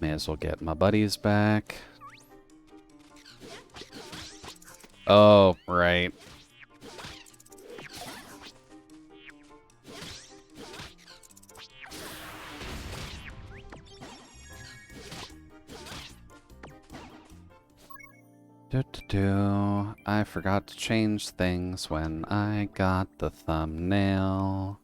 May as well get my buddies back. Oh, right. I forgot to change things when I got the thumbnail.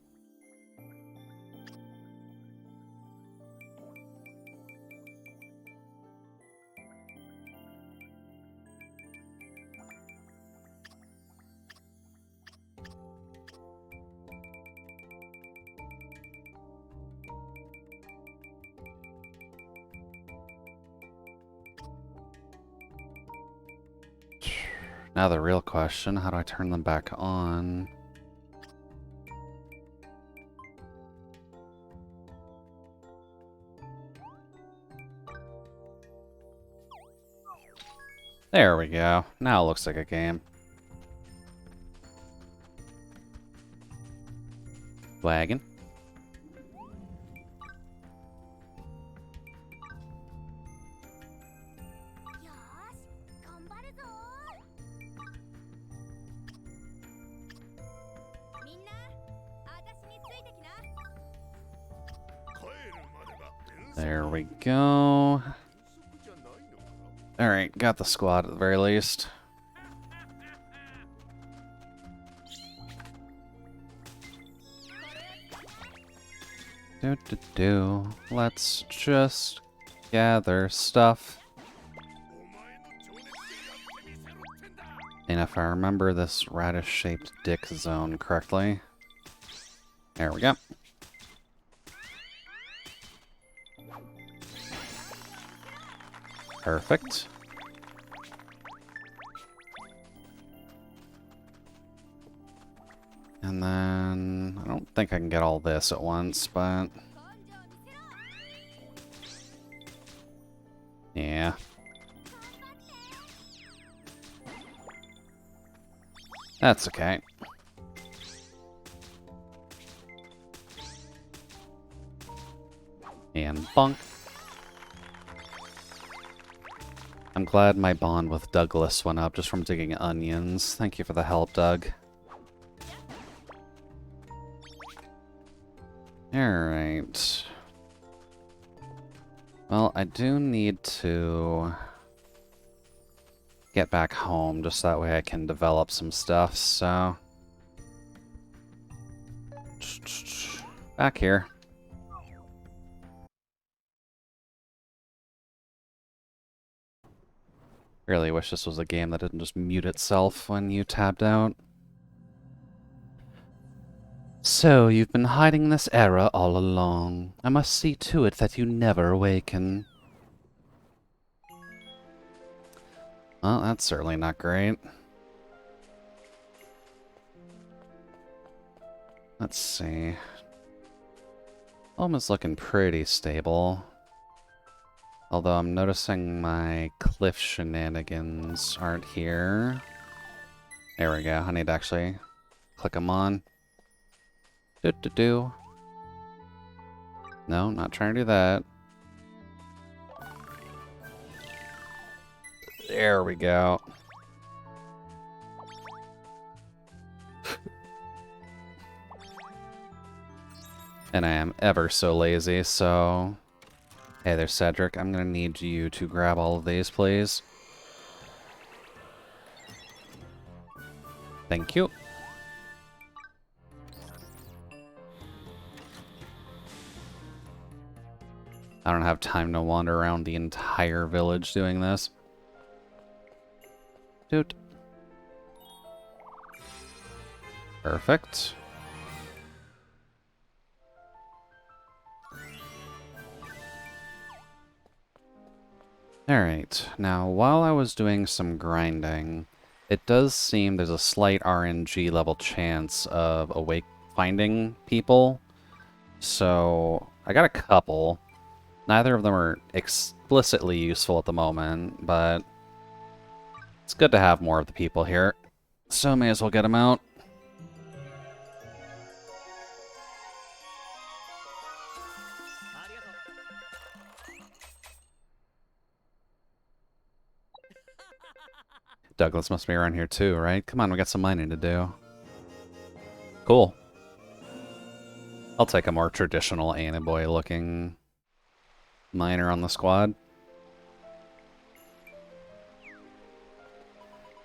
Now the real question, how do I turn them back on? There we go. Now it looks like a game. Wagon. There we go. Alright, got the squad at the very least. Let's just gather stuff. And if I remember this radish-shaped dick zone correctly. There we go. Perfect. And then, I don't think I can get all this at once, but... yeah. That's okay. And bonk. I'm glad my bond with Douglas went up just from digging onions. Thank you for the help, Doug. Alright. Well, I do need to get back home, just that way I can develop some stuff, so... back here. Really wish this was a game that didn't just mute itself when you tabbed out. So, you've been hiding this error all along. I must see to it that you never awaken. Well, that's certainly not great. Let's see. Home is looking pretty stable. Although I'm noticing my cliff shenanigans aren't here. There we go. I need to actually click them on. No, not trying to do that. There we go. And I am ever so lazy, so... hey there, Cedric. I'm gonna need you to grab all of these, please. Thank you. I don't have time to wander around the entire village doing this. Dude. Perfect. Alright, now while I was doing some grinding, it does seem there's a slight RNG level chance of finding people. So, I got a couple. Neither of them are explicitly useful at the moment, but it's good to have more of the people here. So may as well get them out. Douglas must be around here too, right? Come on, we got some mining to do. Cool. I'll take a more traditional Anaboy looking miner on the squad.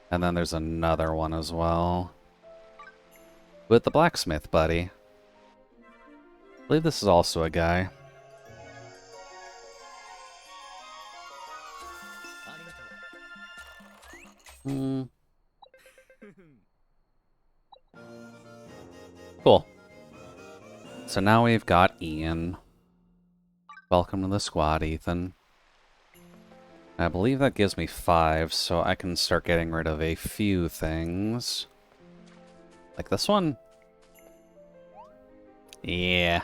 And then there's another one as well. With the blacksmith buddy. I believe this is also a guy. Cool. So now we've got Ian. Welcome to the squad, Ethan. I believe that gives me 5, so I can start getting rid of a few things. Like this one? Yeah.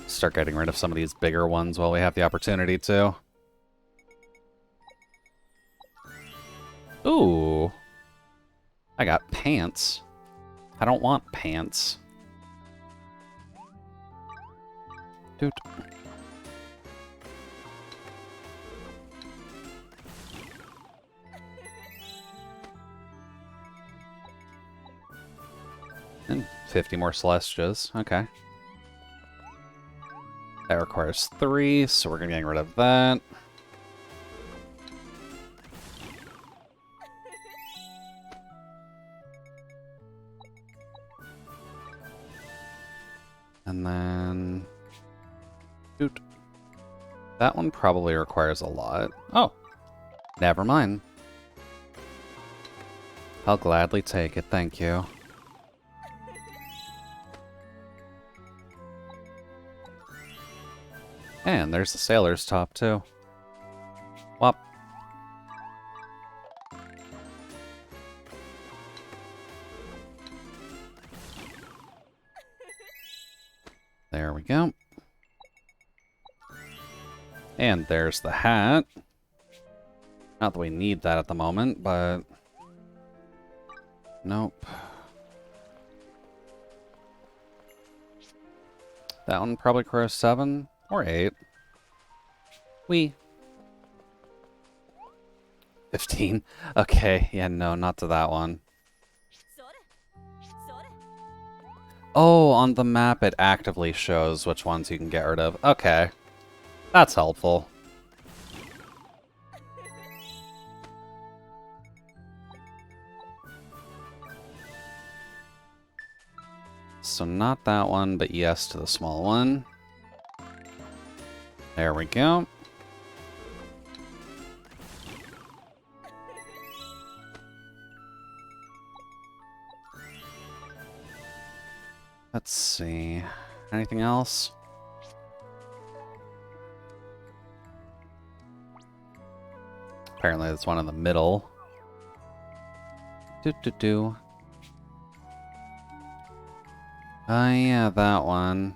Start getting rid of some of these bigger ones while we have the opportunity to. Ooh. I got pants. I don't want pants. Dude. And 50 more Celestias. Okay. That requires 3, so we're gonna get rid of that. And then... Dude. That one probably requires a lot. Oh! Never mind. I'll gladly take it, thank you. And there's the sailor's top, too. Wop. There we go. And there's the hat. Not that we need that at the moment, but... Nope. That one probably requires 7 or 8. 15. Okay, yeah, no, not to that one. Oh, on the map it actively shows which ones you can get rid of. Okay. That's helpful. So not that one, but yes to the small one. There we go. Let's see. Anything else? Apparently there's one in the middle. Do. Yeah, that one.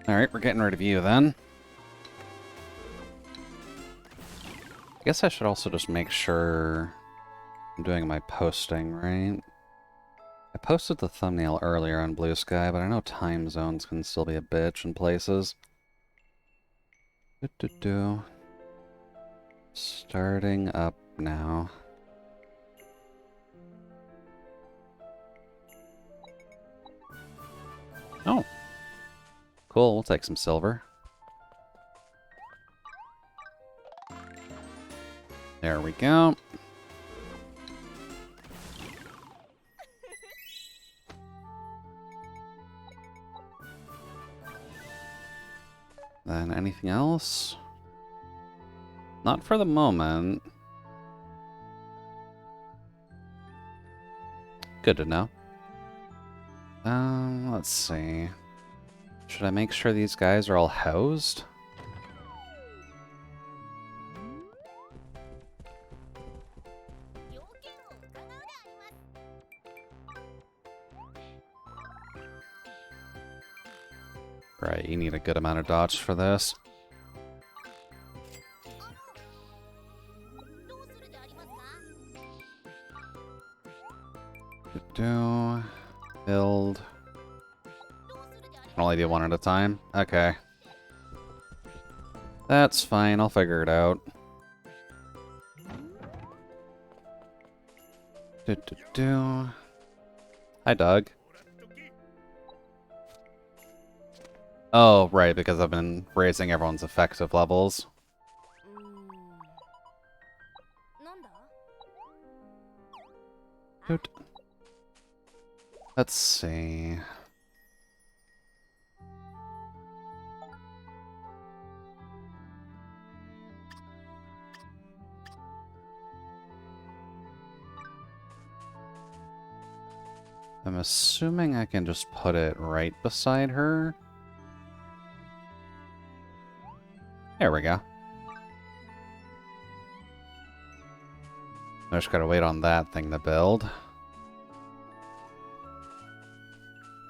Alright, we're getting rid of you then. I guess I should also just make sure I'm doing my posting, right? I posted the thumbnail earlier on Blue Sky, but I know time zones can still be a bitch in places. Starting up now. Oh. Cool, we'll take some silver. There we go. Then anything else? Not for the moment. Good to know. Let's see. Should I make sure these guys are all housed? Right, you need a good amount of dodge for this. Build. Only do one at a time? Okay. That's fine, I'll figure it out. Do. Hi, Doug. Oh, right, because I've been raising everyone's effective levels. Doot. Let's see. I'm assuming I can just put it right beside her. There we go. I just gotta wait on that thing to build.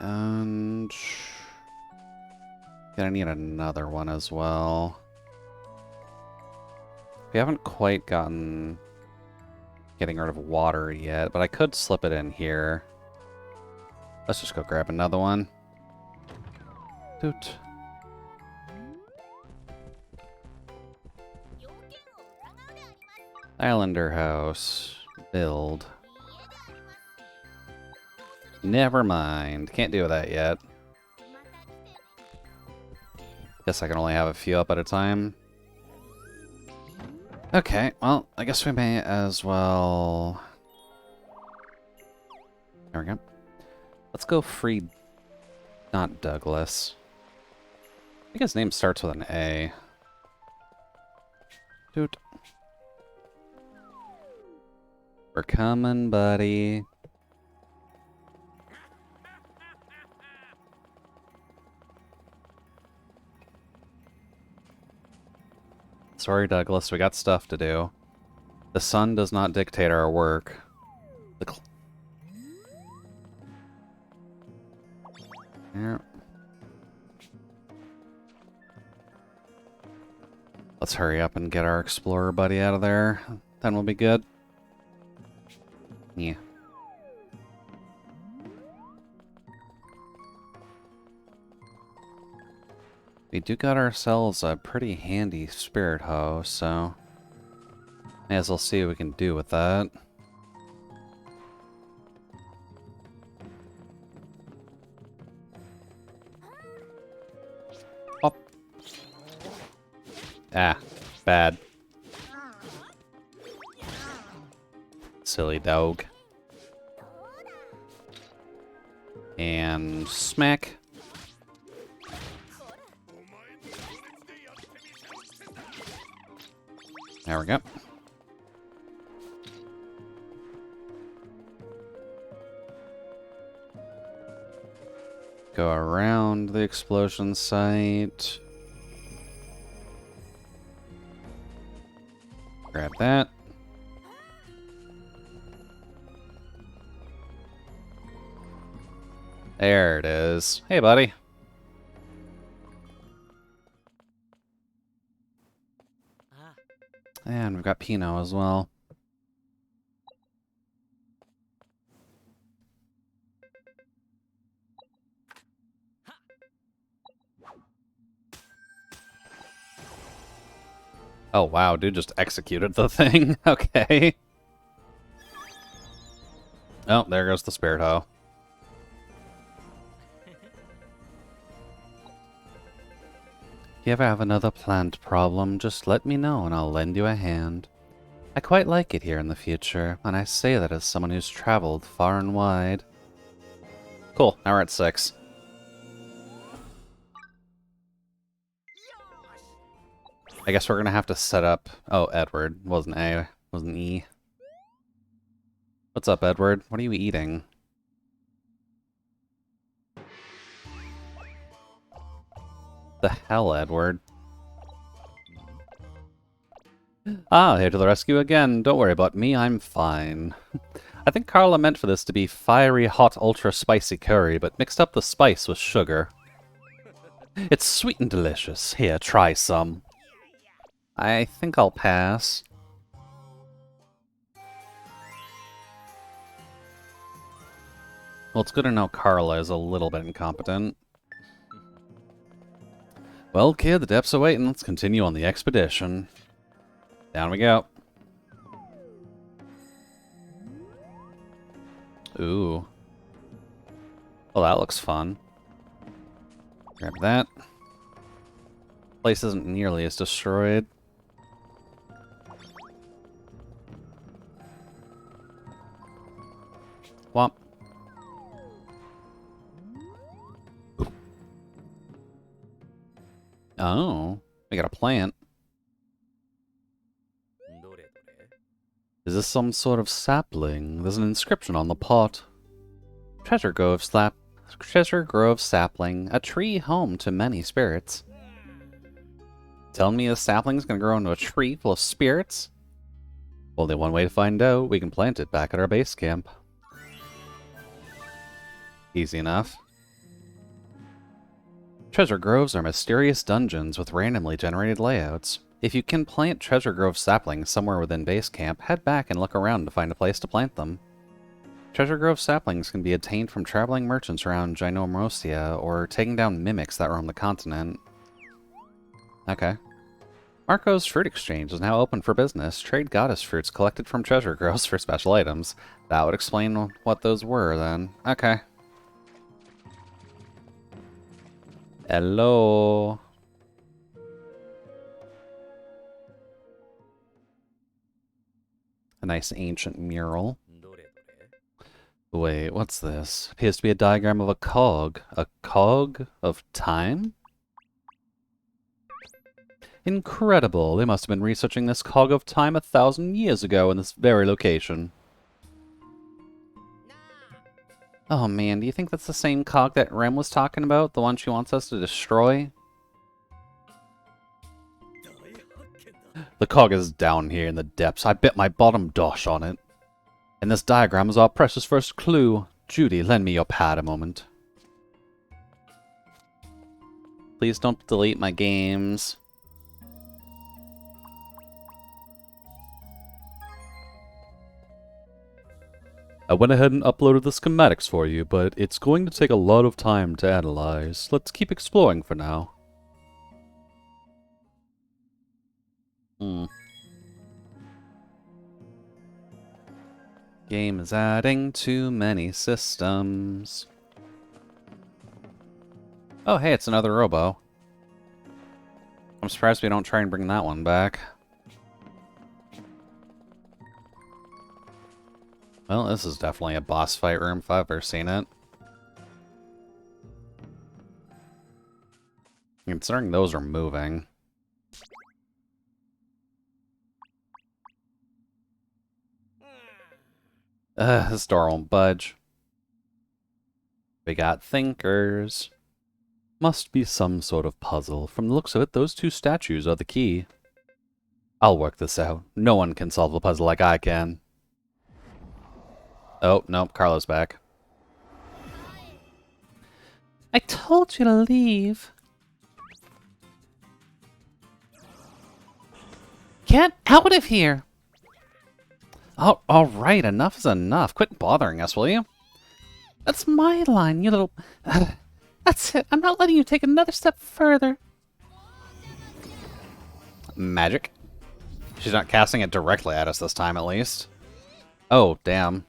And... gonna need another one as well. We haven't quite gotten... getting rid of water yet, but I could slip it in here. Let's just go grab another one. Doot. Islander house. Build. Never mind. Can't do that yet. Guess I can only have a few up at a time. Okay, well, I guess we may as well... There we go. Let's go free... not Douglas. I think his name starts with an A. Dude. We're coming, buddy. Sorry, Douglas, we got stuff to do. The sun does not dictate our work. Yeah. Let's hurry up and get our explorer buddy out of there. Then we'll be good. Yeah. We do got ourselves a pretty handy spirit hoe, so may as well see what we can do with that. Oh. Ah, bad. Silly dog. And smack. There we go. Go around the explosion site. Grab that. There it is. Hey, buddy. And we've got Pinot as well. Oh, wow, dude just executed the thing. Okay. Oh, there goes the spirit hoe. If you ever have another plant problem, just let me know and I'll lend you a hand. I quite like it here in the future, and I say that as someone who's traveled far and wide. Cool, now we're at 6. I guess we're gonna have to set up... Oh, Edward. Wasn't A. Wasn't E. What's up, Edward? What are you eating? The hell, Edward? Ah, here to the rescue again. Don't worry about me, I'm fine. I think Carla meant for this to be fiery, hot, ultra-spicy curry, but mixed up the spice with sugar. It's sweet and delicious. Here, try some. I think I'll pass. Well, it's good to know Carla is a little bit incompetent. Well, kid, the depths are waiting. Let's continue on the expedition. Down we go. Ooh. Well, that looks fun. Grab that. Place isn't nearly as destroyed. Womp. Oh, we got a plant. Is this some sort of sapling? There's an inscription on the pot. Treasure Grove sapling, a tree home to many spirits. Telling me a sapling's gonna grow into a tree full of spirits? Only one way to find out. We can plant it back at our base camp. Easy enough. Treasure groves are mysterious dungeons with randomly generated layouts. If you can plant Treasure Grove saplings somewhere within base camp, head back and look around to find a place to plant them. Treasure Grove saplings can be obtained from traveling merchants around Gynomrosia or taking down mimics that roam the continent. Okay. Marco's Fruit Exchange is now open for business. Trade goddess fruits collected from treasure groves for special items. That would explain what those were, then. Okay. Hello. A nice ancient mural. Wait, what's this? Appears to be a diagram of a cog. A cog of time? Incredible. They must have been researching this cog of time 1,000 years ago in this very location. Oh man, do you think that's the same cog that Rem was talking about? The one she wants us to destroy? The cog is down here in the depths. I bet my bottom dosh on it. And this diagram is our precious first clue. Judy, lend me your pad a moment. Please don't delete my games. I went ahead and uploaded the schematics for you, but it's going to take a lot of time to analyze. Let's keep exploring for now. Game is adding too many systems. Oh, hey, it's another Robo. I'm surprised we don't try and bring that one back. Well, this is definitely a boss fight room if I've ever seen it. Considering those are moving. This door won't budge. We got thinkers. Must be some sort of puzzle. From the looks of it, those two statues are the key. I'll work this out. No one can solve a puzzle like I can. Oh, nope, Carlo's back. I told you to leave. Get out of here! Oh, alright, enough is enough. Quit bothering us, will you? That's my line, you little... That's it. I'm not letting you take another step further. Magic. She's not casting it directly at us this time, at least. Oh, damn.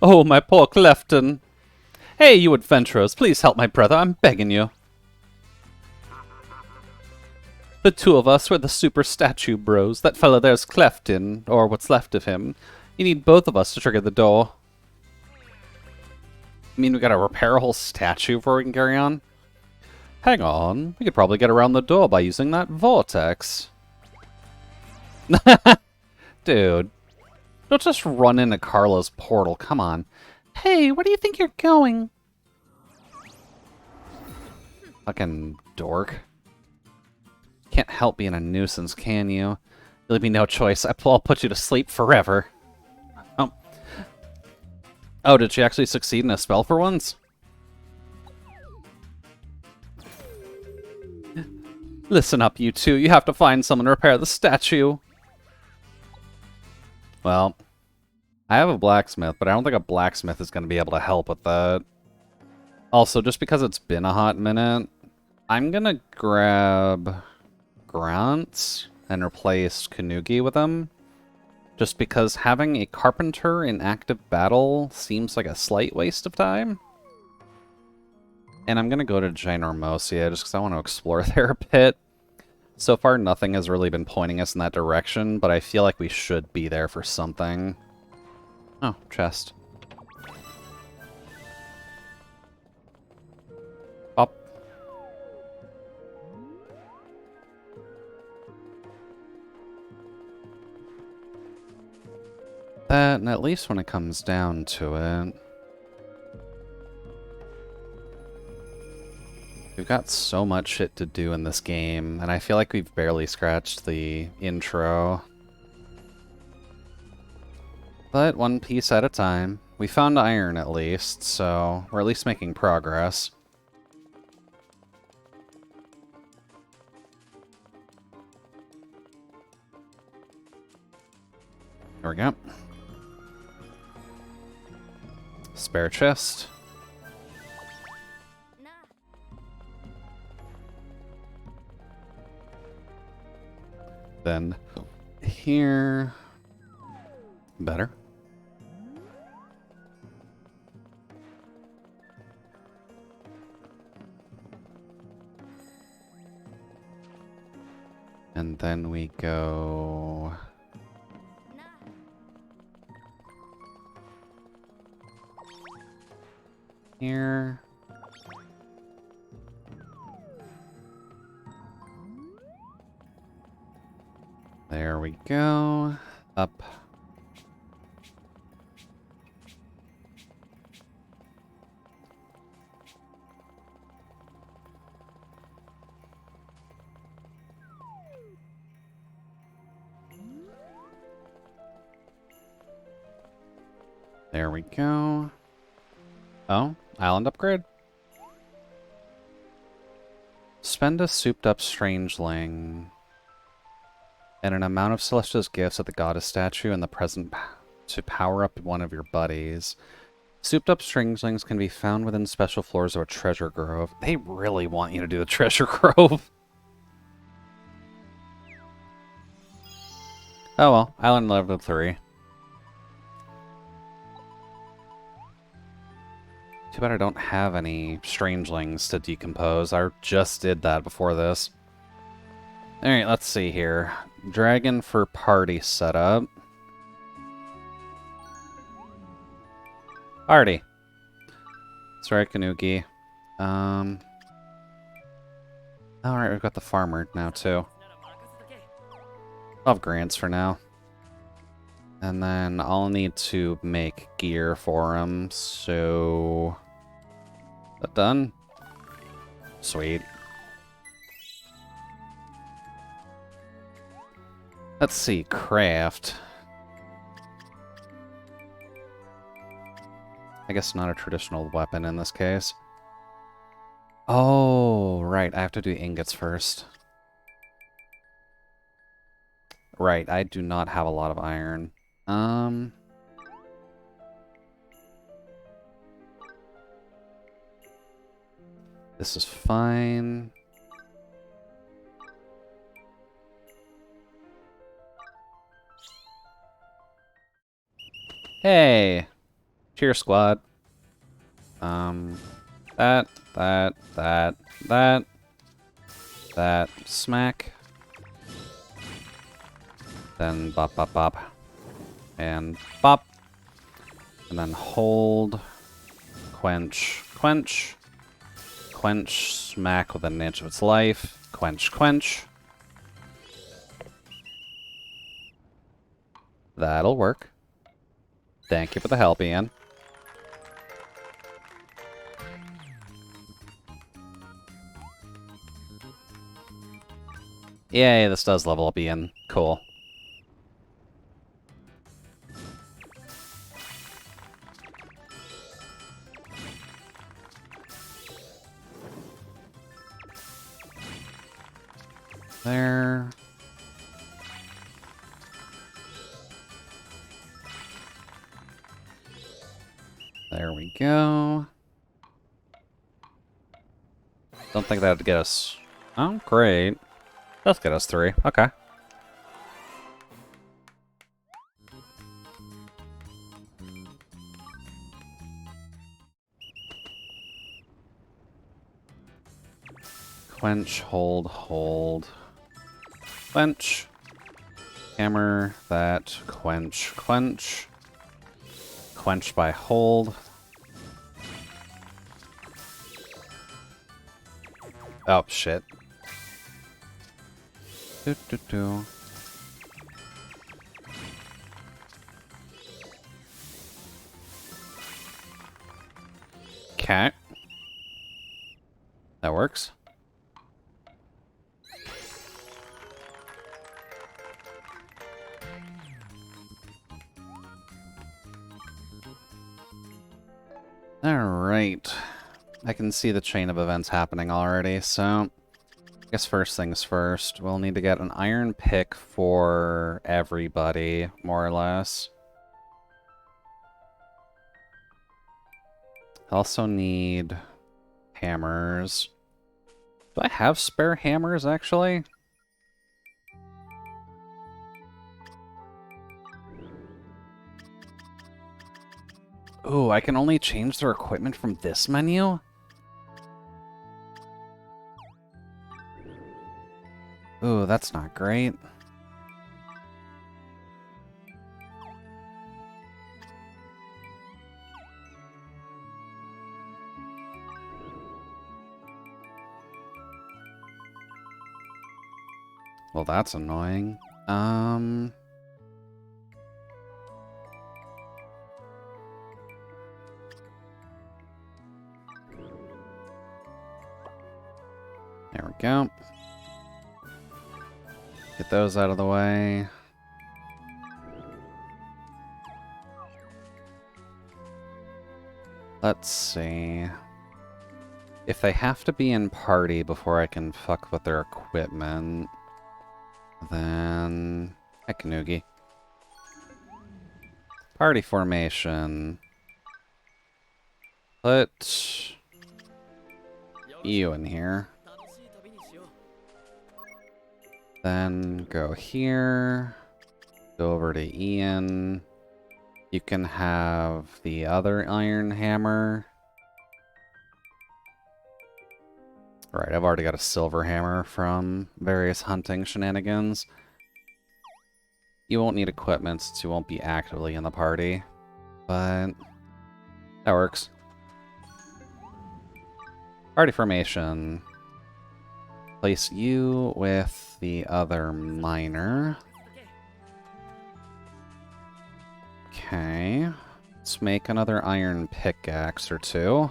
Oh, my poor Clefton. Hey, you adventurers, please help my brother. I'm begging you. The two of us were the super statue bros. That fella there's Clefton, or what's left of him. You need both of us to trigger the door. I mean, we gotta repair a whole statue before we can carry on? Hang on. We could probably get around the door by using that vortex. Dude. Don't just run into Carla's portal. Come on. Hey, where do you think you're going? Fucking dork. Can't help being a nuisance, can you? There'll be no choice. I'll put you to sleep forever. Oh. Oh, did she actually succeed in a spell for once? Listen up, you two. You have to find someone to repair the statue. Well, I have a blacksmith, but I don't think a blacksmith is going to be able to help with that. Also, just because it's been a hot minute, I'm gonna grab Grants and replace Kanugi with him. Just because having a Carpenter in active battle seems like a slight waste of time. And I'm gonna go to Ginormosia just because I want to explore there a bit. So far, nothing has really been pointing us in that direction, but I feel like we should be there for something. Oh, chest. Up. That, and at least when it comes down to it, we've got so much shit to do in this game, and I feel like we've barely scratched the intro. But one piece at a time. We found iron at least, so we're at least making progress. There we go. Spare chest. Then here. Better. And then we go here. There we go. Up. There we go. Oh, island upgrade. Spend a souped-up strangeling and an amount of Celestia's gifts at the goddess statue in the present to power up one of your buddies. Souped-up strangelings can be found within special floors of a treasure grove. They really want you to do the treasure grove. Oh well, island level 3. Too bad I don't have any strangelings to decompose. I just did that before this. Alright, let's see here. Dragon for party setup. Party. Sorry, Kanuki. Alright, we've got the farmer now, too. I'll have grants for now. And then I'll need to make gear for him, so... That done? Sweet. Let's see, craft. I guess not a traditional weapon in this case. Oh, right, I have to do ingots first. Right, I do not have a lot of iron. This is fine. Hey! Cheer squad. That, smack. Then bop, bop, bop. And bop. And then hold. Quench, quench. Quench, smack with an inch of its life. Quench, quench. That'll work. Thank you for the help, Ian. Yay, this does level up Ian. Cool. There. There we go. Don't think that would get us... Oh, great. Does get us 3. Okay. Quench, hold, hold. Quench. Hammer that. Quench, quench. Quench by hold. Oh, shit. Do. Okay. That works. Alright. I can see the chain of events happening already, so... I guess first things first, we'll need to get an iron pick for everybody, more or less. Also need hammers. Do I have spare hammers, actually? Ooh, I can only change their equipment from this menu? Ooh, that's not great. Well, that's annoying. There we go. Get those out of the way. Let's see. If they have to be in party before I can fuck with their equipment, then... Heck, Noogie. Party formation. Put you in here. Then go here. Go over to Ian. You can have the other iron hammer. Right, I've already got a silver hammer from various hunting shenanigans. You won't need equipment since you won't be actively in the party, but that works. Party formation. Place you with the other miner. Okay. Let's make another iron pickaxe or two.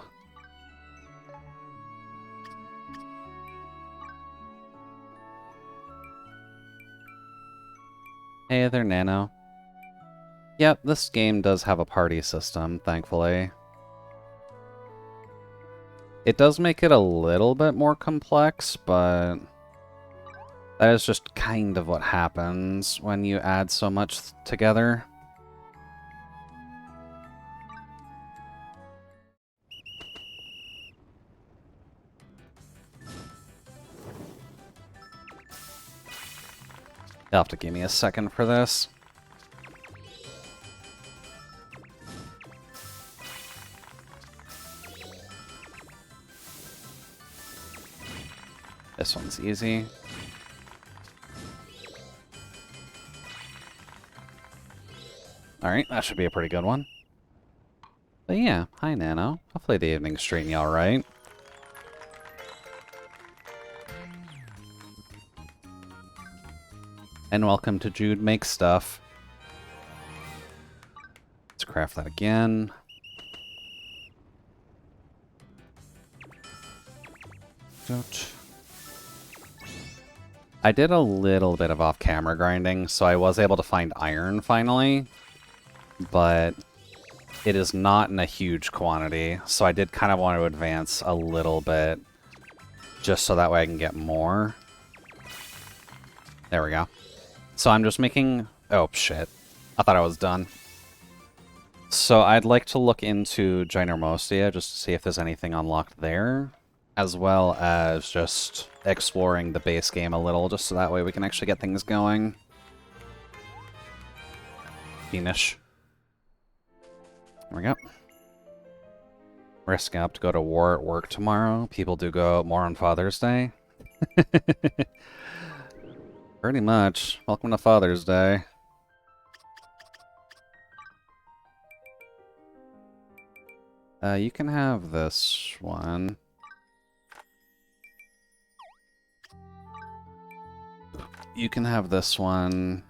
Hey there, Nano. Yep, this game does have a party system, thankfully. It does make it a little bit more complex, but that is just kind of what happens when you add so much together. You'll have to give me a second for this. This one's easy. Alright, that should be a pretty good one. But yeah, hi Nano. Hopefully the evening's treating you alright. And welcome to Jude Makes Stuff. Let's craft that again. Don't. I did a little bit of off-camera grinding, so I was able to find iron finally, but it is not in a huge quantity, so I did kind of want to advance a little bit, just so that way I can get more. There we go. So I'm just making... Oh, shit. I thought I was done. So I'd like to look into Gynermosia just to see if there's anything unlocked there. as well as just exploring the base game a little, just so that way we can actually get things going. Finish. There we go. Risking up to go to war at work tomorrow. People do go out more on Father's Day. Pretty much. Welcome to Father's Day. You can have this one. You can have this one.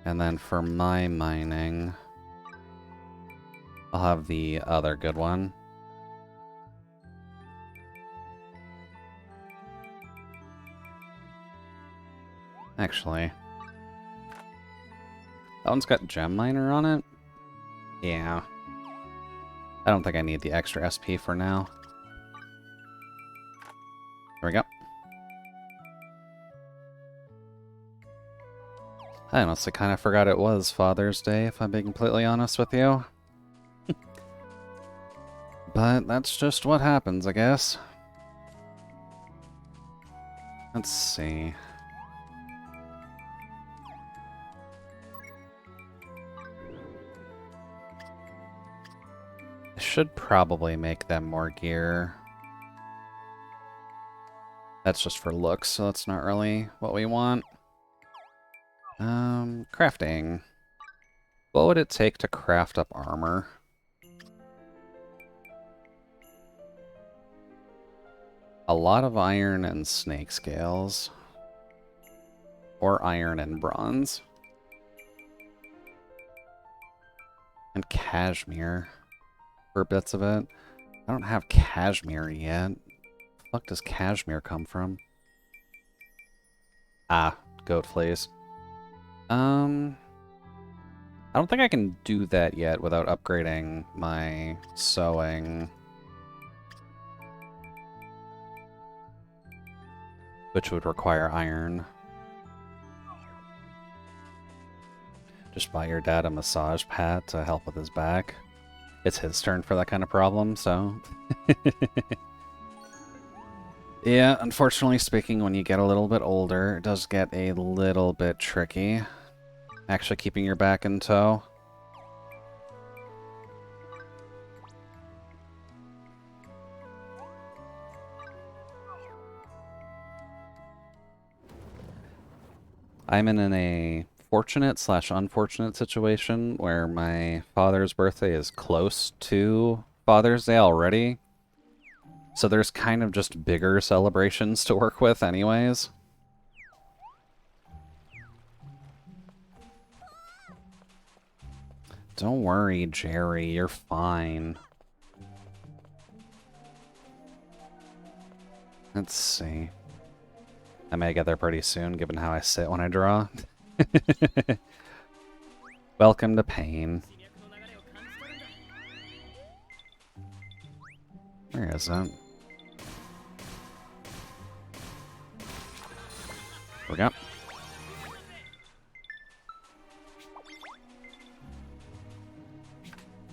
And then for my mining, I'll have the other good one. Actually, that one's got Gem Miner on it? Yeah. I don't think I need the extra SP for now. There we go. I honestly kind of forgot it was Father's Day, if I'm being completely honest with you. But that's just what happens, I guess. Let's see. I should probably make them more gear. That's just for looks, so that's not really what we want. Crafting. What would it take to craft up armor? A lot of iron and snake scales. Or iron and bronze. And cashmere. For bits of it. I don't have cashmere yet. The fuck does cashmere come from? Ah, goat fleece. I don't think I can do that yet without upgrading my sewing. Which would require iron. Just buy your dad a massage pad to help with his back. It's his turn for that kind of problem, so... Yeah, unfortunately speaking, when you get a little bit older, it does get a little bit tricky. Actually keeping your back in tow. I'm in a fortunate/unfortunate situation where my father's birthday is close to Father's Day already. So there's kind of just bigger celebrations to work with anyways. Don't worry, Jerry, you're fine. Let's see. I may get there pretty soon, given how I sit when I draw. Welcome to pain. Where is it? There we go.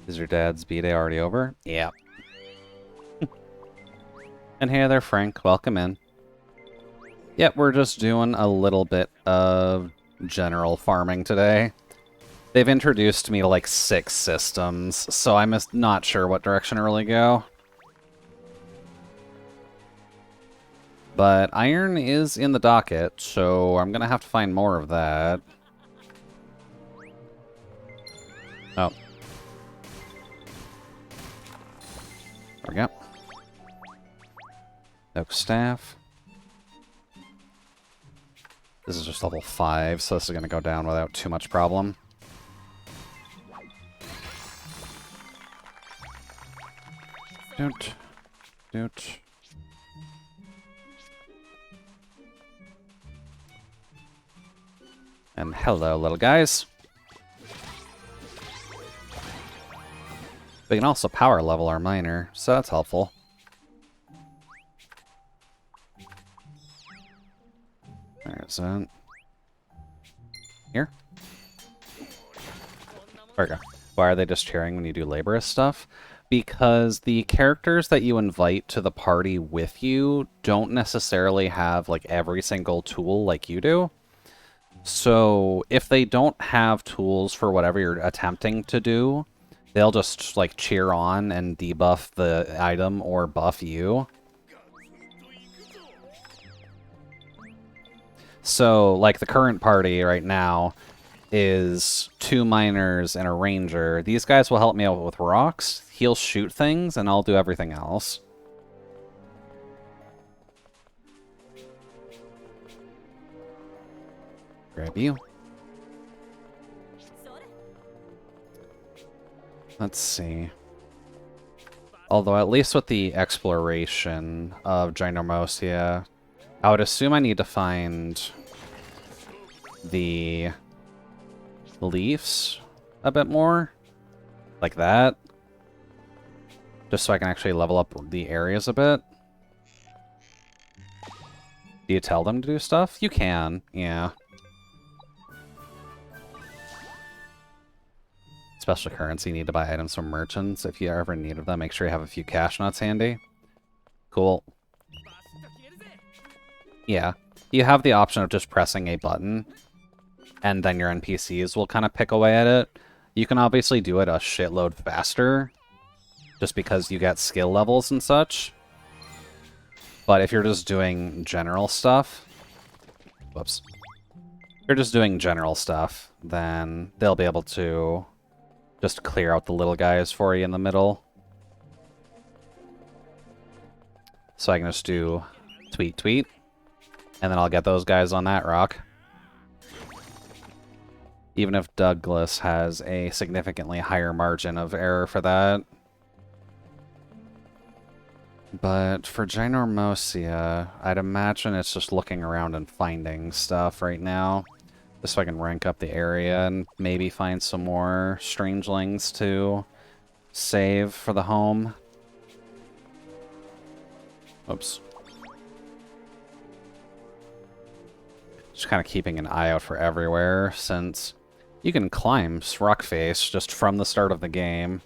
Is your dad's B-Day already over? Yeah. And hey there, Frank. Welcome in. Yep, we're just doing a little bit of general farming today. They've introduced me to like 6 systems, so I'm just not sure what direction to really go. But iron is in the docket, so I'm gonna have to find more of that. Oh. There we go. Oak staff. This is just level 5, so this is gonna go down without too much problem. Don't. And hello, little guys. We can also power level our miner, so that's helpful. There's that. Here? There we go. Why are they just cheering when you do laborious stuff? because the characters that you invite to the party with you don't necessarily have like every single tool like you do. So if they don't have tools for whatever you're attempting to do, they'll just like cheer on and debuff the item or buff you. So like the current party right now is 2 miners and a ranger. These guys will help me out with rocks. He'll shoot things, and I'll do everything else. Grab you. Let's see. Although at least with the exploration of Ginormosia, I would assume I need to find the leaves a bit more. Like that. Just so I can actually level up the areas a bit. Do you tell them to do stuff? You can, yeah. Special currency, need to buy items from merchants. If you ever needed them, make sure you have a few cash nuts handy. Cool. Yeah, you have the option of just pressing a button, and then your NPCs will kind of pick away at it. You can obviously do it a shitload faster, just because you get skill levels and such. But if you're just doing general stuff... Whoops. If you're just doing general stuff, then they'll be able to just clear out the little guys for you in the middle. So I can just do tweet, tweet, and then I'll get those guys on that rock. Even if Douglas has a significantly higher margin of error for that. But for Ginormosia, I'd imagine it's just looking around and finding stuff right now. Just so I can rank up the area and maybe find some more strangelings to save for the home. Oops. Just kind of keeping an eye out for everywhere, since you can climb Rockface just from the start of the game.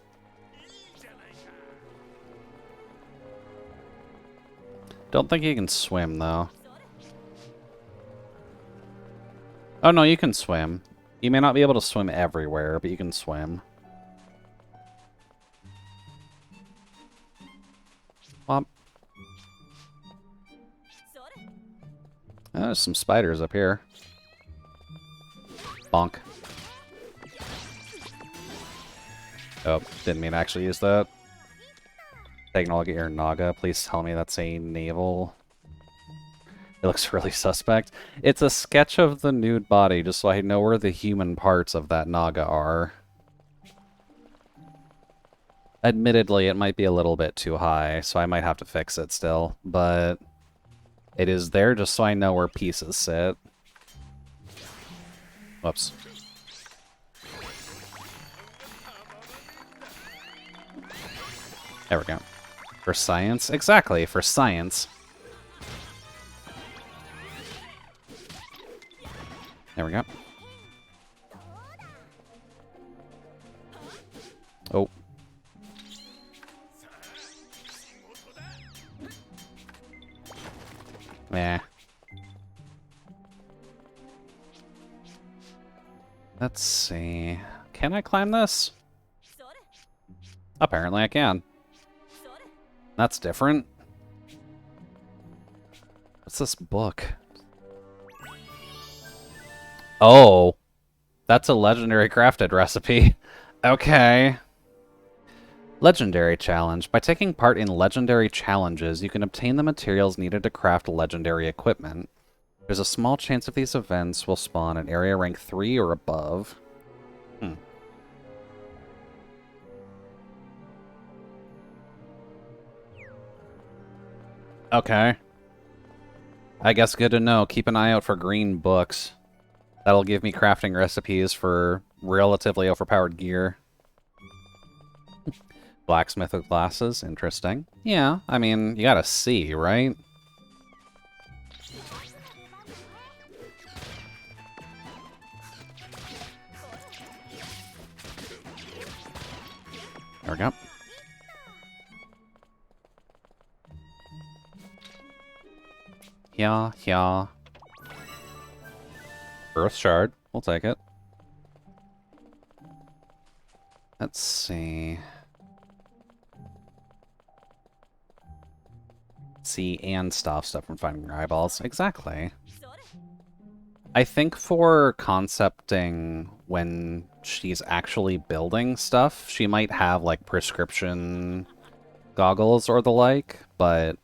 Don't think you can swim, though. Oh, no, you can swim. You may not be able to swim everywhere, but you can swim. Womp. Oh, there's some spiders up here. Bonk. Oh, didn't mean to actually use that. Taking your Naga, please tell me that's a navel. It looks really suspect. It's a sketch of the nude body, just so I know where the human parts of that Naga are. Admittedly, it might be a little bit too high, so I might have to fix it still, but it is there just so I know where pieces sit. Whoops. There we go. For science? Exactly, for science. There we go. Oh. Eh. Let's see. Can I climb this? Apparently I can. That's different. What's this book? Oh. That's a legendary crafted recipe. Okay. Legendary challenge. By taking part in legendary challenges, you can obtain the materials needed to craft legendary equipment. There's a small chance of these events will spawn an area rank 3 or above. Okay. I guess good to know. Keep an eye out for green books. That'll give me crafting recipes for relatively overpowered gear. Blacksmith with glasses. Interesting. Yeah, I mean, you gotta see, right? There we go. Yeah, yeah. Earth Shard. We'll take it. Let's see. See, and stop stuff from finding your eyeballs. Exactly. I think for concepting when she's actually building stuff, she might have, like, prescription goggles or the like, but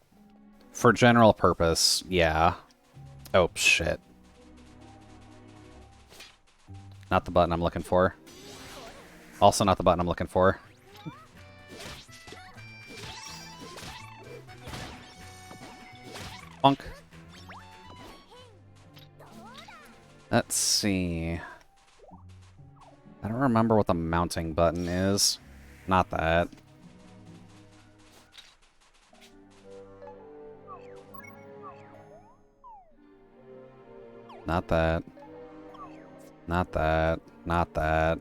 for general purpose, yeah. Oh, shit. Not the button I'm looking for. Also not the button I'm looking for. Bonk. Let's see. I don't remember what the mounting button is. Not that. Not that. Not that. Not that.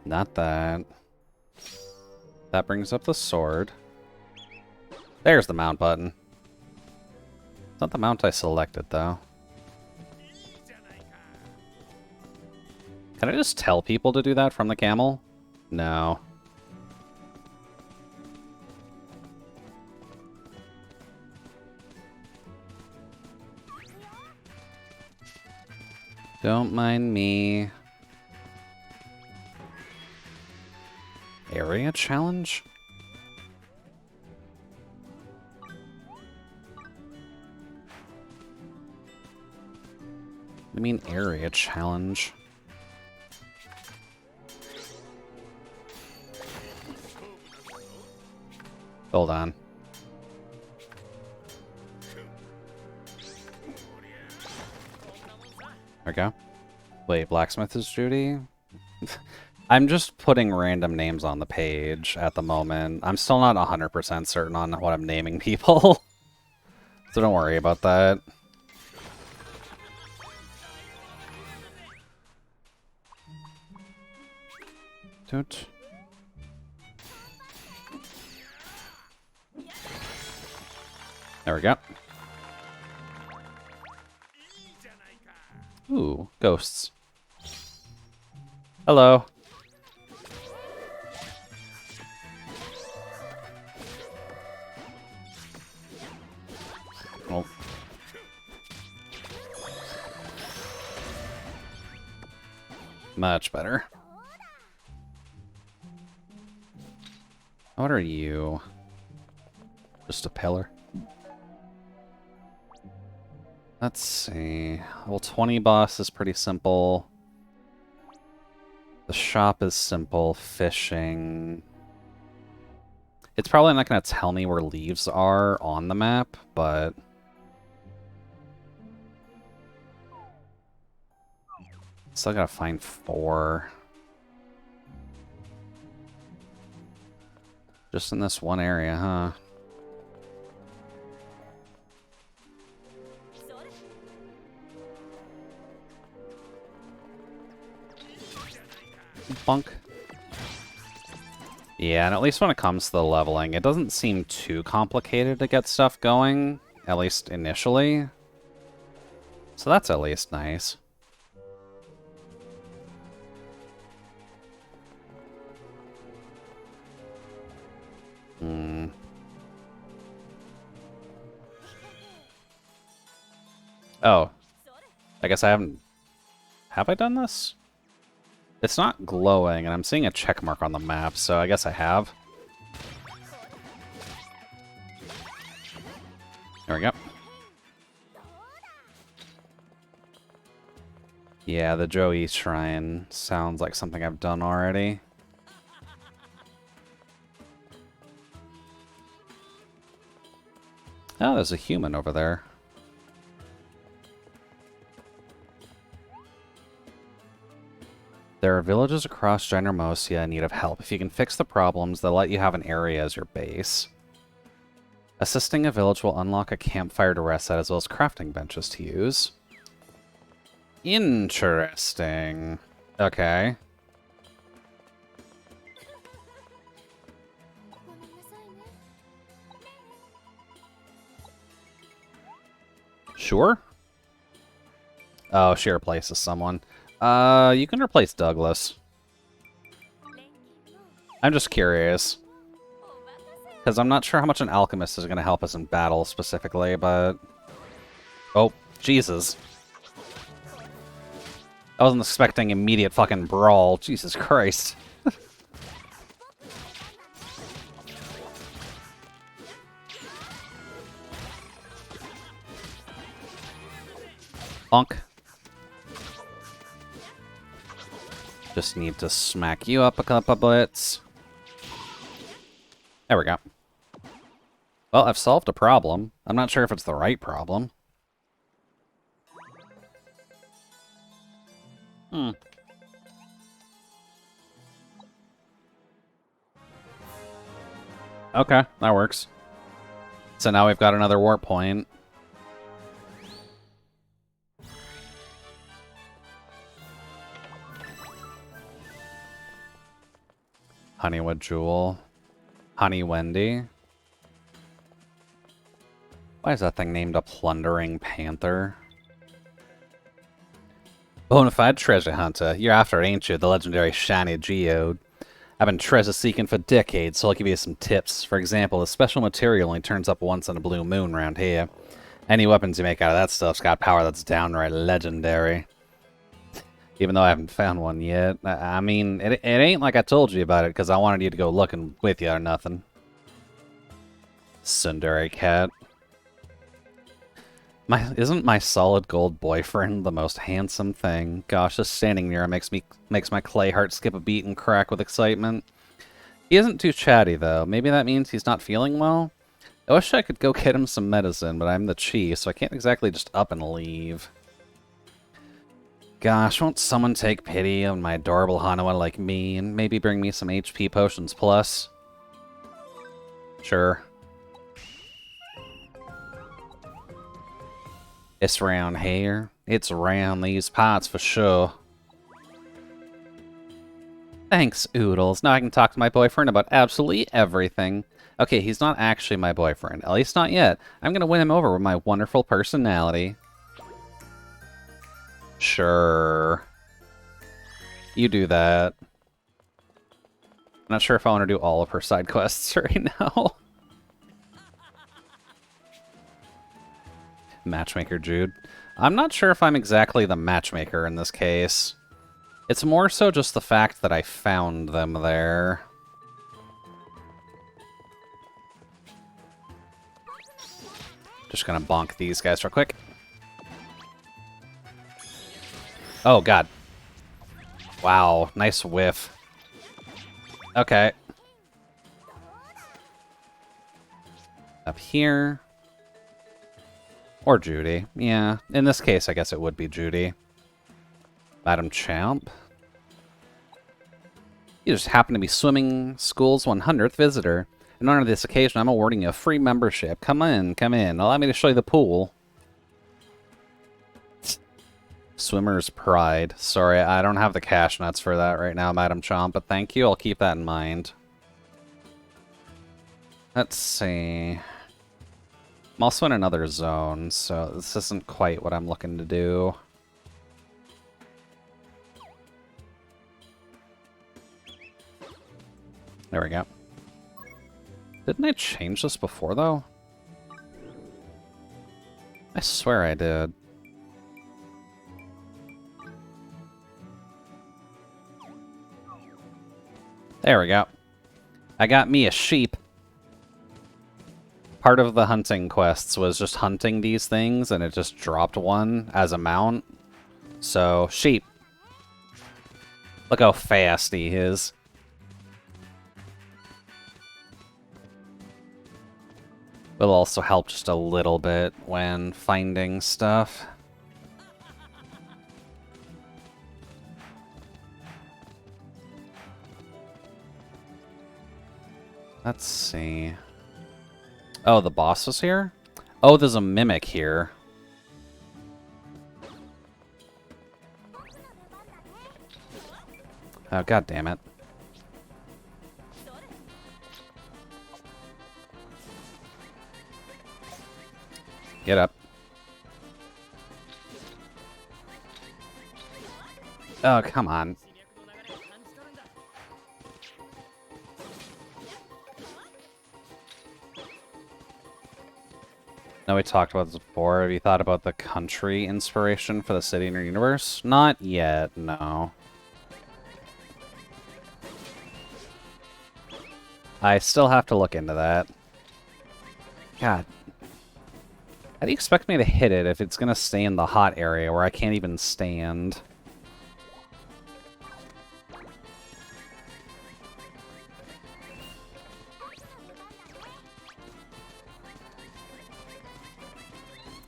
Not that. That brings up the sword. There's the mount button. It's not the mount I selected, though. Can I just tell people to do that from the camel? No. Don't mind me. Area challenge? I mean area challenge. Hold on. There we go. Wait, blacksmith is Judy? I'm just putting random names on the page at the moment. I'm still not 100% certain on what I'm naming people. So don't worry about that. Toot. There we go. Ooh, ghosts. Hello. Oh. Much better. What are you? Just a pillar. Let's see. Well, 20 boss is pretty simple. The shop is simple. Fishing. It's probably not going to tell me where leaves are on the map, but... Still gotta find 4. Just in this one area, huh? Bonk. Yeah, and at least when it comes to the leveling, it doesn't seem too complicated to get stuff going, at least initially. So that's at least nice. Oh. I guess I haven't... Have I done this? It's not glowing, and I'm seeing a check mark on the map, so I guess I have. There we go. Yeah, the Joey Shrine sounds like something I've done already. Oh, there's a human over there. There are villages across Genermosia in need of help. If you can fix the problems, they'll let you have an area as your base. Assisting a village will unlock a campfire to rest at, as well as crafting benches to use. Interesting. Okay. sure? Oh, she replaces someone. You can replace Douglas. I'm just curious. Because I'm not sure how much an alchemist is going to help us in battle specifically, but... Oh, Jesus. I wasn't expecting immediate fucking brawl. Jesus Christ. Bonk. Just need to smack you up a couple bits. There we go. Well, I've solved a problem. I'm not sure if it's the right problem. Okay, that works. So now we've got another warp point. Honeywood Jewel. Honey Wendy. Why is that thing named a Plundering Panther? Bonafide treasure hunter. You're after it, ain't you? The legendary shiny geode. I've been treasure seeking for decades, so I'll give you some tips. For example, a special material only turns up once in a blue moon around here. Any weapons you make out of that stuff's got power that's downright legendary. Even though I haven't found one yet. I mean, it ain't like I told you about it, because I wanted you to go looking with you or nothing. Tsundere cat. Isn't my solid gold boyfriend the most handsome thing? Gosh, just standing near him makes my clay heart skip a beat and crack with excitement. He isn't too chatty, though. Maybe that means he's not feeling well? I wish I could go get him some medicine, but I'm the chief, so I can't exactly just up and leave. Gosh, won't someone take pity on my adorable Hanawa like me, and maybe bring me some HP potions plus? Sure. It's round here. It's around these parts for sure. Thanks, Oodles. Now I can talk to my boyfriend about absolutely everything. Okay, he's not actually my boyfriend. At least not yet. I'm gonna win him over with my wonderful personality. Sure. You do that. I'm not sure if I want to do all of her side quests right now. Matchmaker Jude. I'm not sure if I'm exactly the matchmaker in this case. It's more so just the fact that I found them there. Just gonna bonk these guys real quick. Oh, God. Wow, nice whiff. Okay. Up here. Or Judy. Yeah, in this case, I guess it would be Judy. Madam Champ. You just happen to be swimming school's 100th visitor. In honor of this occasion, I'm awarding you a free membership. Come in, come in. Allow me to show you the pool. Swimmer's Pride. Sorry, I don't have the cash nuts for that right now, Madam Chomp, but thank you. I'll keep that in mind. Let's see. I'm also in another zone, so this isn't quite what I'm looking to do. There we go. Didn't I change this before, though? I swear I did. There we go. I got me a sheep. Part of the hunting quests was just hunting these things, and it just dropped one as a mount. So, sheep. Look how fast he is. Will also help just a little bit when finding stuff. Let's see. Oh, the boss was here? Oh, there's a mimic here. Oh, god damn it. Get up. Oh, come on. No, we talked about this before. Have you thought about the country inspiration for the city in your universe? Not yet, no. I still have to look into that. God. How do you expect me to hit it if it's gonna stay in the hot area where I can't even stand?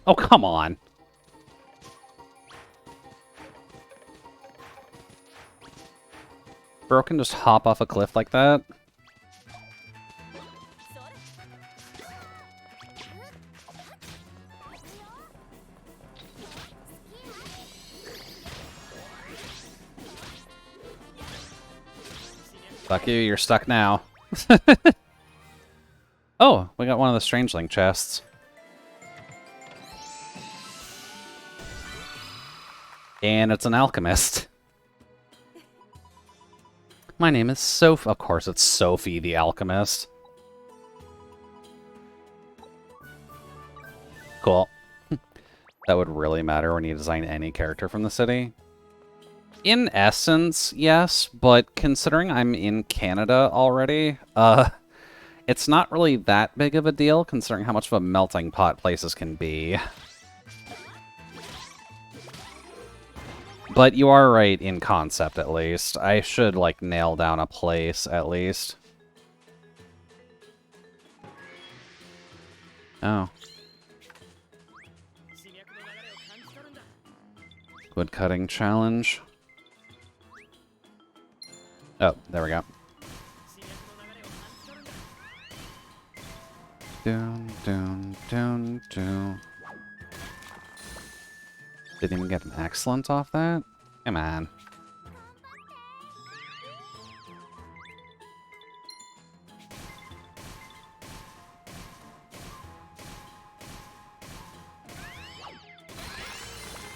Oh, come on. Bro can just hop off a cliff like that? Fuck you, you're stuck now. Oh, we got one of the Strangeling chests. And it's an alchemist. My name is Sophie. Of course, it's Sophie the alchemist. Cool. That would really matter when you design any character from the city. In essence, yes, but considering I'm in Canada already, it's not really that big of a deal considering how much of a melting pot places can be. But you are right in concept, at least. I should, like, nail down a place, at least. Oh. Wood cutting challenge. Oh, there we go. Dun, dun, dun, dun. Didn't even get an excellent off that? Come on.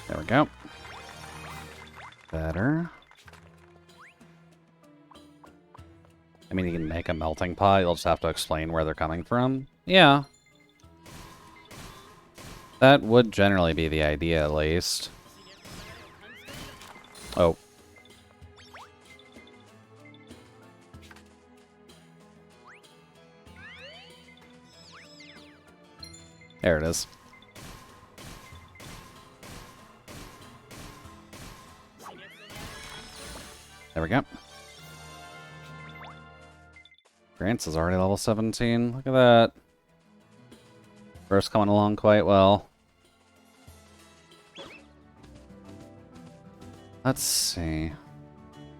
There we go. Better. I mean, you can make a melting pot, you'll just have to explain where they're coming from. Yeah. That would generally be the idea, at least. Oh. There it is. There we go. Grants is already level 17. Look at that. First coming along quite well. Let's see.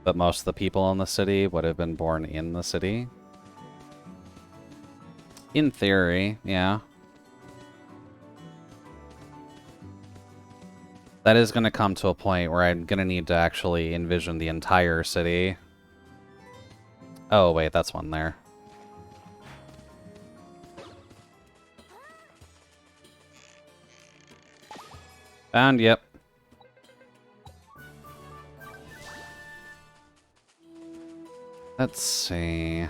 But most of the people in the city would have been born in the city. In theory, yeah. That is going to come to a point where I'm going to need to actually envision the entire city. Oh, wait, that's one there. Found, yep. Let's see.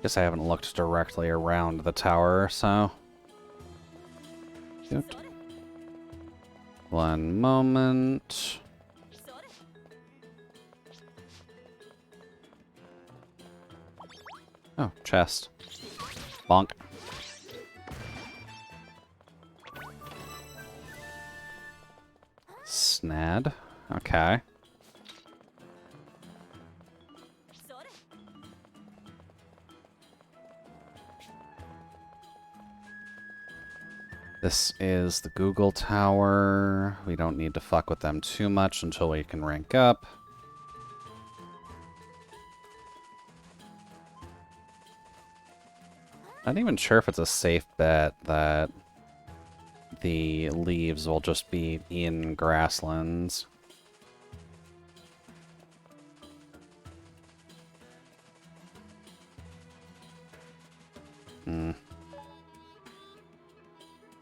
Guess I haven't looked directly around the tower, so... Good. One moment. Oh, chest. Bonk. Snad. Okay. This is the Google Tower. We don't need to fuck with them too much until we can rank up. I'm not even sure if it's a safe bet that the leaves will just be in grasslands.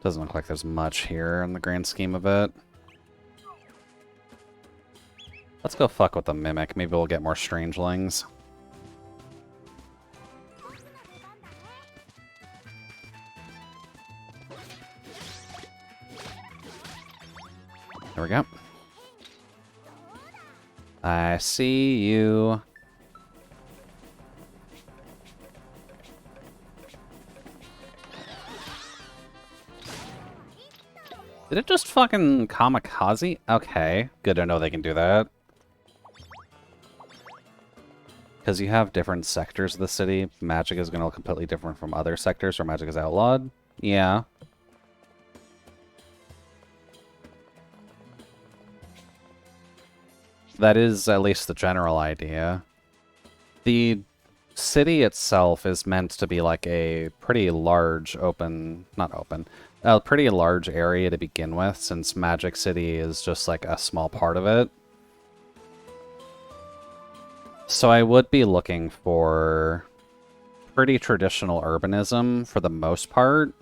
Doesn't look like there's much here in the grand scheme of it. Let's go fuck with the Mimic. Maybe we'll get more Strangelings. There we go. I see you. Did it just fucking kamikaze? Okay, good to know they can do that. Because you have different sectors of the city. Magic is going to look completely different from other sectors where magic is outlawed. Yeah. That is at least the general idea. The city itself is meant to be like a pretty large a pretty large area to begin with, since Magic City is just like a small part of it. So I would be looking for pretty traditional urbanism for the most part,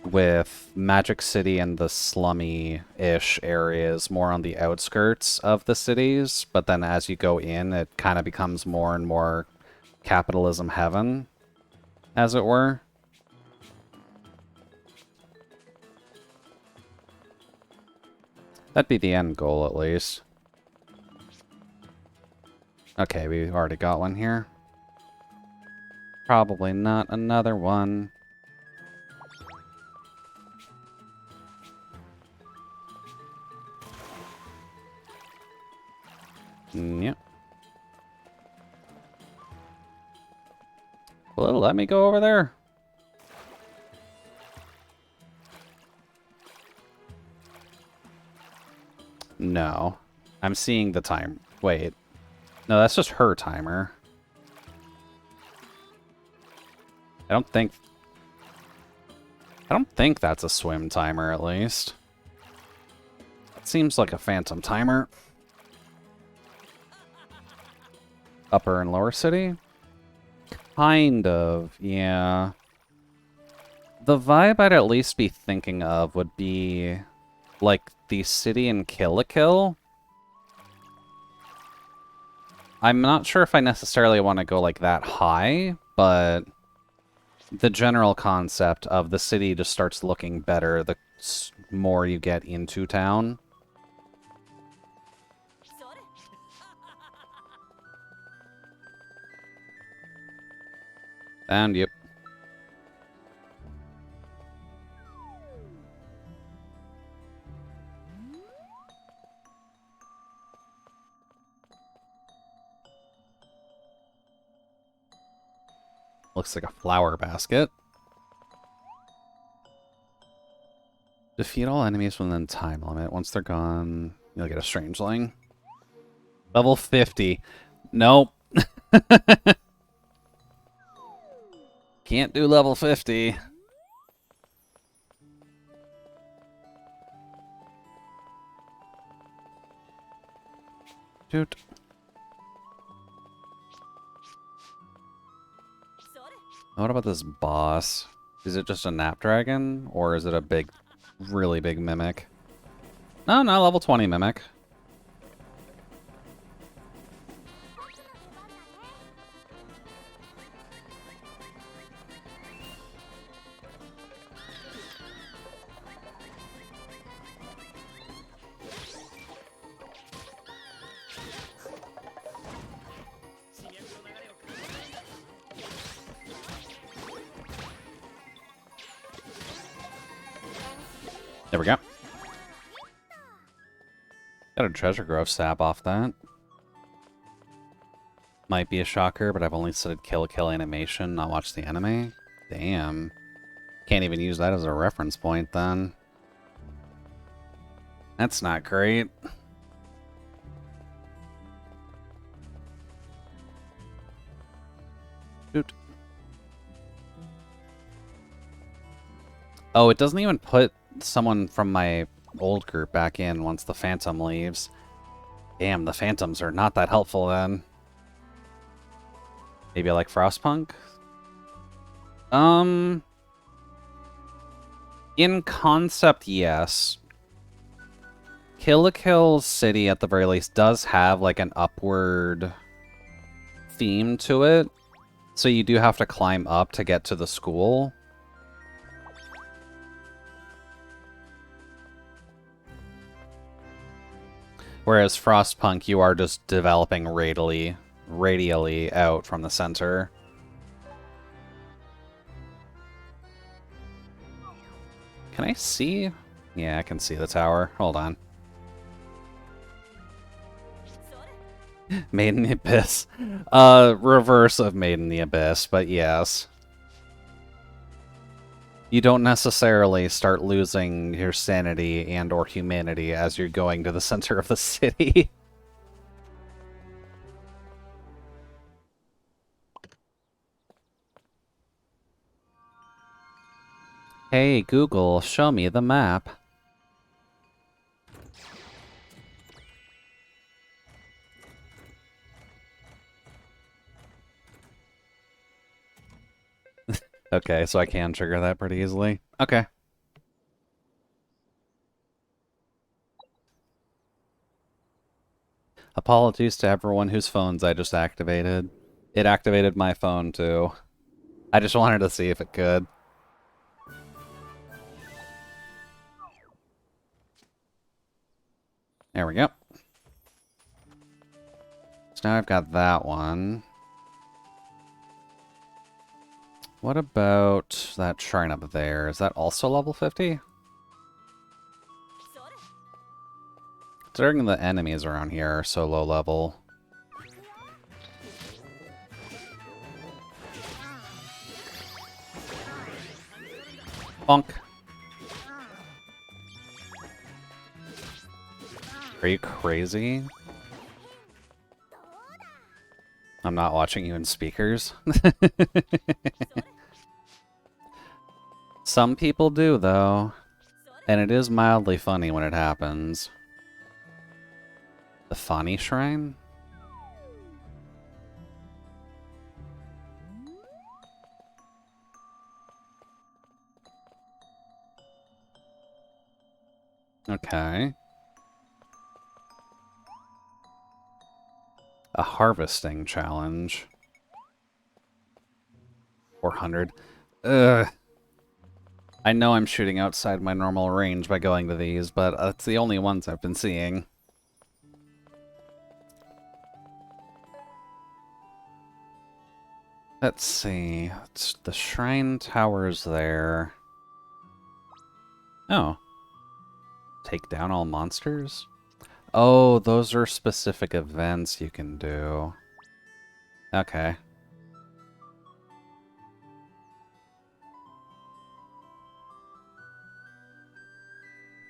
with Magic City and the slummy-ish areas more on the outskirts of the cities, but then as you go in, it kind of becomes more and more capitalism heaven, as it were. That'd be the end goal, at least. Okay, we already got one here. Probably not another one. Yep. Will it let me go over there? No. I'm seeing the time. Wait. No, that's just her timer. I don't think that's a swim timer, at least. That seems like a phantom timer. Upper and lower city? Kind of, yeah. The vibe I'd at least be thinking of would be like the city in Kill la Kill. I'm not sure if I necessarily want to go like that high, but the general concept of the city just starts looking better the more you get into town. And yep. Looks like a flower basket. Defeat all enemies within the time limit. Once they're gone, you'll get a Strangeling. Level 50. Nope. Can't do level 50. Dude. What about this boss? Is it just a Knapdragon, or is it a big, really big Mimic? No, no, level 20 Mimic. There we go. Got a Treasure Grove sap off that. Might be a shocker, but I've only studied Kill la Kill animation, not watched the anime. Damn. Can't even use that as a reference point, then. That's not great. Shoot. Oh, it doesn't even put someone from my old group back in once the Phantom leaves. Damn, the Phantoms are not that helpful then. Maybe I like Frostpunk? Um, in concept, yes. Kill la Kill City, at the very least, does have, like, an upward theme to it. So you do have to climb up to get to the school. Whereas Frostpunk, you are just developing radially out from the center. Can I see? Yeah, I can see the tower. Hold on. Made in the Abyss. Reverse of Made in the Abyss, but yes. You don't necessarily start losing your sanity and or humanity as you're going to the center of the city. Hey, Google, show me the map. Okay, so I can trigger that pretty easily. Okay. Apologies to everyone whose phones I just activated. It activated my phone, too. I just wanted to see if it could. There we go. So now I've got that one. What about that shrine up there? Is that also level 50? Considering the enemies around here are so low level. Bonk. Are you crazy? I'm not watching you in speakers. Some people do, though. And it is mildly funny when it happens. The Fani Shrine? Okay. A harvesting challenge. 400. Ugh. I know I'm shooting outside my normal range by going to these, but that's the only ones I've been seeing. Let's see. It's the Shrine Tower's there. Oh. Take down all monsters? Oh, those are specific events you can do. Okay.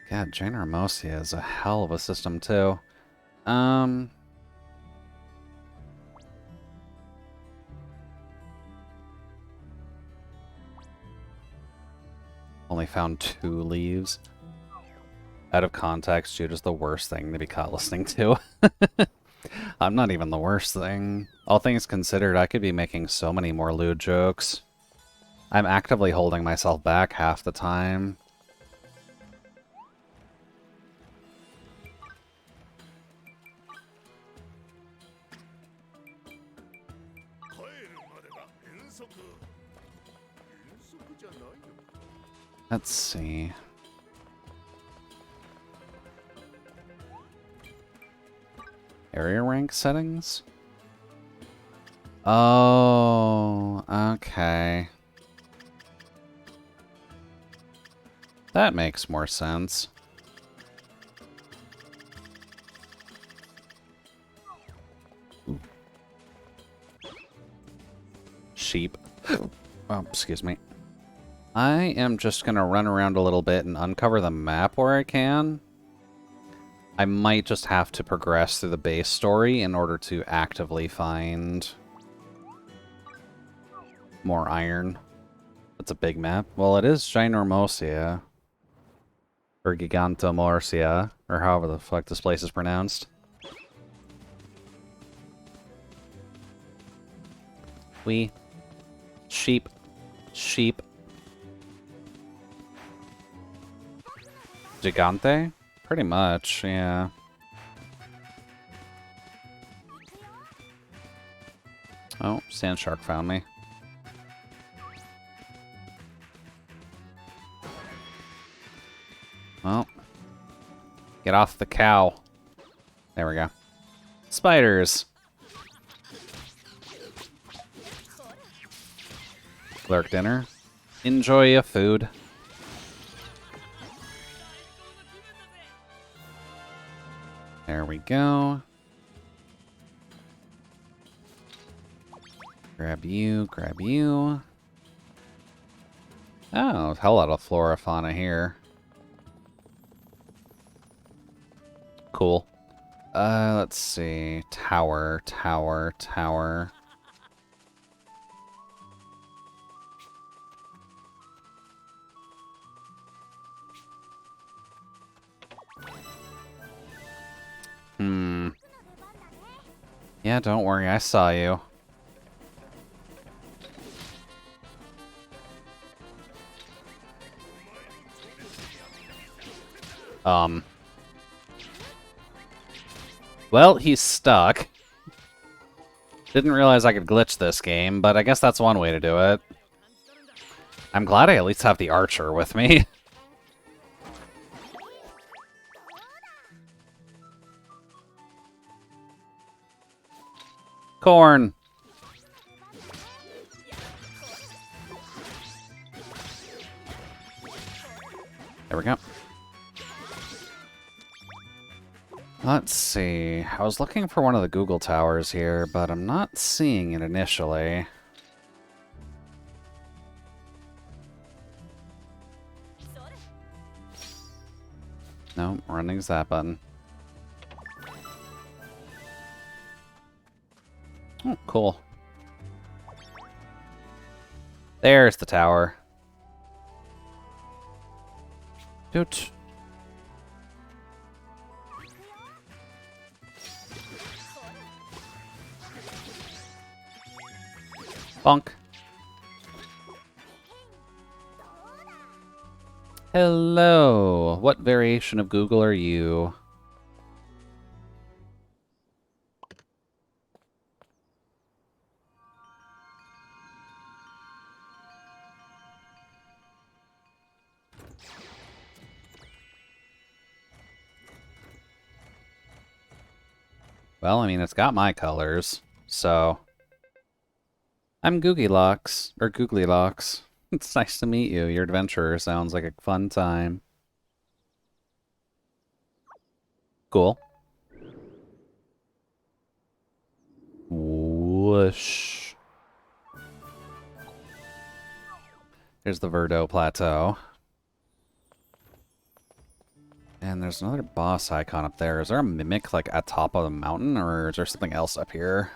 God, Jane Hermosia is a hell of a system, too. Only found 2 leaves. Out of context, Jude is the worst thing to be caught listening to. I'm not even the worst thing. All things considered, I could be making so many more lewd jokes. I'm actively holding myself back half the time. Let's see. Area rank settings? Oh, okay. That makes more sense. Ooh. Sheep. Oh, excuse me. I am just gonna run around a little bit and uncover the map where I can. I might just have to progress through the base story in order to actively find more iron. That's a big map. Well, it is Ginormosia. Or Gigantomorcia, or however the fuck this place is pronounced. Sheep. Sheep. Gigante? Pretty much, yeah. Oh, Sand Shark found me. Well, get off the cow. There we go. Spiders. Lurk dinner. Enjoy your food. There we go. Grab you, grab you. Oh, a hell lot of flora fauna here. Cool. Let's see. Tower, tower, tower. Yeah, don't worry, I saw you. Well, he's stuck. Didn't realize I could glitch this game, but I guess that's one way to do it. I'm glad I at least have the archer with me. Corn. There we go. Let's see. I was looking for one of the Google Towers here, but I'm not seeing it initially. Nope, running that button. Oh, cool. There's the tower. Doot. Bonk. Hello. What variation of Google are you? Well, I mean, it's got my colors, so... I'm Googylocks, or Googlylocks. It's nice to meet you. Your adventurer sounds like a fun time. Cool. Whoosh. There's the Verdo Plateau. And there's another boss icon up there. Is there a mimic, like, at top of the mountain, or is there something else up here?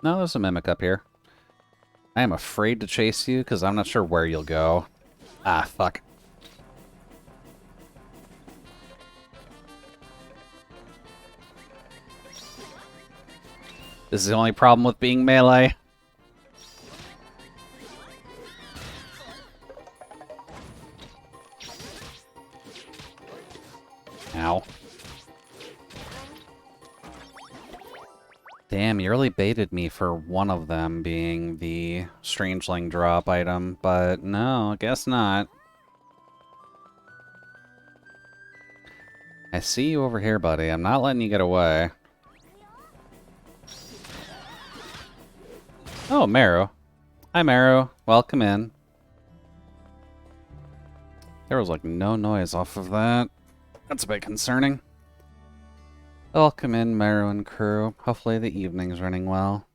No, there's a mimic up here. I am afraid to chase you, because I'm not sure where you'll go. Ah, fuck. This is the only problem with being melee. Ow. Damn, you really baited me for one of them being the Strangeling drop item, but no, I guess not. I see you over here, buddy. I'm not letting you get away. Oh, Meru. Hi, Meru. Welcome in. There was, like, no noise off of that. That's a bit concerning. Welcome in, Meru and crew. Hopefully the evening's running well.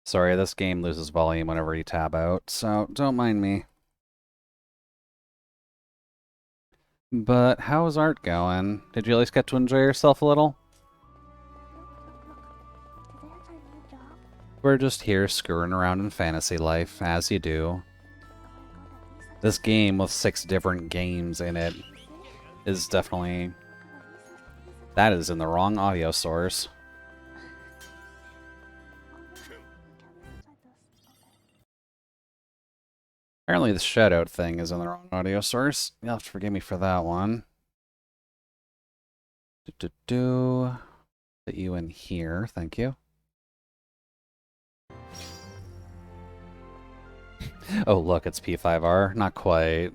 Sorry, this game loses volume whenever you tab out, so don't mind me. But how's art going? Did you at least get to enjoy yourself a little? We're just here screwing around in fantasy life, as you do. This game with 6 different games in it is definitely That is in the wrong audio source. Apparently the shutout thing is in the wrong audio source. You'll have to forgive me for that one. Put you in here, thank you. Oh, look, it's P5R. Not quite.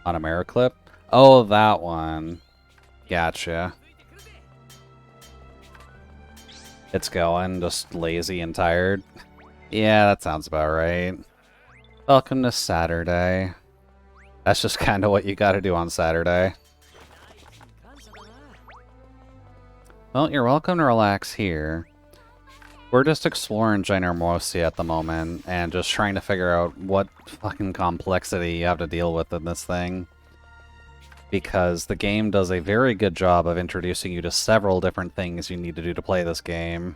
On AmeriClip. Oh, that one. Gotcha. It's going, just lazy and tired. Yeah, that sounds about right. Welcome to Saturday. That's just kind of what you gotta do on Saturday. Well, you're welcome to relax here. We're just exploring Ginormosia at the moment, and just trying to figure out what fucking complexity you have to deal with in this thing. Because the game does a very good job of introducing you to several different things you need to do to play this game.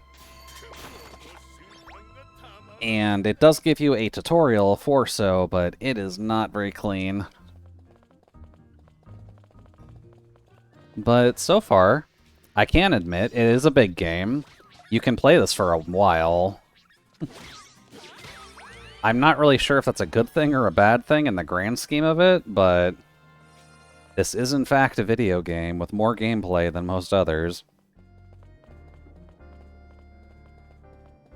And it does give you a tutorial for so, but it is not very clean. But so far, I can admit, it is a big game. You can play this for a while. I'm not really sure if that's a good thing or a bad thing in the grand scheme of it, but this is in fact a video game with more gameplay than most others.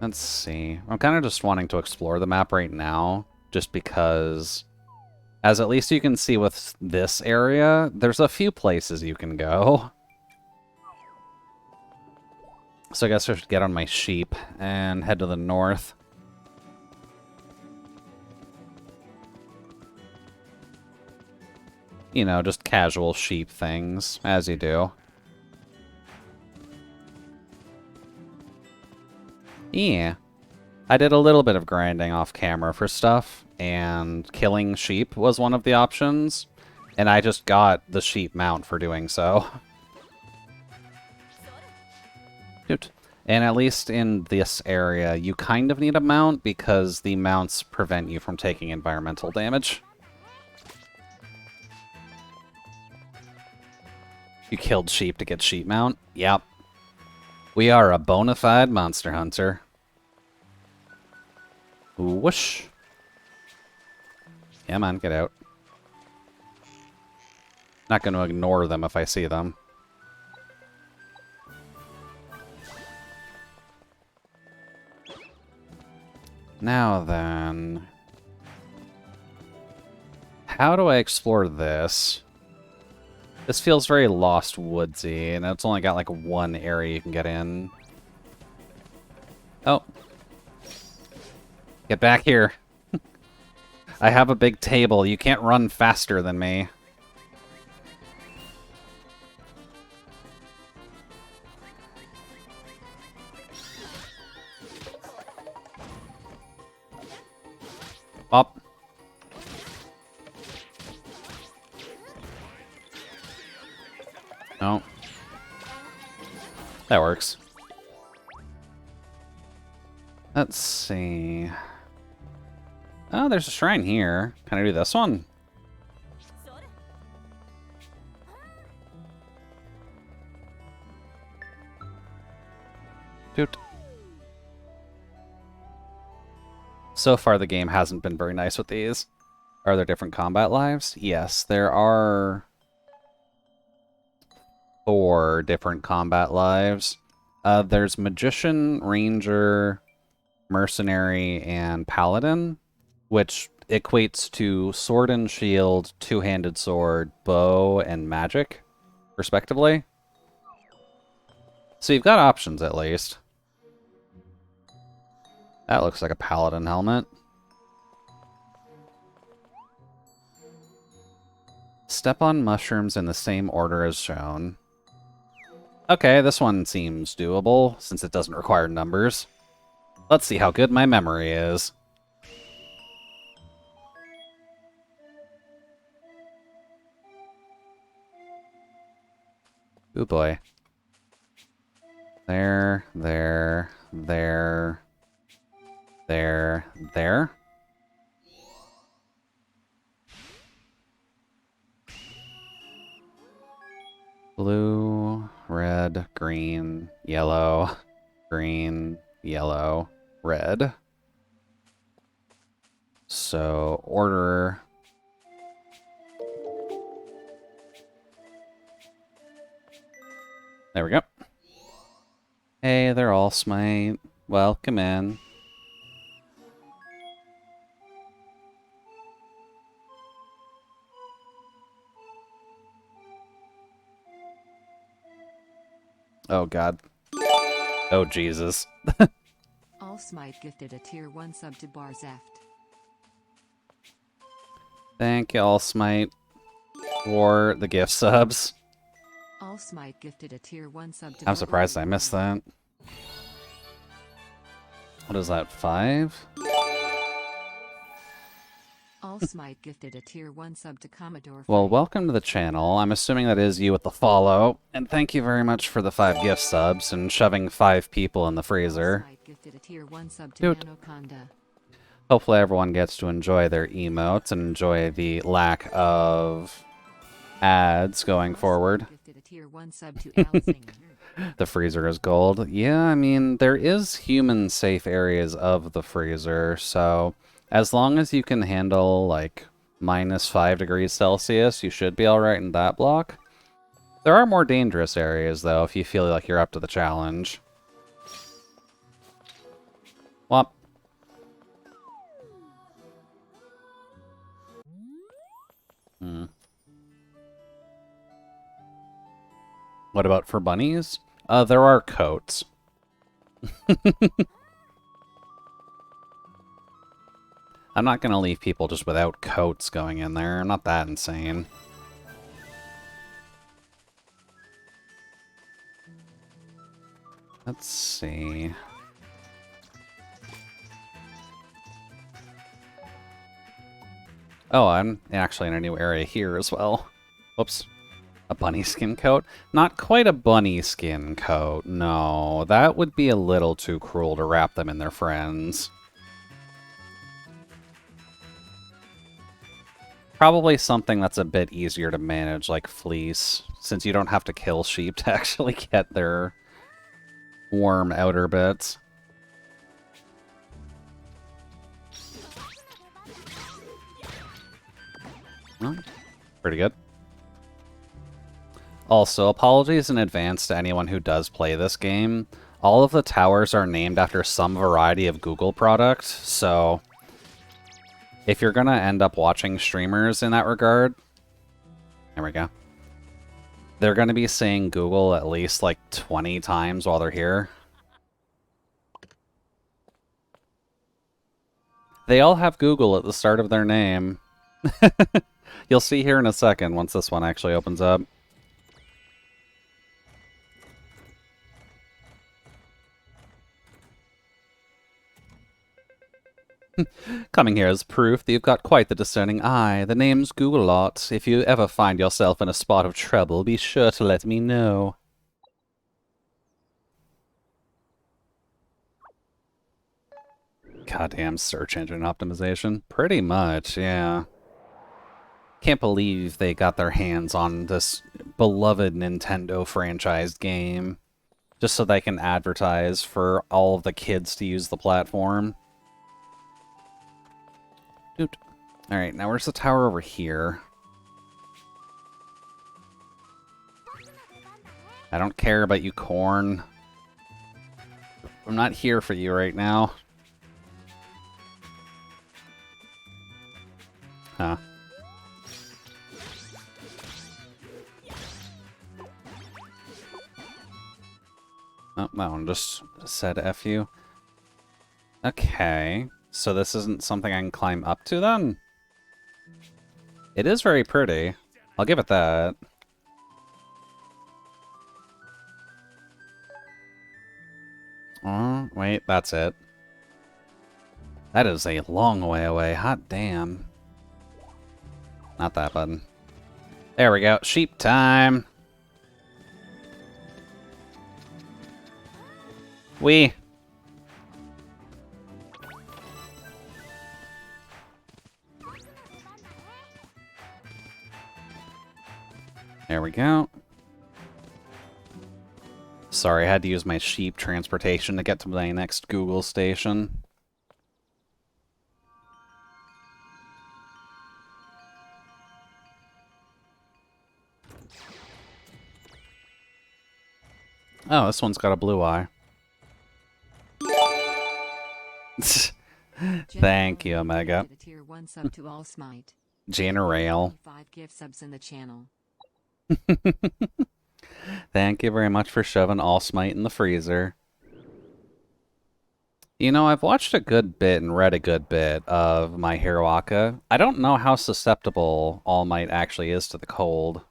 Let's see. I'm kind of just wanting to explore the map right now, just because, as at least you can see with this area, there's a few places you can go. So I guess I should get on my sheep and head to the north. You know, just casual sheep things, as you do. Yeah. I did a little bit of grinding off camera for stuff, and killing sheep was one of the options, and I just got the sheep mount for doing so. Dude. And at least in this area, you kind of need a mount because the mounts prevent you from taking environmental damage. You killed sheep to get sheep mount? Yep. We are a bona fide monster hunter. Whoosh. Yeah, man, get out. Not going to ignore them if I see them. Now then... how do I explore this? This feels very Lost Woodsy, and it's only got like one area you can get in. Oh. Get back here. I have a big table. You can't run faster than me. Up. No. That works. Let's see. Oh, there's a shrine here. Can I do this one? Doot. So far, the game hasn't been very nice with these. Are there different combat lives? Yes, there are 4 different combat lives. There's Magician, Ranger, Mercenary, and Paladin, which equates to Sword and Shield, Two-Handed Sword, Bow, and Magic, respectively. So you've got options, at least. That looks like a Paladin helmet. Step on mushrooms in the same order as shown. Okay, this one seems doable, since it doesn't require numbers. Let's see how good my memory is. Ooh boy. There, there, there, there, there. Blue. red, green, yellow, green, yellow, red. So order. There we go. Hey, they're all Smite. Welcome in. Oh god. Oh Jesus. All Smite gifted a tier 1 sub to Barzeft. Thank you, All Smite, for the gift subs. All Smite gifted a tier 1 sub to I'm surprised I missed that. What is that, 5? All Smite gifted a tier 1 sub to Commodore. Well, welcome to the channel. I'm assuming that is you with the follow. And thank you very much for the 5 gift subs and shoving 5 people in the freezer. All Smite gifted a tier 1 sub to Dude. Nanoconda. Hopefully everyone gets to enjoy their emotes and enjoy the lack of ads going forward. Gifted a tier 1 sub to Alzinger. The freezer is gold. Yeah, I mean, there is human-safe areas of the freezer, so as long as you can handle, like, -5 degrees Celsius, you should be alright in that block. There are more dangerous areas, though, if you feel like you're up to the challenge. Whop. What about for bunnies? There are coats. I'm not gonna leave people just without coats going in there. I'm not that insane. Let's see. Oh, I'm actually in a new area here as well. Whoops. A bunny skin coat? Not quite a bunny skin coat, no. That would be a little too cruel to wrap them in their friends. Probably something that's a bit easier to manage, like fleece, since you don't have to kill sheep to actually get their warm outer bits. Oh, pretty good. Also, apologies in advance to anyone who does play this game. All of the towers are named after some variety of Google product, so if you're gonna end up watching streamers in that regard, there we go. They're gonna be saying Google at least like 20 times while they're here. They all have Google at the start of their name. You'll see here in a second once this one actually opens up. Coming here as proof that you've got quite the discerning eye. The name's Googlelot. If you ever find yourself in a spot of trouble, be sure to let me know. Goddamn search engine optimization. Pretty much, yeah. Can't believe they got their hands on this beloved Nintendo franchised game just so they can advertise for all of the kids to use the platform. Dude. Alright, now where's the tower over here? I don't care about you, corn. I'm not here for you right now. Huh. Oh, that one just said F you. Okay. So this isn't something I can climb up to, then? It is very pretty. I'll give it that. Oh, wait, that's it. That is a long way away. Hot damn. Not that button. There we go. Sheep time. Wee. There we go. Sorry, I had to use my sheep transportation to get to my next Google station. Oh, this one's got a blue eye. Thank you, Omega. A tier 1 sub to All Smite. General. 5 gift subs in the channel. Thank you very much for shoving All Smite in the freezer. You know, I've watched a good bit and read a good bit of My Hero Acca. I don't know how susceptible All Might actually is to the cold.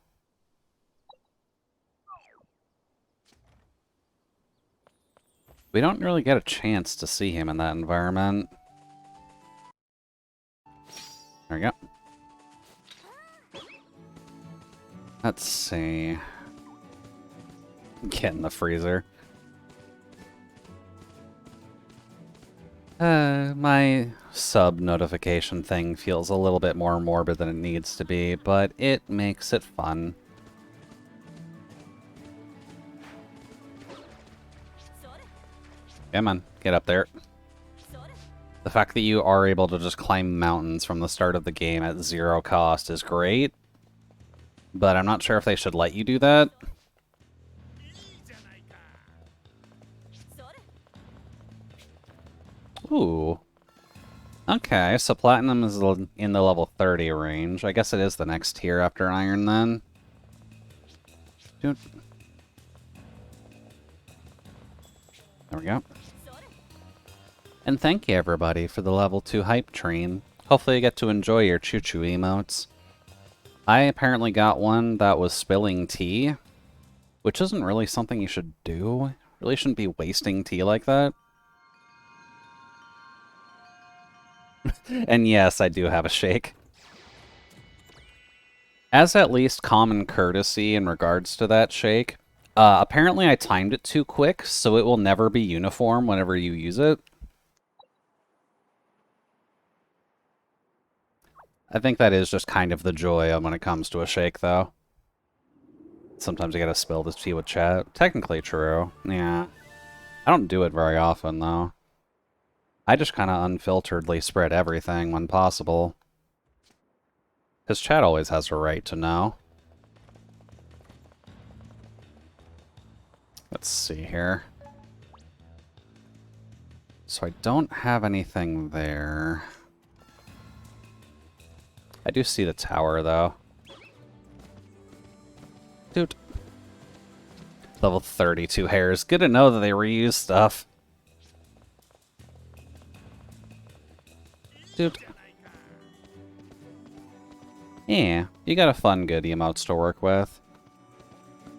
We don't really get a chance to see him in that environment. There we go. Let's see. Get in the freezer. My sub notification thing feels a little bit more morbid than it needs to be, but it makes it fun. Come on, get up there. The fact that you are able to just climb mountains from the start of the game at 0 cost is great, but I'm not sure if they should let you do that. Ooh. Okay, so Platinum is in the level 30 range. I guess it is the next tier after Iron then. Dude. There we go. And thank you everybody for the level 2 hype train. Hopefully you get to enjoy your choo-choo emotes. I apparently got one that was spilling tea, which isn't really something you should do. Really shouldn't be wasting tea like that. And yes, I do have a shake. As at least common courtesy in regards to that shake, apparently I timed it too quick, so it will never be uniform whenever you use it. I think that is just kind of the joy when it comes to a shake, though. Sometimes you gotta spill this tea with chat. Technically true, yeah. I don't do it very often, though. I just kind of unfilteredly spread everything when possible. Because chat always has a right to know. Let's see here. So I don't have anything there. I do see the tower, though. Dude. Level 32 hairs. Good to know that they reuse stuff. Dude. Yeah, you got a fun, good emotes to work with.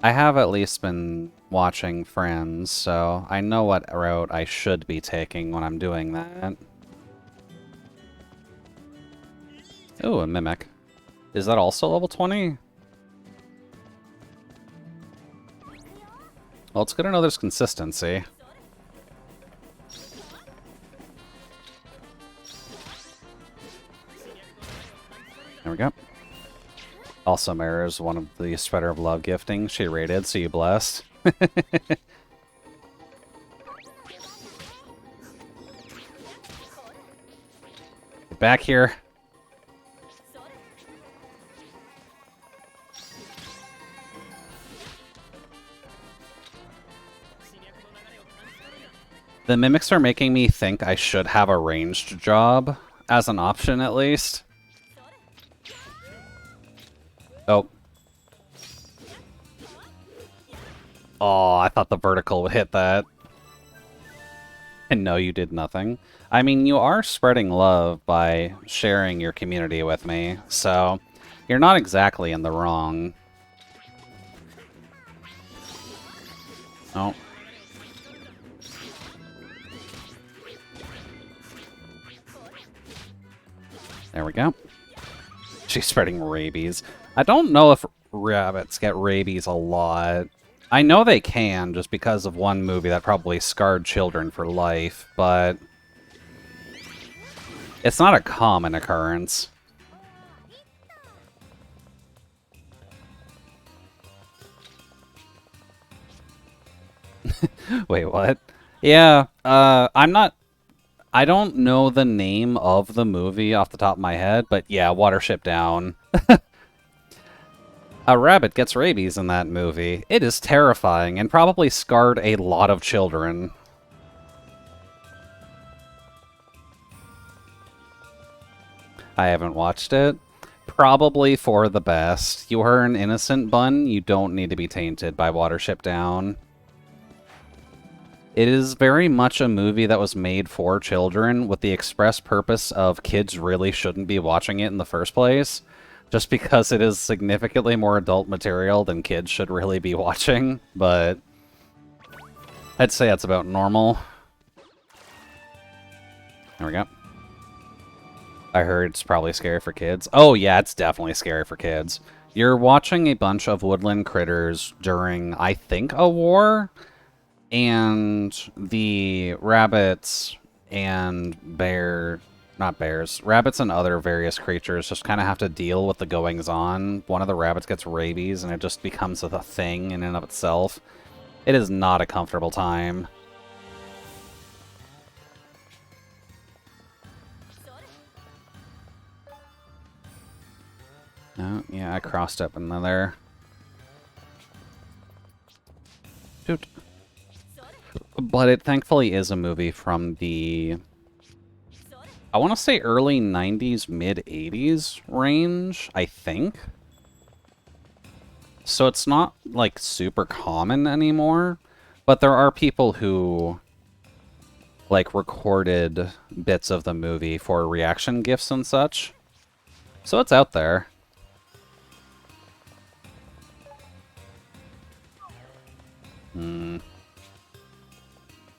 I have at least been watching Friends, so I know what route I should be taking when I'm doing that. Ooh, a Mimic. Is that also level 20? Well, it's good to know there's consistency. There we go. Also, Mara is one of the Spreader of Love gifting. She rated, so you blessed. Get back here. The Mimics are making me think I should have a ranged job, as an option at least. Oh. Oh, I thought the vertical would hit that. And no, you did nothing. I mean, you are spreading love by sharing your community with me, so you're not exactly in the wrong. Oh. There we go. She's spreading rabies. I don't know if rabbits get rabies a lot. I know they can, just because of one movie that probably scarred children for life, but it's not a common occurrence. Wait, what? Yeah, I'm not... I don't know the name of the movie off the top of my head, but yeah, Watership Down. A rabbit gets rabies in that movie. It is terrifying and probably scarred a lot of children. I haven't watched it. Probably for the best. You are an innocent bun, you don't need to be tainted by Watership Down. It is very much a movie that was made for children with the express purpose of kids really shouldn't be watching it in the first place, just because it is significantly more adult material than kids should really be watching, but I'd say that's about normal. There we go. I heard it's probably scary for kids. Oh yeah, it's definitely scary for kids. You're watching a bunch of woodland critters during, I think, a war, and the rabbits and not bears, rabbits and other various creatures just kind of have to deal with the goings-on. One of the rabbits gets rabies, and it just becomes a thing in and of itself. It is not a comfortable time. Oh, yeah, I crossed up another. Shoot. But it thankfully is a movie from the, I want to say early 90s, mid 80s range, I think. So it's not, like, super common anymore, but there are people who, like, recorded bits of the movie for reaction GIFs and such. So it's out there.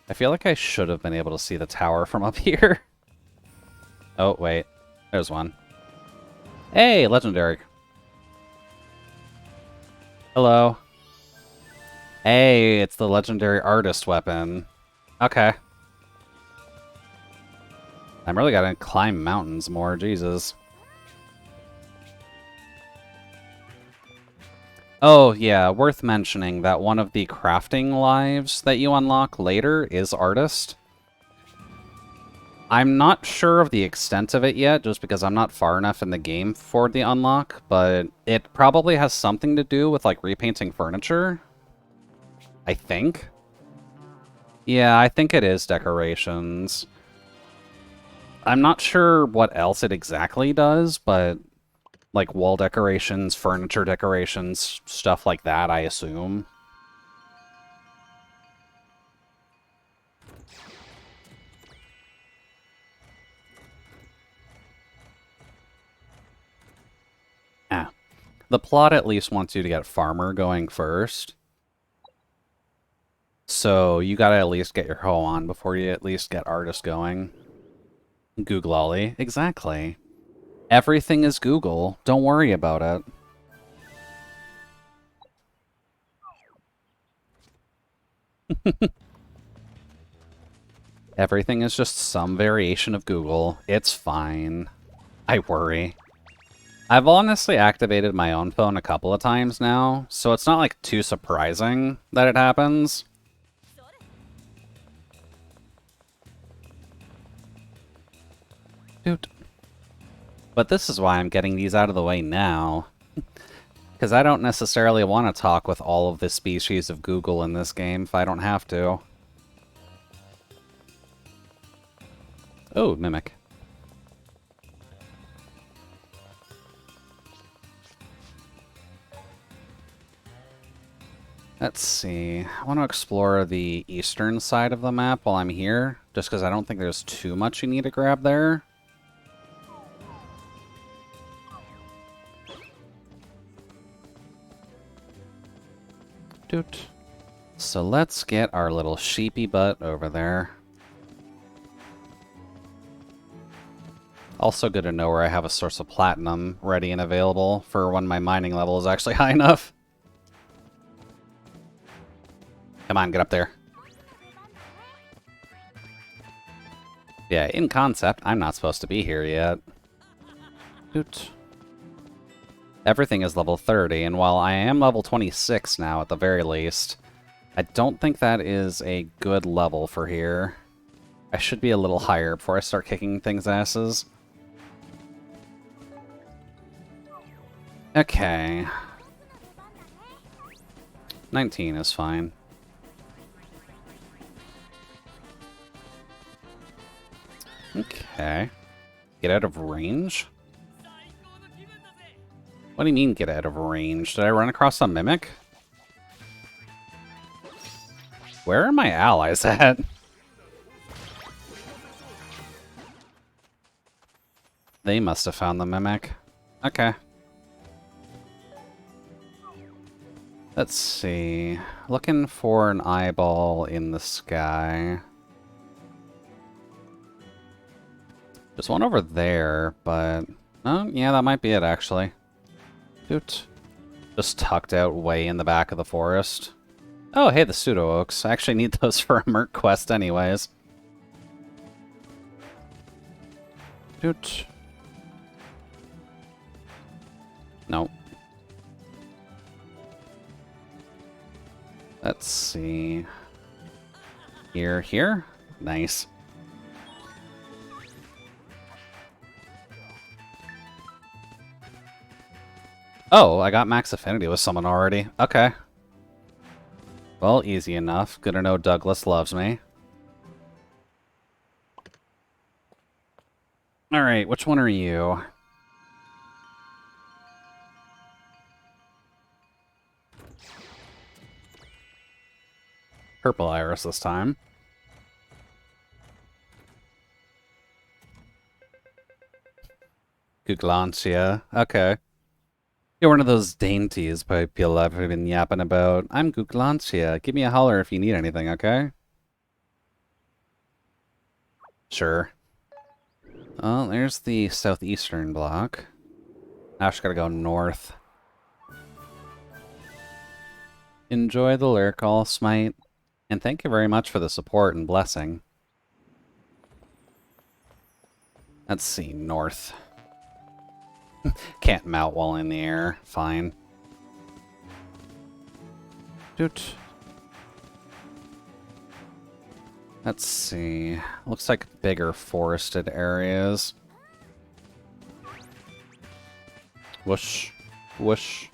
I feel like I should have been able to see the tower from up here. Oh, wait. There's one. Hey, legendary. Hello. Hey, it's the legendary artist weapon. Okay. I'm really gotta climb mountains more, Jesus. Oh, yeah, worth mentioning that one of the crafting lives that you unlock later is Artist. I'm not sure of the extent of it yet, just because I'm not far enough in the game for the unlock, but it probably has something to do with, like, repainting furniture. I think. Yeah, I think it is decorations. I'm not sure what else it exactly does, but like wall decorations, furniture decorations, stuff like that, I assume. Ah. The plot at least wants you to get Farmer going first. So you gotta at least get your hoe on before you at least get Artist going. Googlolly. Exactly. Everything is Google. Don't worry about it. Everything is just some variation of Google. It's fine. I worry. I've honestly activated my own phone a couple of times now, so it's not like too surprising that it happens. Dude. But this is why I'm getting these out of the way now. Because I don't necessarily want to talk with all of the species of Google in this game if I don't have to. Oh, Mimic. Let's see. I want to explore the eastern side of the map while I'm here, just because I don't think there's too much you need to grab there. Doot. So let's get our little sheepy butt over there. Also good to know where I have a source of platinum ready and available for when my mining level is actually high enough. Come on, get up there. Yeah, in concept, I'm not supposed to be here yet. Doot. Everything is level 30, and while I am level 26 now at the very least, I don't think that is a good level for here. I should be a little higher before I start kicking things' asses. Okay. 19 is fine. Okay. Get out of range? What do you mean, get out of range? Did I run across a mimic? Where are my allies at? They must have found the mimic. Okay. Let's see. Looking for an eyeball in the sky. There's one over there, but... Oh, yeah, that might be it, actually. Doot. Just tucked out way in the back of the forest. Oh, hey, the pseudo oaks. I actually need those for a Merc quest anyways. Doot. Nope. Let's see. Here? Nice. Oh, I got max affinity with someone already. Okay. Well, easy enough. Good to know Douglas loves me. Alright, which one are you? Purple iris this time. Guglantia. Okay. You're one of those dainties people I've been yapping about. I'm Guglantia. Give me a holler if you need anything, okay? Sure. Oh, there's the southeastern block. Now I just gotta go north. Enjoy the lyrical smite. And thank you very much for the support and blessing. Let's see, north. Can't mount while in the air. Fine. Doot. Let's see. Looks like bigger forested areas. Whoosh. Whoosh.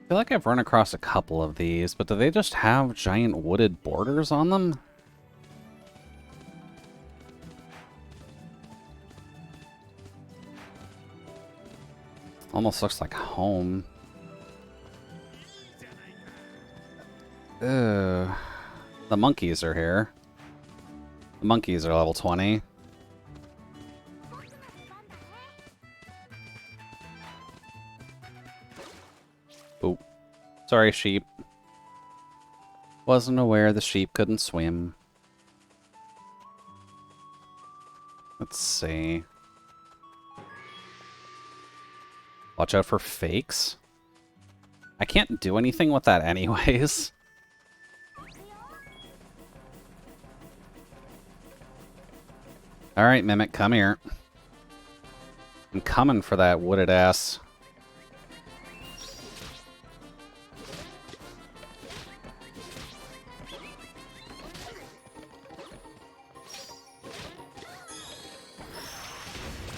I feel like I've run across a couple of these, but do they just have giant wooded borders on them? Almost looks like home. The monkeys are here. The monkeys are level 20. Oop. Sorry, sheep. Wasn't aware the sheep couldn't swim. Let's see. Watch out for fakes. I can't do anything with that anyways. Alright, Mimic, come here. I'm coming for that wooded ass.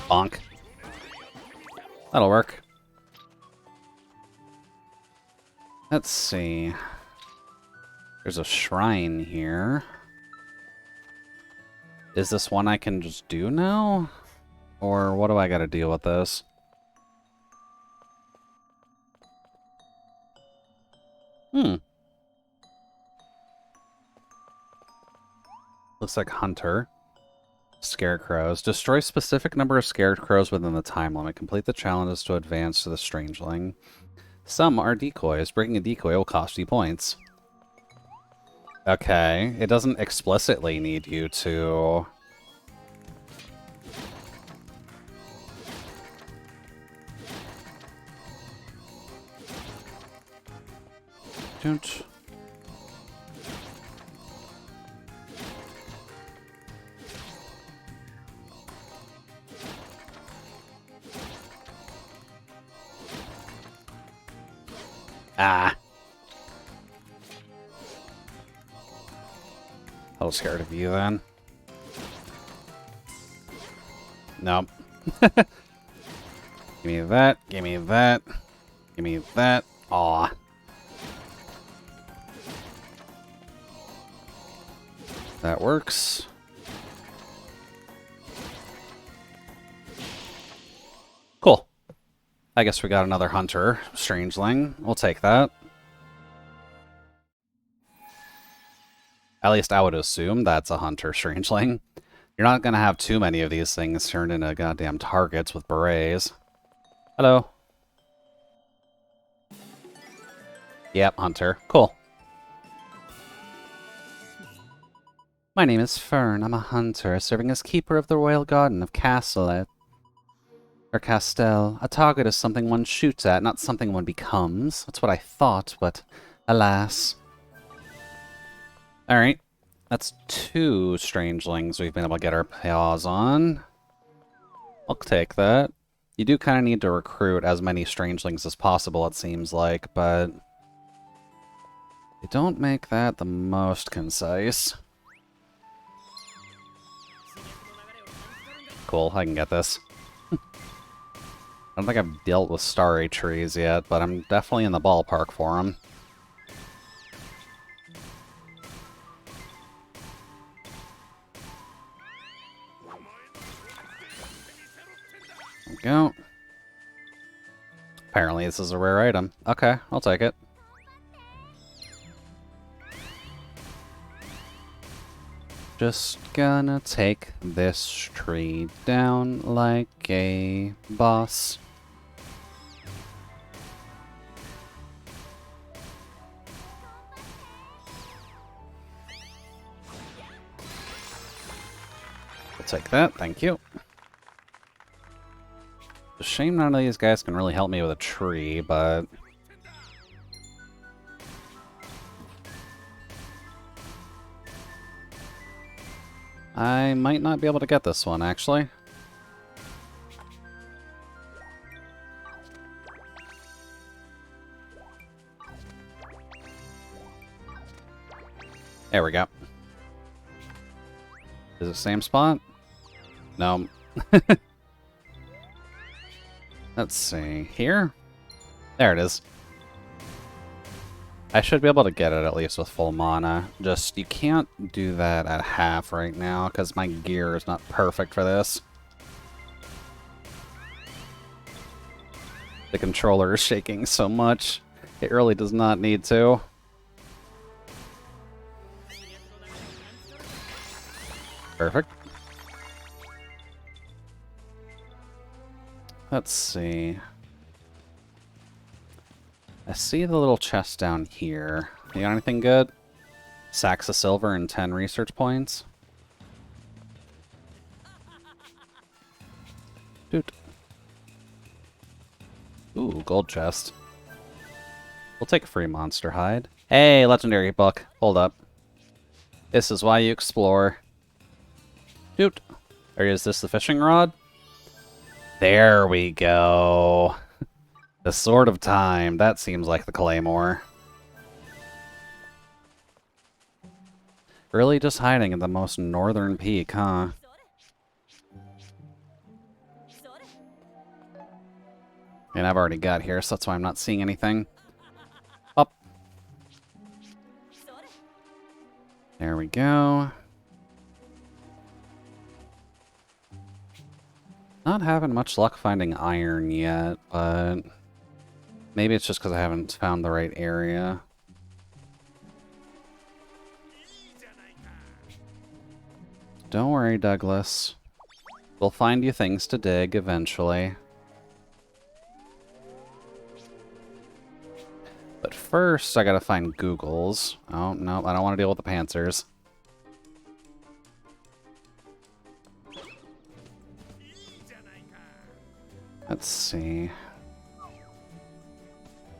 Bonk. That'll work. Let's see. There's a shrine here. Is this one I can just do now? Or what do I gotta deal with this? Looks like Hunter. Scarecrows. Destroy specific number of scarecrows within the time limit. Complete the challenges to advance to the Strangeling. Some are decoys. Breaking a decoy will cost you points. Okay. It doesn't explicitly need you to... Don't... Ah. I was scared of you then. Nope. Give me that. Give me that. Give me that. Aw. That works. Cool. I guess we got another hunter, strangeling. We'll take that. At least I would assume that's a hunter, strangeling. You're not gonna have too many of these things turned into goddamn targets with berets. Hello. Yep, hunter. Cool. My name is Fern. I'm a hunter, serving as keeper of the royal garden of Castelet. Or Castel. A target is something one shoots at, not something one becomes. That's what I thought, but alas. Alright. That's 2 strangelings we've been able to get our paws on. I'll take that. You do kind of need to recruit as many strangelings as possible, it seems like, but they don't make that the most concise. Cool, I can get this. I don't think I've dealt with starry trees yet, but I'm definitely in the ballpark for them. There we go. Apparently this is a rare item. Okay, I'll take it. Just gonna take this tree down like a boss. I'll take that, thank you. It's a shame none of these guys can really help me with a tree, but I might not be able to get this one, actually. There we go. Is it same spot? No. Let's see. Here? There it is. I should be able to get it at least with full mana. Just, you can't do that at half right now, because my gear is not perfect for this. The controller is shaking so much. It really does not need to. Perfect. Let's see. I see the little chest down here. You got anything good? Sacks of silver and 10 research points. Dude. Ooh, gold chest. We'll take a free monster hide. Hey, legendary book. Hold up. This is why you explore. Dude. Or is this the fishing rod? There we go. The Sword of Time. That seems like the Claymore. Really just hiding at the most northern peak, huh? And I've already got here, so that's why I'm not seeing anything. Up. There we go. Not having much luck finding iron yet, but maybe it's just because I haven't found the right area. Don't worry, Douglas. We'll find you things to dig eventually. But first, I gotta find Googles. Oh, no, I don't want to deal with the Panzers. Let's see.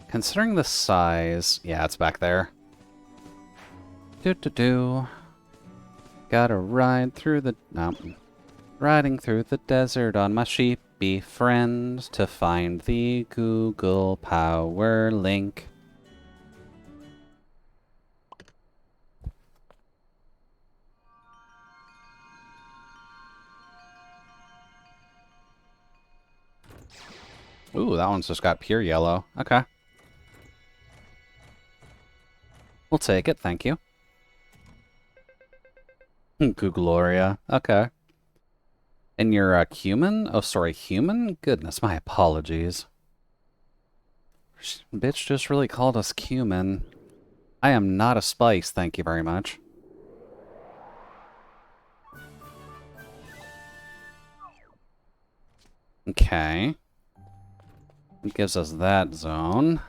Considering the size... Yeah, it's back there. Do-do-do. Gotta ride through the... No. Riding through the desert on my sheepy friend to find the Google Power Link. Ooh, that one's just got pure yellow. Okay. We'll take it, thank you. Gloria. Okay. And you're a human? Oh, sorry, human? Goodness, my apologies. Bitch just really called us cumin. I am not a spice, thank you very much. Okay. It gives us that zone.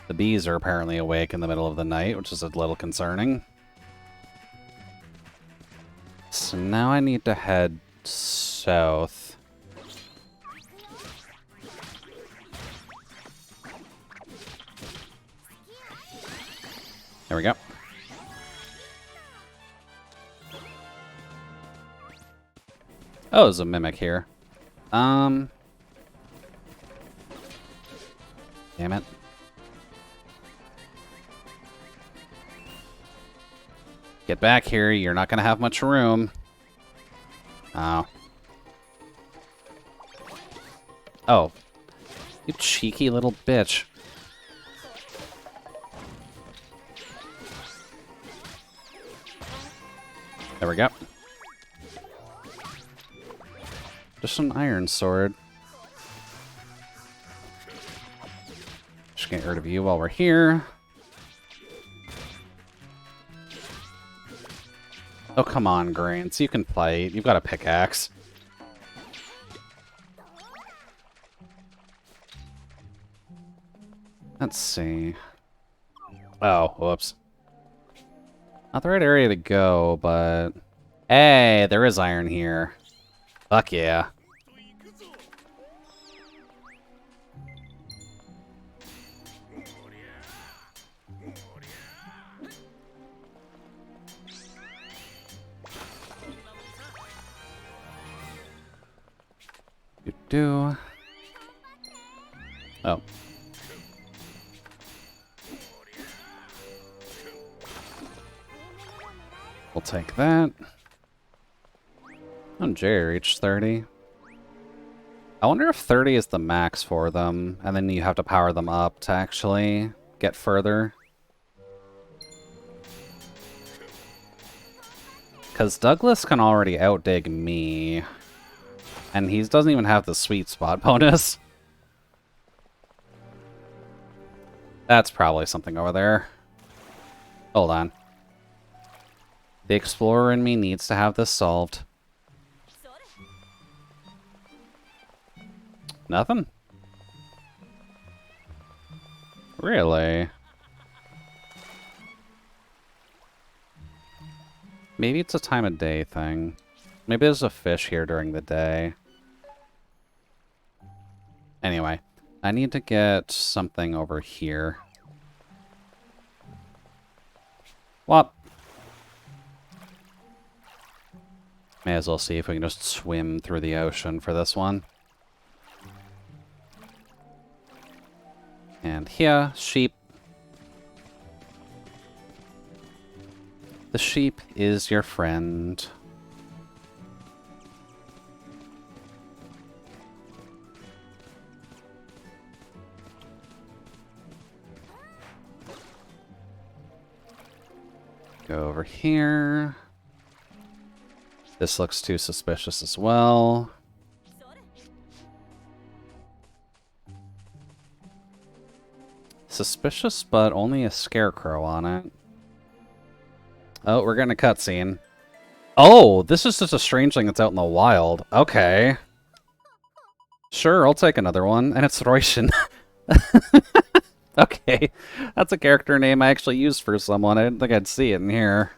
The bees are apparently awake in the middle of the night, which is a little concerning. So now I need to head south. There we go. Oh, there's a mimic here. Damn it. Get back here, you're not gonna have much room. Oh. Oh. You cheeky little bitch. There we go. Just an iron sword. Just get rid of you while we're here. Oh, come on, Grains. You can fight. You've got a pickaxe. Let's see. Oh, whoops. Not the right area to go, but... Hey, there is iron here. Fuck yeah. Do. Oh. We'll take that. Oh, Jerry reached 30. I wonder if 30 is the max for them, and then you have to power them up to actually get further. Because Douglas can already outdig me. And he doesn't even have the sweet spot bonus. That's probably something over there. Hold on. The explorer in me needs to have this solved. Nothing? Really? Maybe it's a time of day thing. Maybe there's a fish here during the day. Anyway, I need to get something over here. What? May as well see if we can just swim through the ocean for this one. And here, sheep. The sheep is your friend. Go over here. This looks too suspicious as well. Suspicious, but only a scarecrow on it. Oh, we're getting a cutscene. Oh, this is just a strangeling that's out in the wild. Okay. Sure, I'll take another one. And it's Roishin. Okay. That's a character name I actually used for someone. I didn't think I'd see it in here.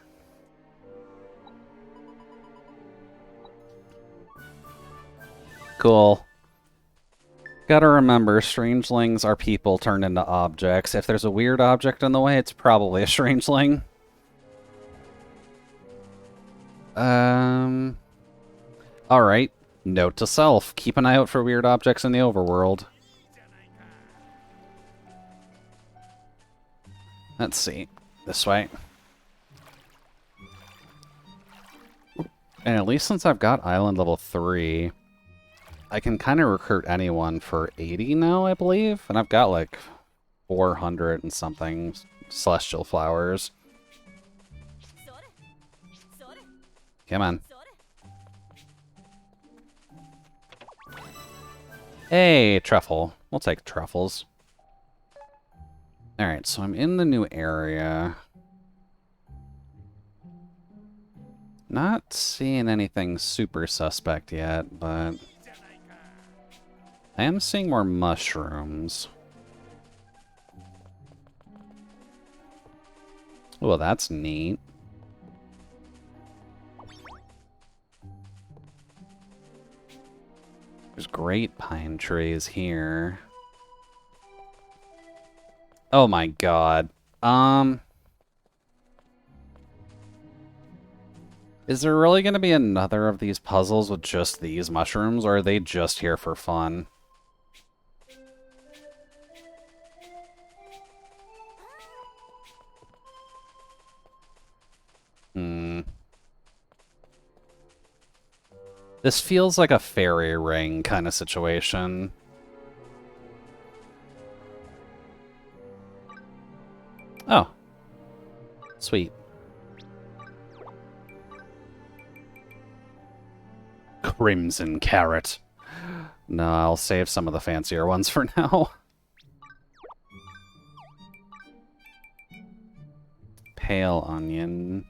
Cool. Gotta remember, strangelings are people turned into objects. If there's a weird object in the way, it's probably a strangeling. Alright. Note to self. Keep an eye out for weird objects in the overworld. Let's see. This way. And at least since I've got island level 3, I can kind of recruit anyone for 80 now, I believe. And I've got like 400 and something celestial flowers. Come on. Hey, truffle. We'll take truffles. Alright, so I'm in the new area. Not seeing anything super suspect yet, but I am seeing more mushrooms. Oh, that's neat. There's great pine trees here. Oh my god. Is there really going to be another of these puzzles with just these mushrooms, or are they just here for fun? This feels like a fairy ring kind of situation. Oh. Sweet. Crimson carrot. No, I'll save some of the fancier ones for now. Pale onion.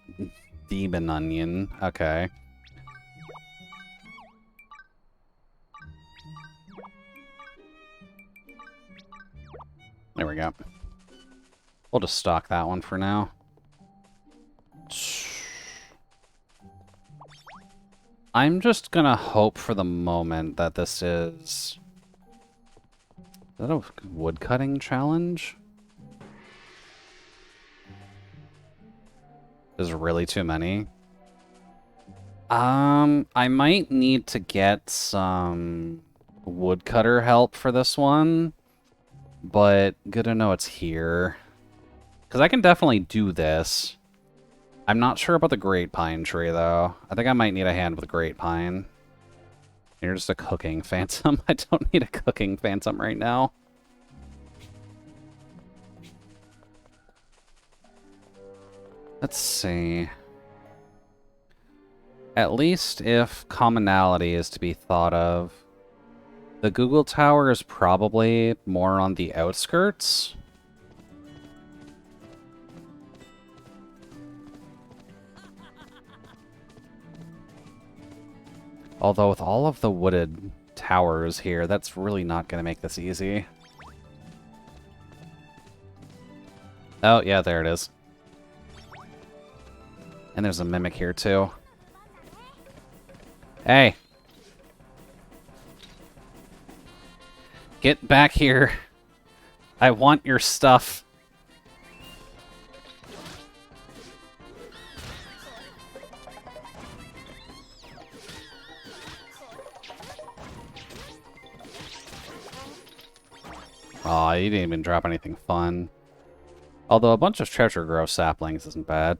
Demon onion. Okay. There we go. We'll just stock that one for now. I'm just gonna hope for the moment that this is... Is that a woodcutting challenge? There's really too many. I might need to get some woodcutter help for this one, but good to know it's here. Because I can definitely do this. I'm not sure about the great pine tree, though. I think I might need a hand with great pine. You're just a cooking phantom. I don't need a cooking phantom right now. Let's see. At least if commonality is to be thought of, the Google Tower is probably more on the outskirts. Although with all of the wooded towers here, that's really not going to make this easy. Oh, yeah, there it is. And there's a mimic here, too. Hey! Get back here. I want your stuff. Aw, you didn't even drop anything fun. Although a bunch of treasure grove saplings isn't bad.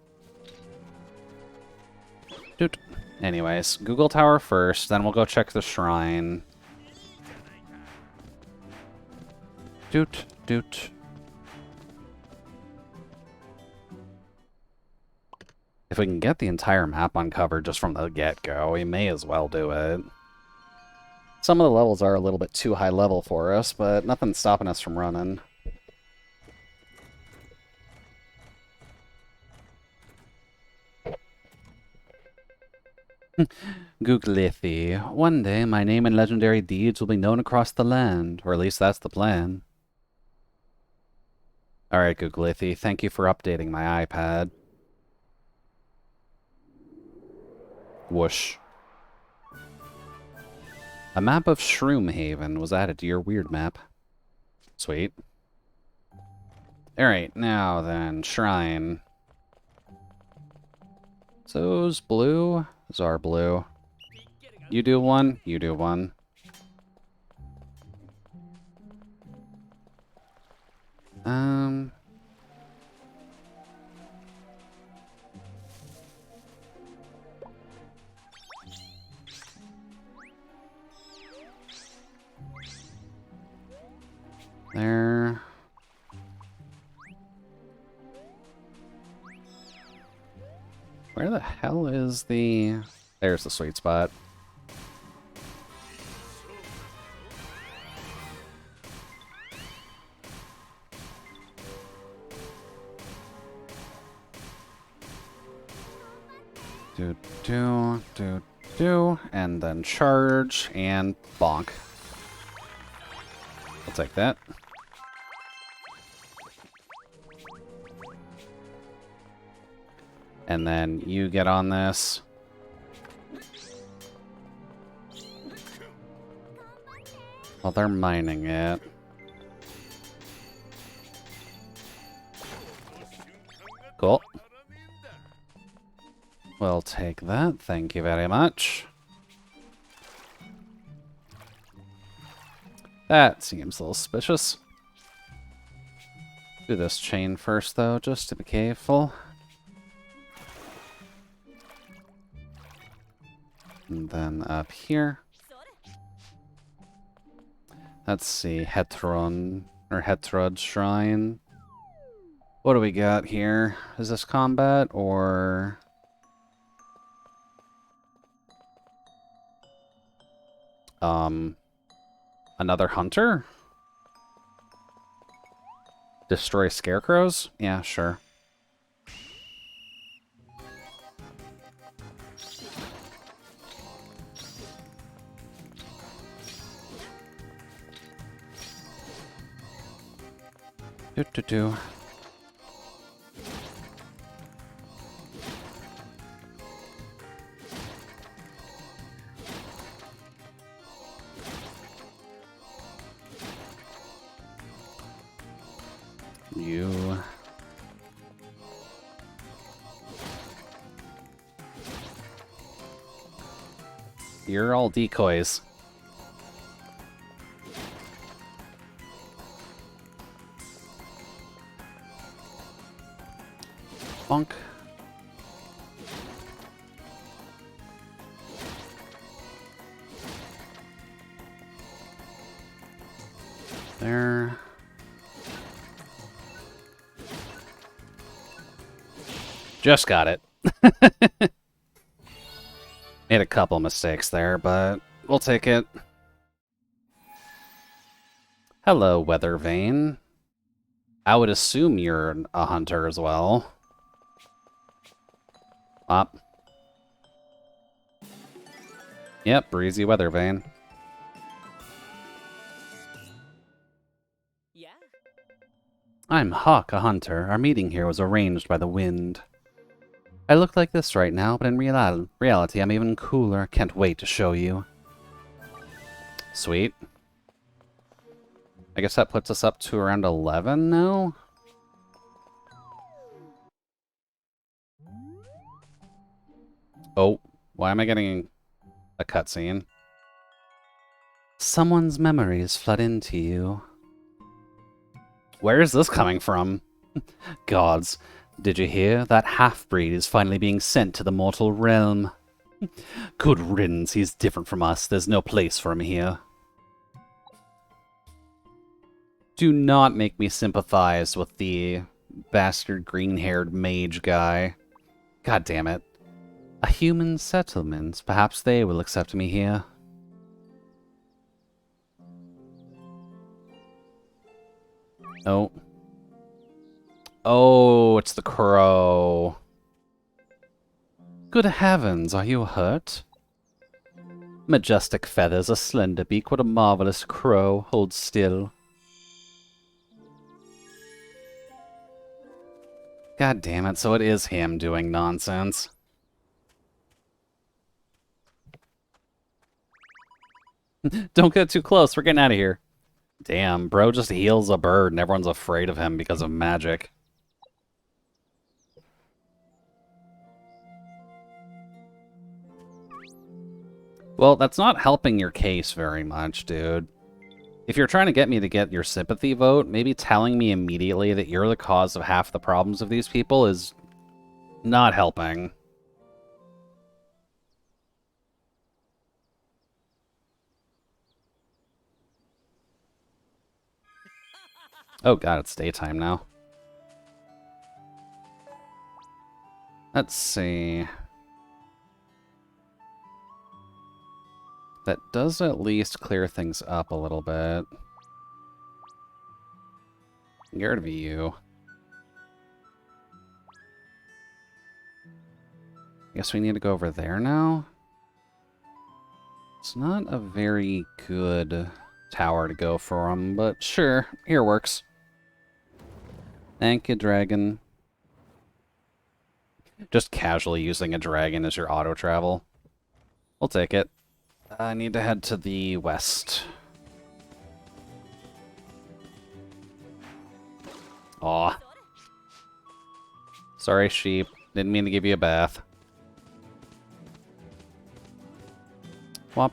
Doot. Anyways, Google Tower first, then we'll go check the shrine. Doot, doot. If we can get the entire map uncovered just from the get-go, we may as well do it. Some of the levels are a little bit too high level for us, but nothing's stopping us from running. Googlithi. One day, my name and legendary deeds will be known across the land, or at least that's the plan. Alright, Googlithi, thank you for updating my iPad. Whoosh. A map of Shroomhaven was added to your weird map. Sweet. Alright, now then, shrine. So's blue. Czar blue. You do one, you do one. There. Where the hell is the... There's the sweet spot. Do, and then charge, and bonk. I'll take that. And then you get on this. Well, they're mining it. Cool. We'll take that. Thank you very much. That seems a little suspicious. Do this chain first, though, just to be careful. And then up here. Let's see. Hetron, or Hetrod Shrine. What do we got here? Is this combat, or... Another hunter? Destroy scarecrows? Yeah, sure. Do. You. You're all decoys. Bonk. There. Just got it. Made a couple mistakes there, but we'll take it. Hello, Weathervane. I would assume you're a hunter as well. Up. Yep, Breezy Weathervane. Yeah. I'm Hawk, a hunter. Our meeting here was arranged by the wind. I look like this right now, but in reality, I'm even cooler. Can't wait to show you. Sweet. I guess that puts us up to around 11 now? Oh, why am I getting a cutscene? Someone's memories flood into you. Where is this coming from? Gods, did you hear? That half-breed is finally being sent to the mortal realm. Good riddance, he's different from us. There's no place for him here. Do not make me sympathize with the bastard green-haired mage guy. God damn it. A human settlement. Perhaps they will accept me here. Oh. Oh, it's the crow. Good heavens, are you hurt? Majestic feathers, a slender beak, what a marvelous crow. Hold still. God damn it, so it is him doing nonsense. Don't get too close, we're getting out of here. Damn, bro just heals a bird and everyone's afraid of him because of magic. Well, that's not helping your case very much, dude. If you're trying to get me to get your sympathy vote, maybe telling me immediately that you're the cause of half the problems of these people is not helping. Oh god, it's daytime now. Let's see. That does at least clear things up a little bit. Get rid of you. Guess we need to go over there now. It's not a very good tower to go for him, but sure, here works. Thank you, dragon. Just casually using a dragon as your auto travel. We'll take it. I need to head to the west. Aw. Sorry, sheep. Didn't mean to give you a bath. Womp,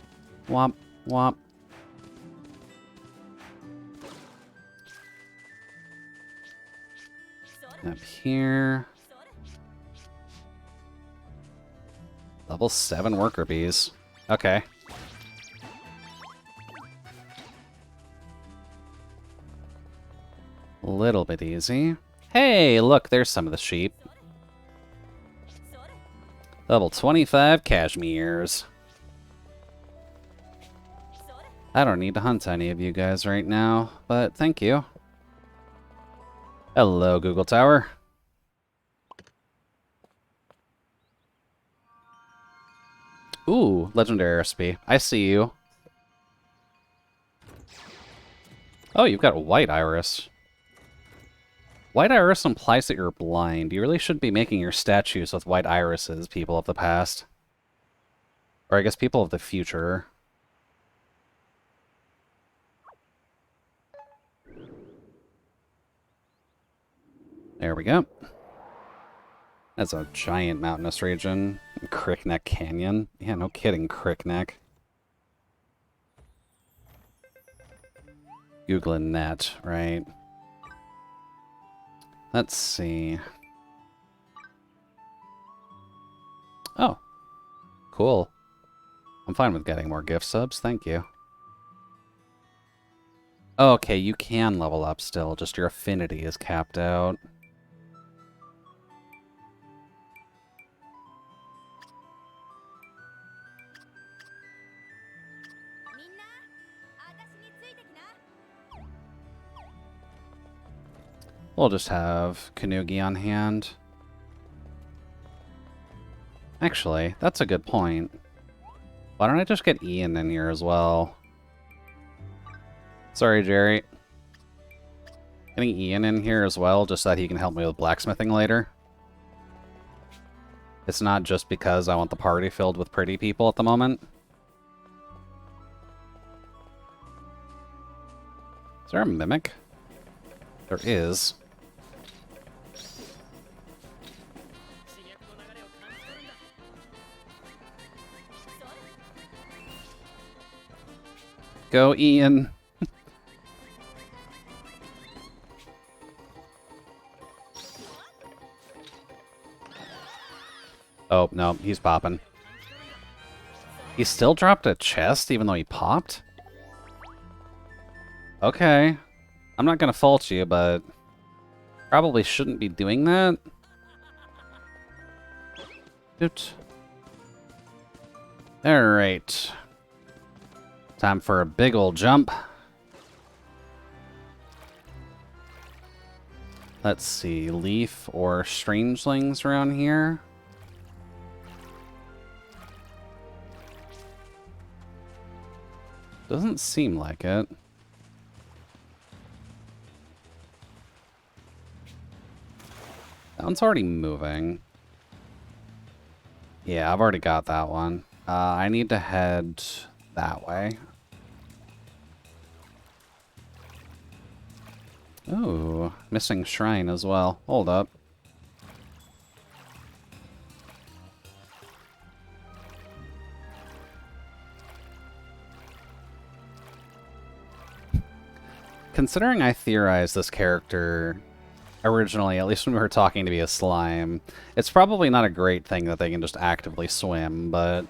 womp, womp. Up here. Level 7 worker bees. Okay. A little bit easy. Hey, look, there's some of the sheep. Level 25 cashmeres. I don't need to hunt any of you guys right now, but thank you. Hello, Google Tower. Ooh, legendary recipe. I see you. Oh, you've got a white iris. White iris implies that you're blind. You really should be making your statues with white irises, people of the past. Or I guess people of the future. There we go. That's a giant mountainous region. Crickneck Canyon. Yeah, no kidding, Crickneck. Googling that, right? Let's see. Oh. Cool. I'm fine with getting more gift subs, thank you. Oh, okay, you can level up still, just your affinity is capped out. We'll just have Kanugi on hand. Actually, that's a good point. Why don't I just get Ian in here as well? Sorry, Jerry. Getting Ian in here as well, just so that he can help me with blacksmithing later. It's not just because I want the party filled with pretty people at the moment. Is there a mimic? There is. Go, Ian. Oh, no, he's popping. He still dropped a chest even though he popped? Okay. I'm not gonna fault you, but probably shouldn't be doing that. Doot. Alright. Time for a big ol' jump. Let's see, Leaf or Strangelings around here? Doesn't seem like it. That one's already moving. Yeah, I've already got that one. I need to head that way. Ooh, missing shrine as well. Hold up. Considering I theorized this character originally, at least when we were talking to be a slime, it's probably not a great thing that they can just actively swim, but...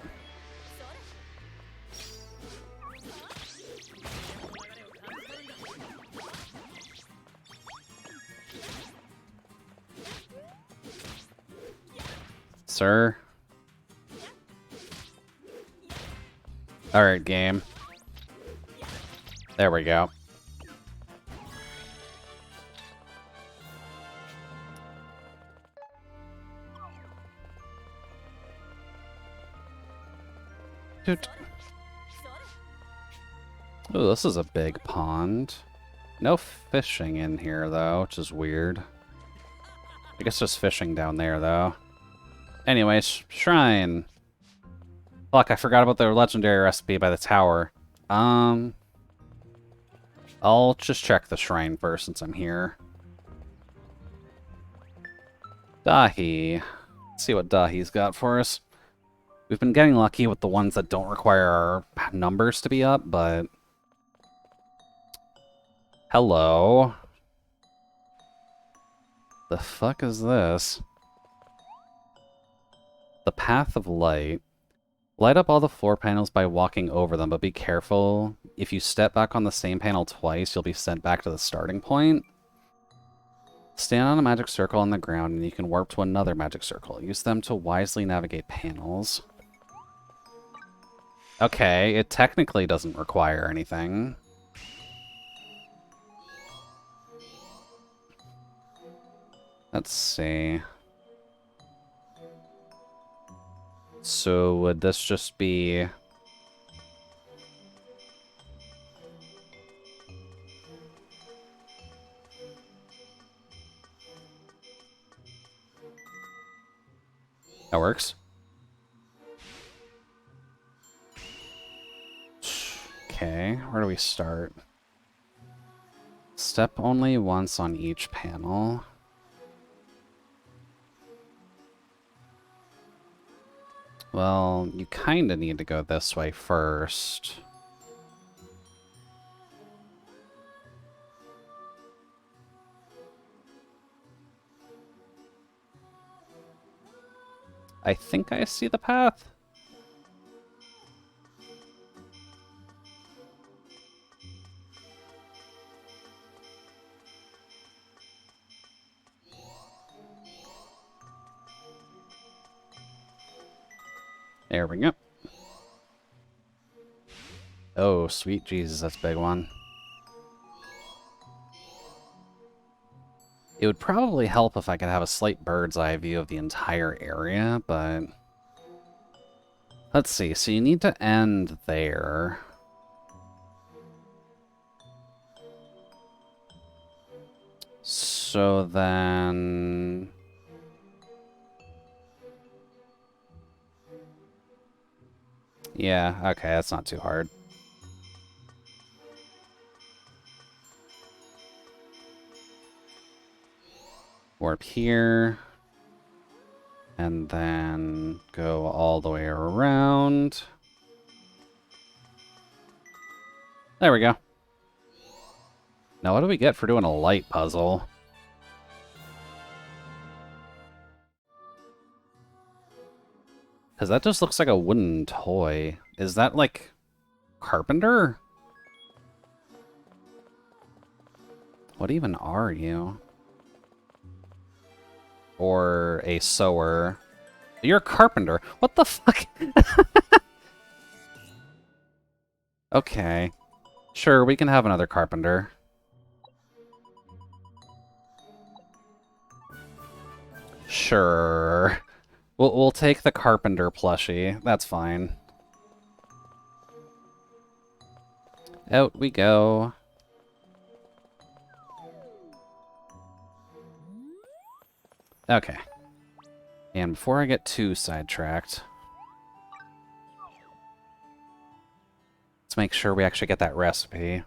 sir. Alright, game. There we go. Dude. Oh, this is a big pond. No fishing in here, though, which is weird. I guess there's fishing down there, though. Anyways, shrine. Fuck, I forgot about the legendary recipe by the tower. I'll just check the shrine first since I'm here. Dahi. Let's see what Dahi's got for us. We've been getting lucky with the ones that don't require our numbers to be up, but... Hello. The fuck is this? The Path of Light. Light up all the floor panels by walking over them, but be careful. If you step back on the same panel twice, you'll be sent back to the starting point. Stand on a magic circle on the ground, and you can warp to another magic circle. Use them to wisely navigate panels. Okay, it technically doesn't require anything. Let's see. So would this just be... That works. Okay, where do we start? Step only once on each panel. Well, you kind of need to go this way first. I think I see the path. There we go. Oh, sweet Jesus, that's a big one. It would probably help if I could have a slight bird's eye view of the entire area, but... Let's see, so you need to end there. So then... Yeah, okay, that's not too hard. Warp here. And then go all the way around. There we go. Now what do we get for doing a light puzzle? Because that just looks like a wooden toy. Is that, like, carpenter? What even are you? Or a sewer. You're a carpenter. What the fuck? Okay. Sure, we can have another carpenter. Sure. We'll take the carpenter plushie. That's fine. Out we go. Okay. And before I get too sidetracked, let's make sure we actually get that recipe.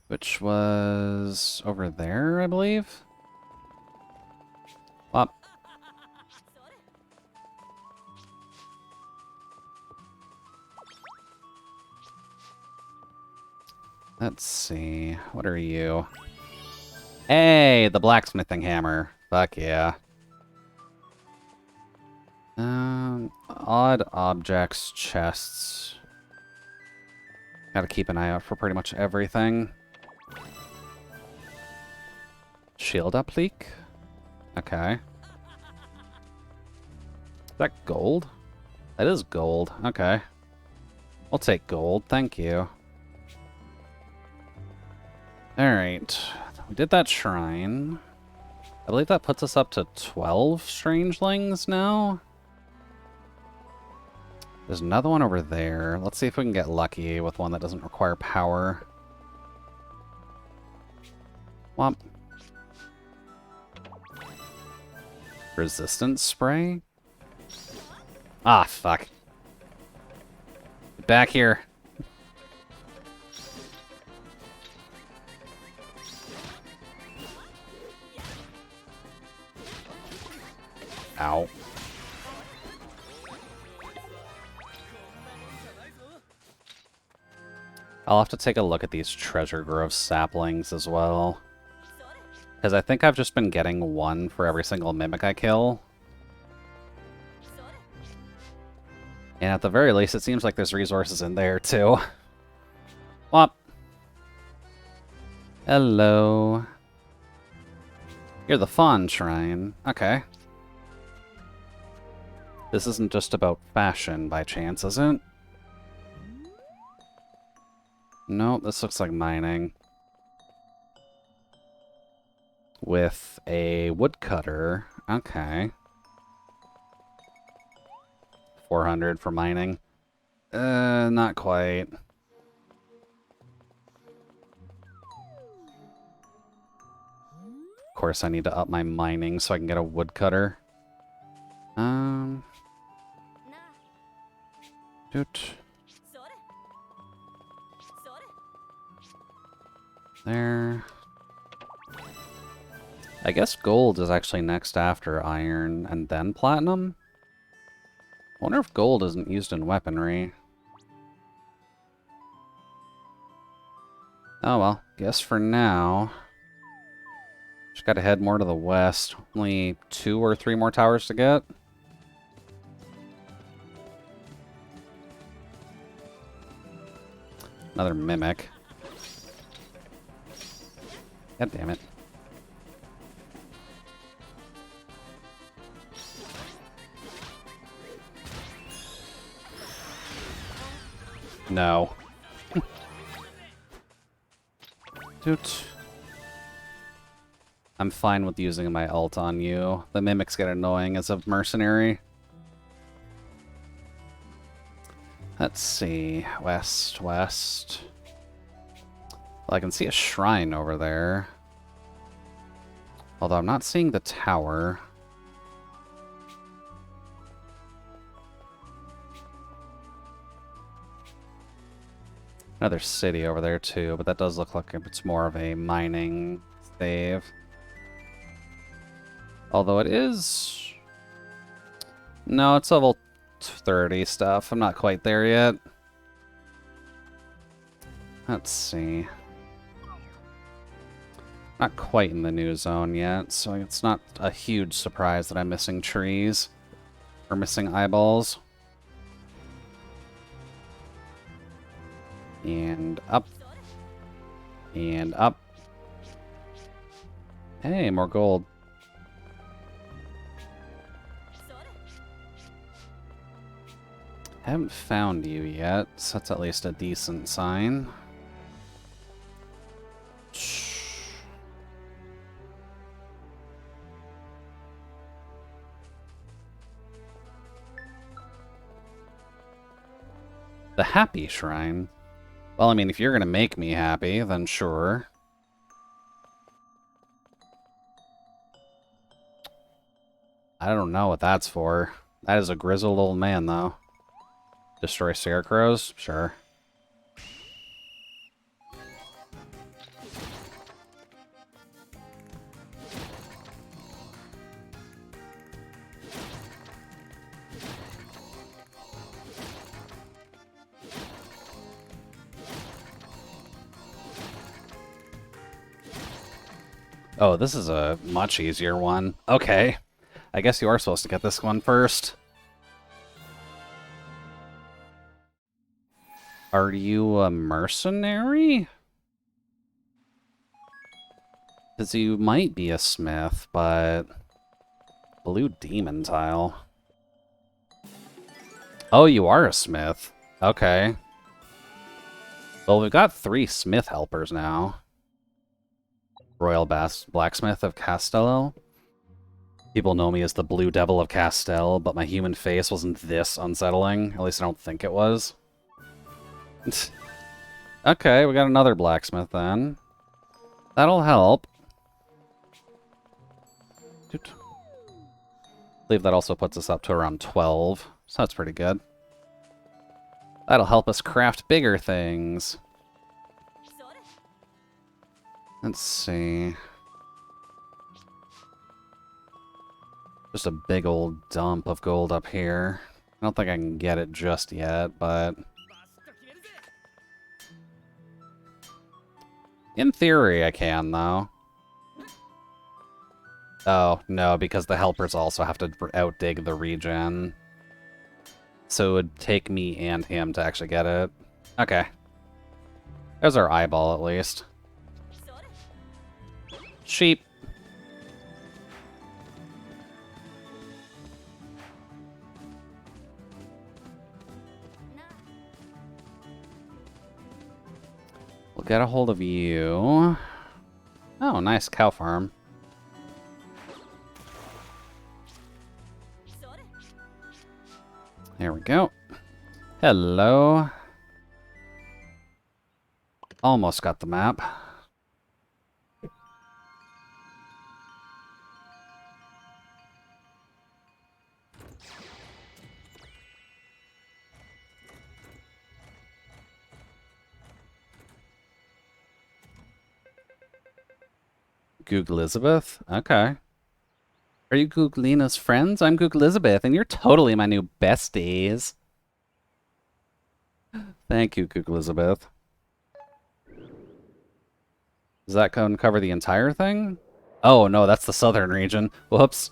Which was over there, I believe? Up. Let's see. What are you? Hey, the blacksmithing hammer. Fuck yeah. Odd objects, chests. Gotta keep an eye out for pretty much everything. Shield applique? Okay. Is that gold? That is gold. Okay. I'll take gold. Thank you. Alright. We did that shrine. I believe that puts us up to 12 strangelings now. There's another one over there. Let's see if we can get lucky with one that doesn't require power. Womp. Resistance spray? Ah, fuck. Get back here. Ow. I'll have to take a look at these Treasure Grove saplings as well. Because I think I've just been getting one for every single Mimic I kill. And at the very least, it seems like there's resources in there, too. Whop. Hello. You're the Fawn Shrine. Okay. This isn't just about fashion, by chance, is it? Nope, this looks like mining. With a woodcutter. Okay. 400 for mining. Not quite. Of course, I need to up my mining so I can get a woodcutter. Doot. There. I guess gold is actually next after iron and then platinum. I wonder if gold isn't used in weaponry. Oh well, guess for now. Just gotta head more to the west. Only 2 or 3 more towers to get. Another mimic. God damn it. No. Doot. I'm fine with using my ult on you. The mimics get annoying as a mercenary. Let's see. West, west. Well, I can see a shrine over there. Although I'm not seeing the tower. Another city over there too, but that does look like it's more of a mining save. Although it is... No, it's level 30 stuff. I'm not quite there yet. Let's see. Not quite in the new zone yet, so it's not a huge surprise that I'm missing trees. Or missing eyeballs. And up. And up. Hey, more gold. Haven't found you yet, so that's at least a decent sign. The Happy Shrine? Well, I mean, if you're gonna make me happy, then sure. I don't know what that's for. That is a grizzled old man, though. Destroy scarecrows? Sure. Oh, this is a much easier one. Okay. I guess you are supposed to get this one first. Are you a mercenary? Because you might be a smith, but... Blue demon tile. Oh, you are a smith. Okay. Well, we've got 3 smith helpers now. Royal Blacksmith of Castello. People know me as the Blue Devil of Castell, but my human face wasn't this unsettling. At least I don't think it was. Okay, we got another blacksmith then. That'll help. I believe that also puts us up to around 12, so that's pretty good. That'll help us craft bigger things. Let's see. Just a big old dump of gold up here. I don't think I can get it just yet, but... in theory, I can, though. Oh, no, because the helpers also have to outdig the regen. So it would take me and him to actually get it. Okay. There's our eyeball, at least. Sheep. We'll get a hold of you. Oh, nice cow farm. There we go. Hello. Almost got the map. Goog Elizabeth? Okay. Are you Googlina's friends? I'm Goog Elizabeth, and you're totally my new besties. Thank you, Goog Elizabeth. Does that cover the entire thing? Oh, no, that's the southern region. Whoops.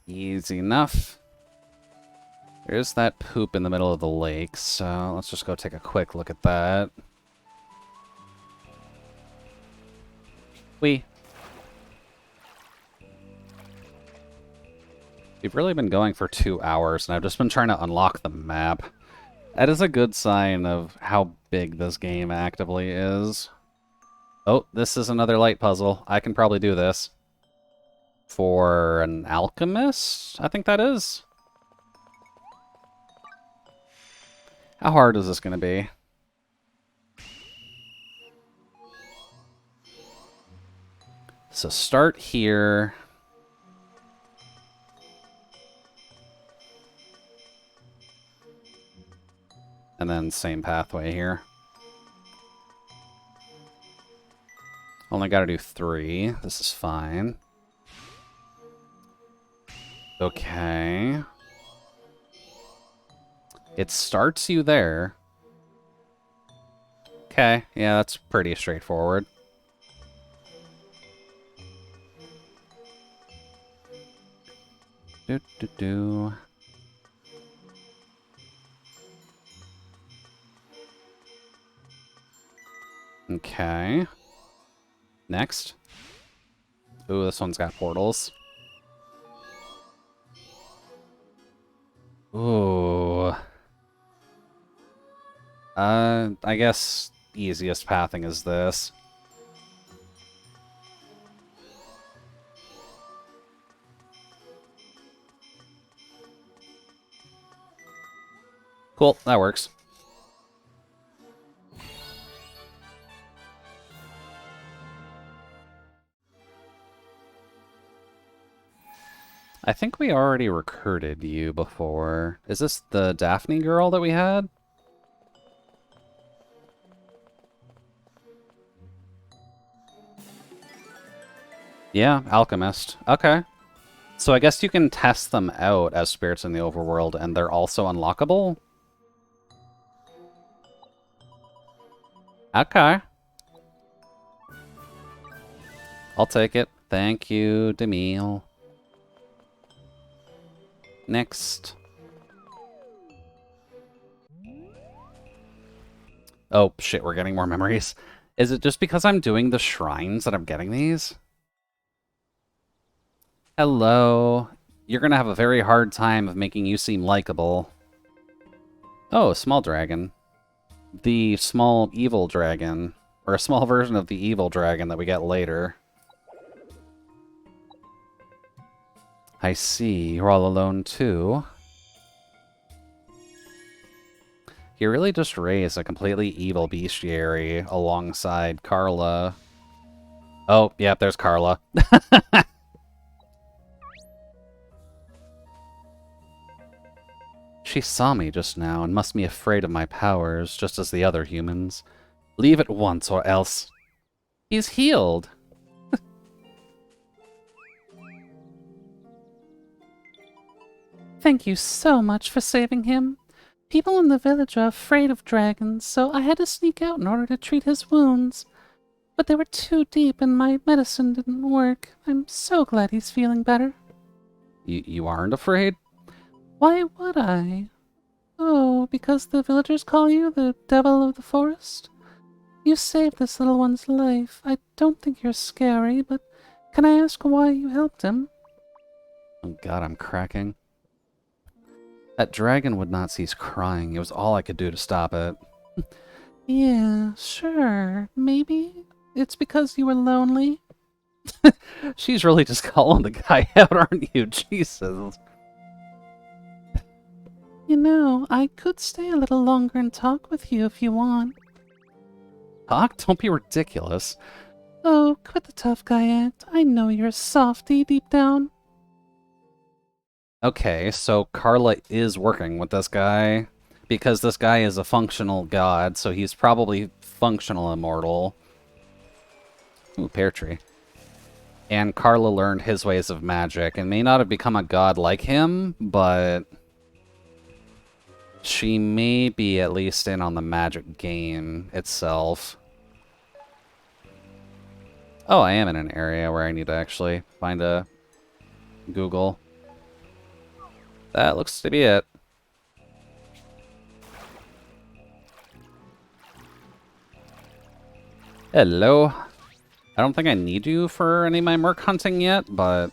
Easy enough. There's that poop in the middle of the lake, so let's just go take a quick look at that. We've really been going for 2 hours, and I've just been trying to unlock the map. That is a good sign of how big this game actively is. Oh, this is another light puzzle. I can probably do this. For an alchemist, I think that is. How hard is this going to be? So start here. And then same pathway here. Only got to do 3. This is fine. Okay. It starts you there. Okay, yeah, that's pretty straightforward. Do. Okay. Next. Ooh, this one's got portals. Ooh. I guess easiest pathing is this. Cool, that works. I think we already recruited you before. Is this the Daphne girl that we had? Yeah, alchemist. Okay. So I guess you can test them out as spirits in the overworld, and they're also unlockable? Okay. I'll take it. Thank you, Demille. Next. Oh, shit, we're getting more memories. Is it just because I'm doing the shrines that I'm getting these? Hello. You're gonna have a very hard time of making you seem likable. Oh, small dragon. The small evil dragon. Or a small version of the evil dragon that we get later. I see. You're all alone, too. He really just raised a completely evil bestiary alongside Carla. Oh, yep, there's Carla. She saw me just now and must be afraid of my powers, just as the other humans. Leave at once, or else... He's healed! Thank you so much for saving him. People in the village are afraid of dragons, so I had to sneak out in order to treat his wounds. But they were too deep and my medicine didn't work. I'm so glad he's feeling better. You aren't afraid? Why would I? Oh, because the villagers call you the devil of the forest? You saved this little one's life. I don't think you're scary, but can I ask why you helped him? Oh god, I'm cracking. That dragon would not cease crying. It was all I could do to stop it. Yeah, sure. Maybe it's because you were lonely. She's really just calling the guy out, aren't you? Jesus. You know, I could stay a little longer and talk with you if you want. Talk? Don't be ridiculous. Oh, quit the tough guy act. I know you're a softie deep down. Okay, so Carla is working with this guy, because this guy is a functional god, so he's probably functional immortal. Ooh, pear tree. And Carla learned his ways of magic, and may not have become a god like him, but she may be at least in on the magic game itself. Oh, I am in an area where I need to actually find a Google. That looks to be it. Hello. I don't think I need you for any of my merc hunting yet, but...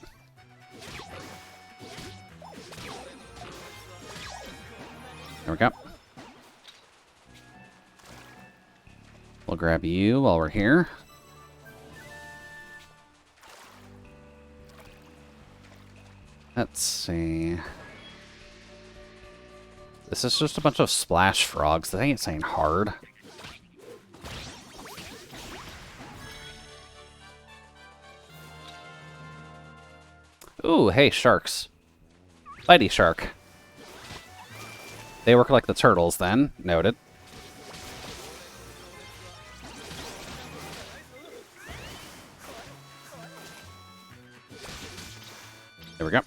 There we go. We'll grab you while we're here. Let's see... This is just a bunch of splash frogs. That ain't saying hard. Ooh, hey, sharks. Bitey shark. They work like the turtles, then. Noted. There we go.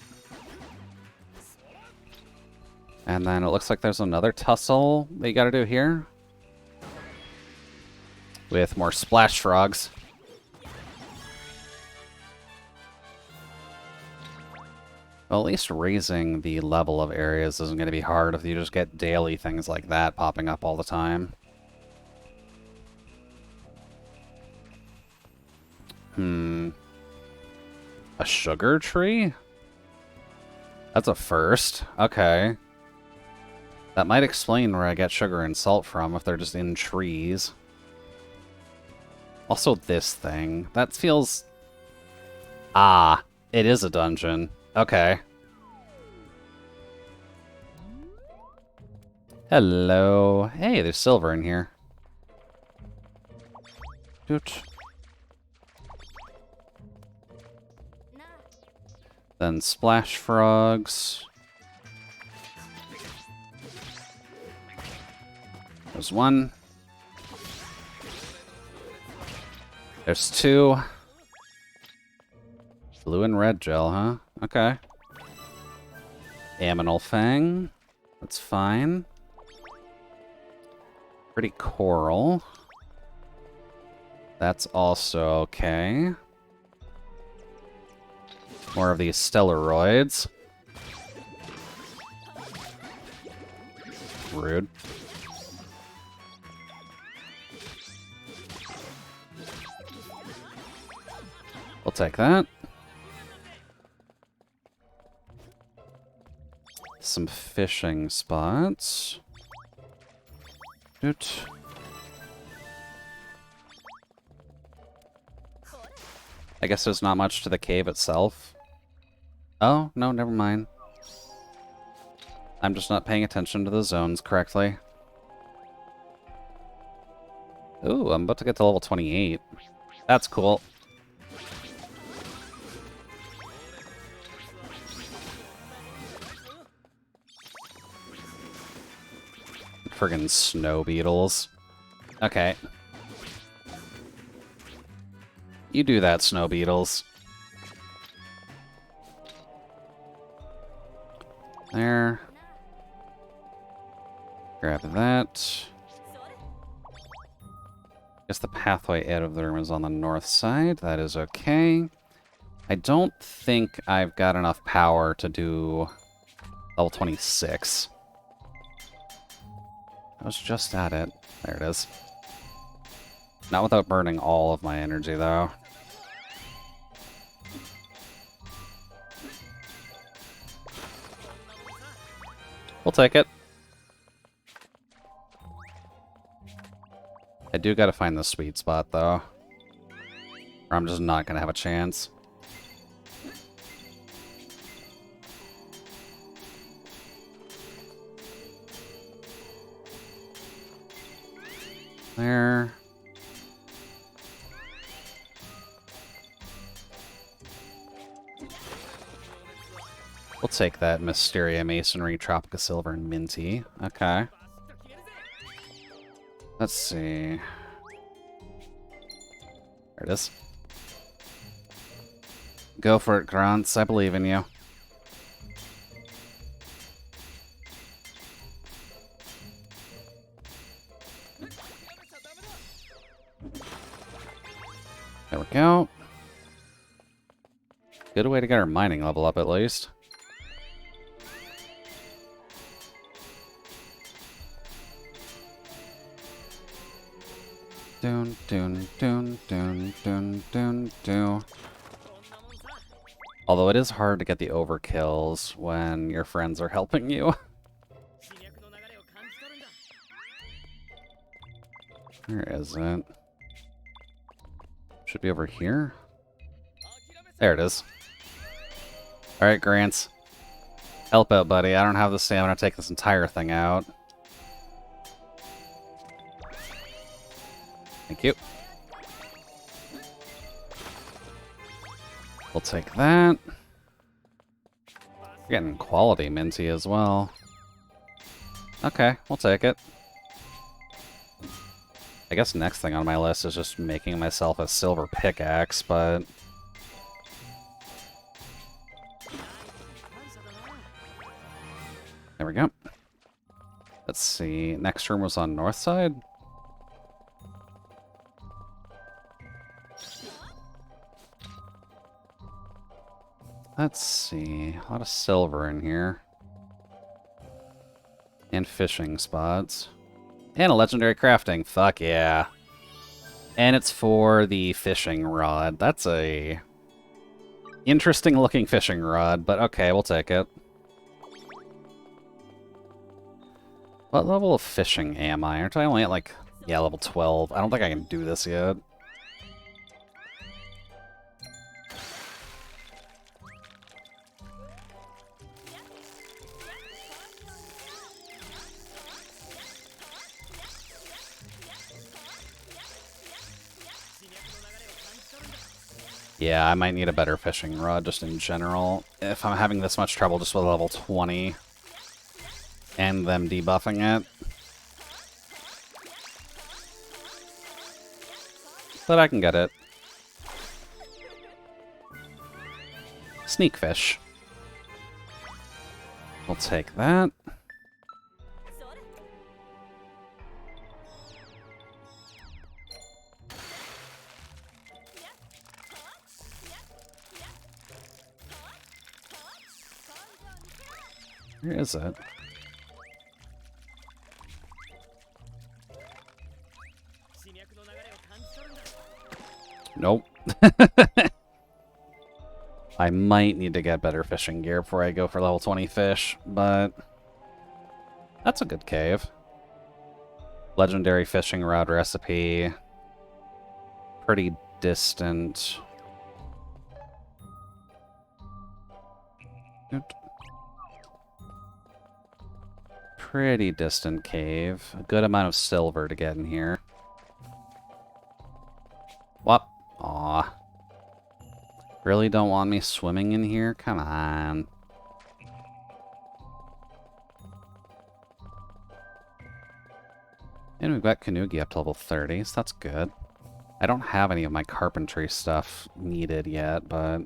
And then it looks like there's another tussle that you gotta do here. With more splash frogs. Well, at least raising the level of areas isn't going to be hard if you just get daily things like that popping up all the time. A sugar tree? That's a first. Okay. That might explain where I get sugar and salt from, if they're just in trees. Also this thing. That feels... Ah, it is a dungeon. Okay. Hello. Hey, there's silver in here. Doot. Then splash frogs. There's one. There's two. Blue and red gel, huh? Okay. Aminal Fang. That's fine. Pretty coral. That's also okay. More of these Stellaroids. Rude. We'll take that. Some fishing spots. Doot. I guess there's not much to the cave itself. Oh, no, never mind. I'm just not paying attention to the zones correctly. Ooh, I'm about to get to level 28. That's cool. Friggin' snow beetles. Okay. You do that, snow beetles. There. Grab that. Guess the pathway out of the room is on the north side. That is okay. I don't think I've got enough power to do level 26. I was just at it. There it is. Not without burning all of my energy, though. We'll take it. I do gotta find the sweet spot, though. Or I'm just not gonna have a chance. There. We'll take that Mysteria Masonry, Tropica Silver, and Minty. Okay. Let's see. There it is. Go for it, Grants. I believe in you. There we go. Good way to get our mining level up, at least. Dun dun dun dun dun dun dun. Although it is hard to get the overkills when your friends are helping you. Where is it? Should be over here. There it is. Alright, Grants. Help out, buddy. I don't have the stamina to take this entire thing out. Thank you. We'll take that. We're getting quality Minty as well. Okay, we'll take it. I guess next thing on my list is just making myself a silver pickaxe, but... There we go. Let's see. Next room was on north side. Let's see. A lot of silver in here. And fishing spots. And a legendary crafting. Fuck yeah. And it's for the fishing rod. That's a interesting looking fishing rod, but okay, we'll take it. What level of fishing am I? Aren't I only at like, yeah, level 12? I don't think I can do this yet. Yeah, I might need a better fishing rod just in general. If I'm having this much trouble just with level 20 and them debuffing it. But I can get it. Sneak fish. We'll take that. Where is it? Nope. I might need to get better fishing gear before I go for level 20 fish, but that's a good cave. Legendary fishing rod recipe. Pretty distant. Pretty distant cave. A good amount of silver to get in here. What? Aw. Really don't want me swimming in here? Come on. And we've got Kanugi up to level 30, so that's good. I don't have any of my carpentry stuff needed yet, but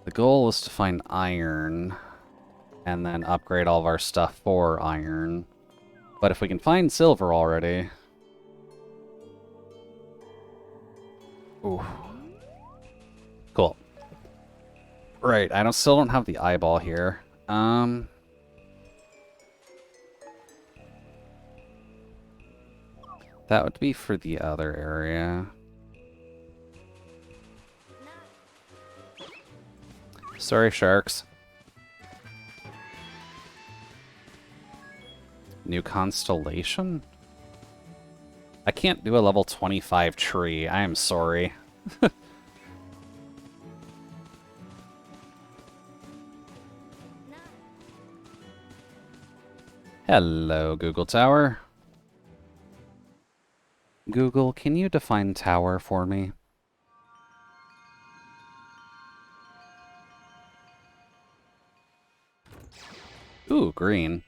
the goal is to find iron and then upgrade all of our stuff for iron. But if we can find silver already... Ooh. Cool. Right, I still don't have the eyeball here. That would be for the other area. Sorry, sharks. New constellation? I can't do a level 25 tree. I am sorry. Hello, Google Tower. Google, can you define tower for me? Ooh, green.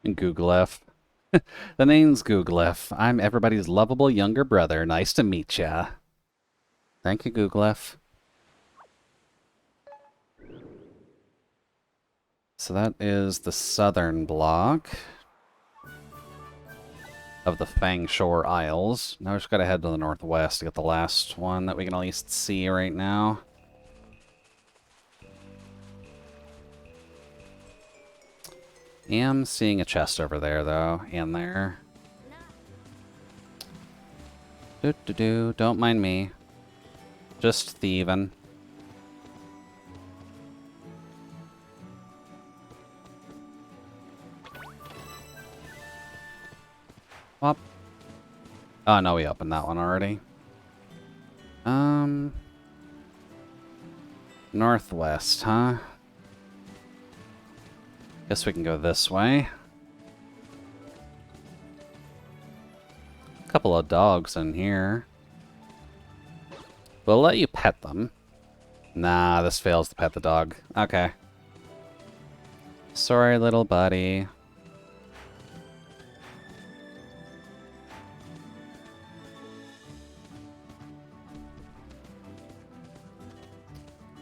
Googlef. The name's Googlef. I'm everybody's lovable younger brother. Nice to meet ya. Thank you, Googlef. So that is the southern block of the Fangshore Isles. Now we just gotta head to the northwest to get the last one that we can at least see right now. Am seeing a chest over there, though, and there. Don't mind me. Just thieving. Up. Oh, no, we opened that one already. Northwest, huh? Guess we can go this way. Couple of dogs in here. We'll let you pet them. Nah, this fails to pet the dog. Okay. Sorry, little buddy.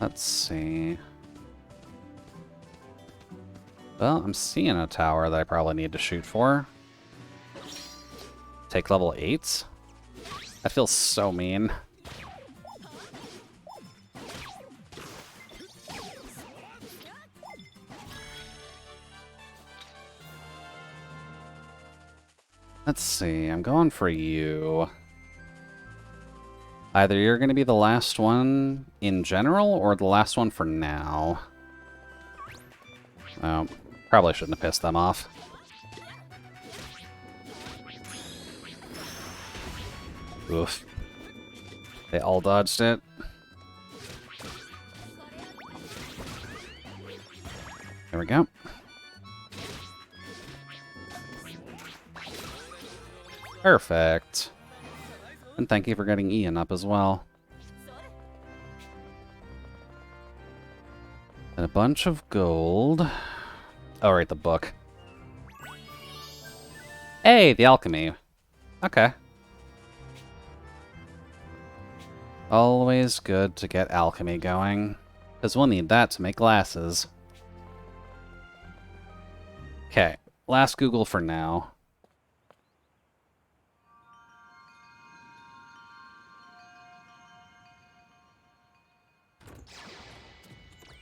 Let's see. Well, I'm seeing a tower that I probably need to shoot for. Take level 8s? That feels so mean. Let's see, I'm going for you. Either you're going to be the last one in general, or the last one for now. Oh, probably shouldn't have pissed them off. Oof. They all dodged it. There we go. Perfect. And thank you for getting Ian up as well. And a bunch of gold. Oh, right, the book. Hey, the alchemy. Okay. Always good to get alchemy going, because we'll need that to make glasses. Okay, last Google for now.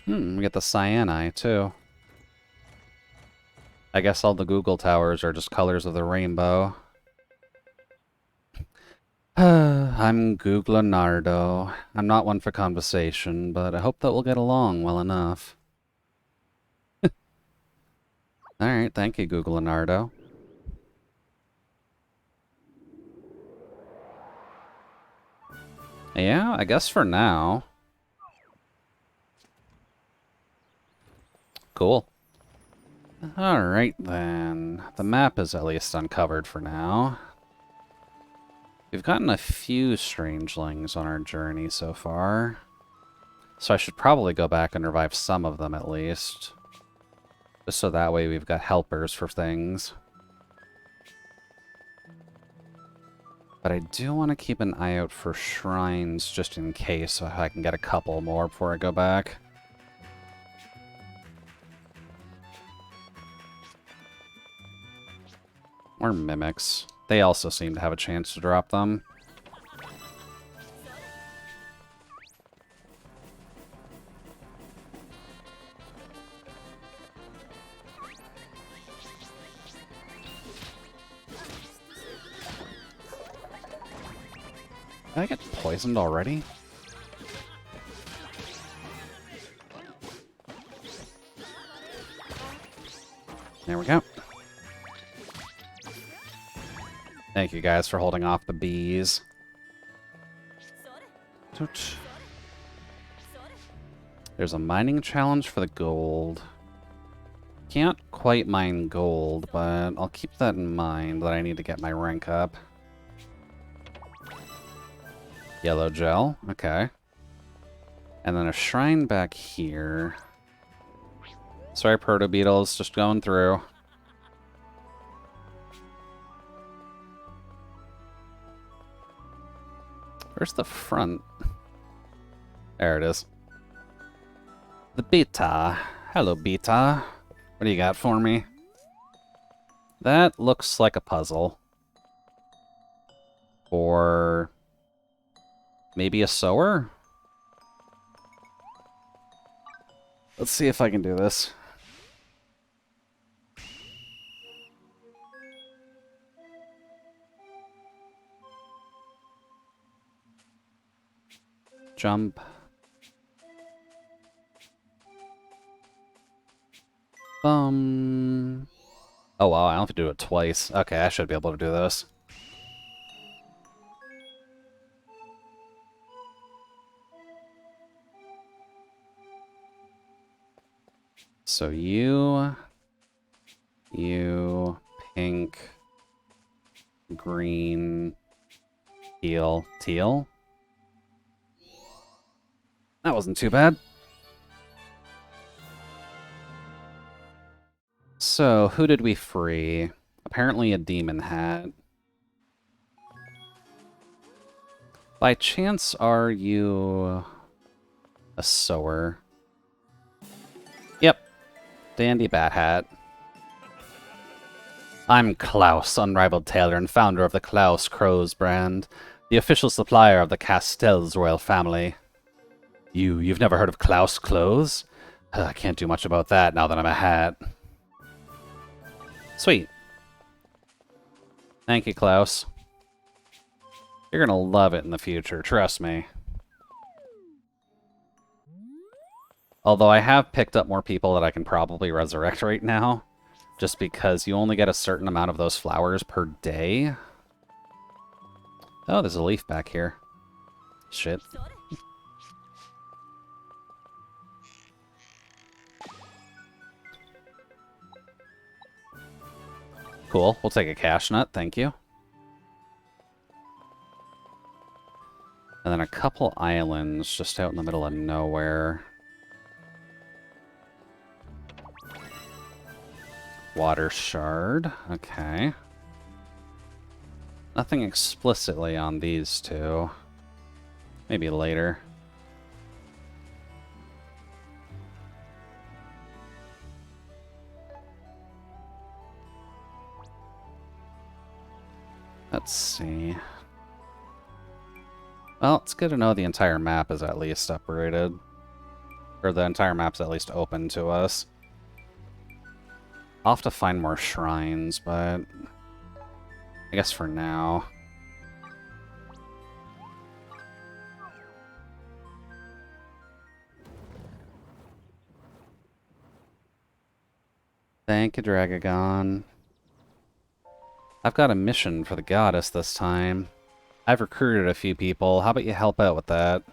We get the cyanide, too. I guess all the Google Towers are just colors of the rainbow. I'm Googleonardo. I'm not one for conversation, but I hope that we'll get along well enough. Alright, thank you, Googleonardo. Yeah, I guess for now. Cool. Alright then. The map is at least uncovered for now. We've gotten a few strangelings on our journey so far. So I should probably go back and revive some of them at least. Just so that way we've got helpers for things. But I do want to keep an eye out for shrines just in case, so I can get a couple more before I go back. Or mimics. They also seem to have a chance to drop them. Did I get poisoned already? There we go. Thank you guys for holding off the bees. There's a mining challenge for the gold. Can't quite mine gold, but I'll keep that in mind that I need to get my rank up. Yellow gel, okay. And then a shrine back here. Sorry, Proto Beetles, just going through. Where's the front? There it is. The beta. Hello, beta. What do you got for me? That looks like a puzzle. Or maybe a sower? Let's see if I can do this. Jump. Oh wow, I don't have to do it twice. Okay, I should be able to do this. So you, pink, green, teal. That wasn't too bad. So, who did we free? Apparently a demon hat. By chance, are you a sower? Yep. Dandy Bat Hat. I'm Klaus, unrivaled tailor and founder of the Klaus Crows brand, the official supplier of the Castells royal family. You've never heard of Klaus Clothes? I can't do much about that now that I'm a hat. Sweet. Thank you, Klaus. You're gonna love it in the future, trust me. Although I have picked up more people that I can probably resurrect right now, just because you only get a certain amount of those flowers per day. Oh, there's a leaf back here. Shit. Cool. We'll take a cash nut, thank you. And then a couple islands just out in the middle of nowhere. Water shard, okay. Nothing explicitly on these two. Maybe later. Let's see. Well, it's good to know the entire map is at least upgraded. Or the entire map's at least open to us. I'll have to find more shrines, but I guess for now. Thank you, Dragagon. I've got a mission for the goddess this time. I've recruited a few people. How about you help out with that?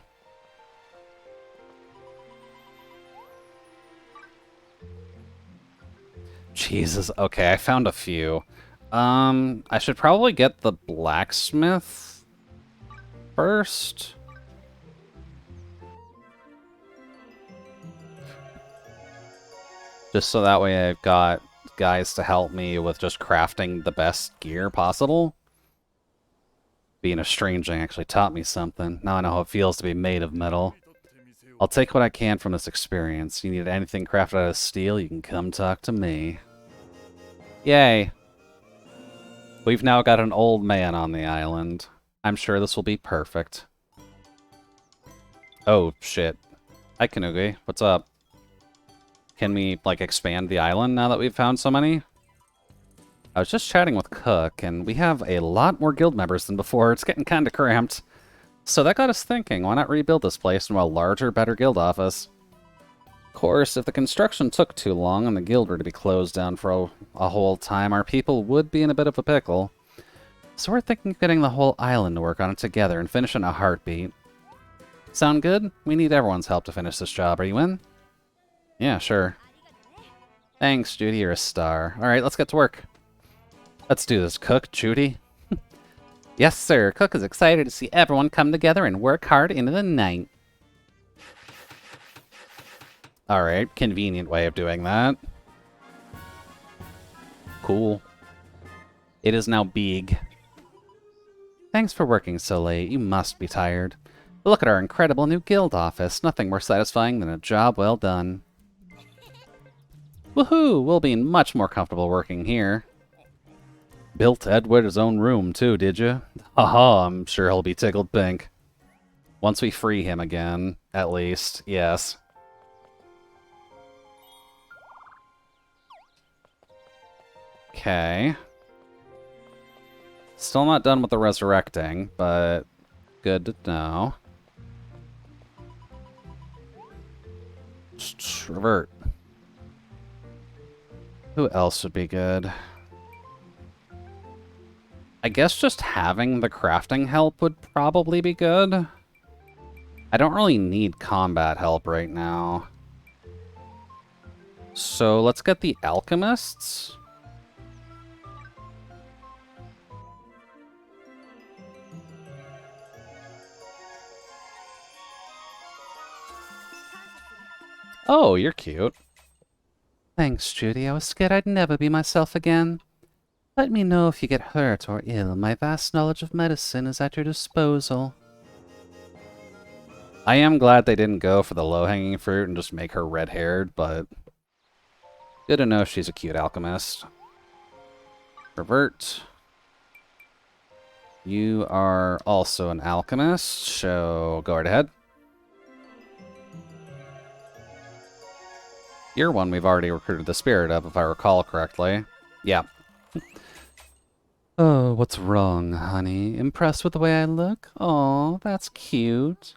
Jesus, okay, I found a few. I should probably get the blacksmith first. Just so that way I've got guys to help me with just crafting the best gear possible. Being a strangeling actually taught me something. Now I know how it feels to be made of metal. I'll take what I can from this experience. You need anything crafted out of steel, you can come talk to me. Yay! We've now got an old man on the island. I'm sure this will be perfect. Oh, shit. Hi, Kanugi. What's up? Can we, like, expand the island now that we've found so many? I was just chatting with Cook, and we have a lot more guild members than before. It's getting kinda cramped. So that got us thinking, why not rebuild this place into a larger, better guild office? Of course, if the construction took too long and the guild were to be closed down for a whole time, our people would be in a bit of a pickle. So we're thinking of getting the whole island to work on it together and finish in a heartbeat. Sound good? We need everyone's help to finish this job. Are you in? Yeah, sure. Thanks, Judy. You're a star. Alright, let's get to work. Let's do this, Cook, Judy. Yes, sir. Cook is excited to see everyone come together and work hard into the night. Alright, convenient way of doing that. Cool. It is now big. Thanks for working so late. You must be tired. Look at our incredible new guild office. Nothing more satisfying than a job well done. Woohoo! We'll be much more comfortable working here. Built Edward his own room, too, did you? Haha, I'm sure he'll be tickled pink. Once we free him again, at least, yes. Okay. Still not done with the resurrecting, but good to know. Just revert. Who else would be good? I guess just having the crafting help would probably be good. I don't really need combat help right now. So let's get the alchemists. Oh, you're cute. Thanks, Judy. I was scared I'd never be myself again. Let me know if you get hurt or ill. My vast knowledge of medicine is at your disposal. I am glad they didn't go for the low-hanging fruit and just make her red-haired, but good to know she's a cute alchemist. Revert. You are also an alchemist, so go right ahead. You're one we've already recruited the spirit of, if I recall correctly. Yeah. Oh, what's wrong, honey? Impressed with the way I look? Oh, that's cute.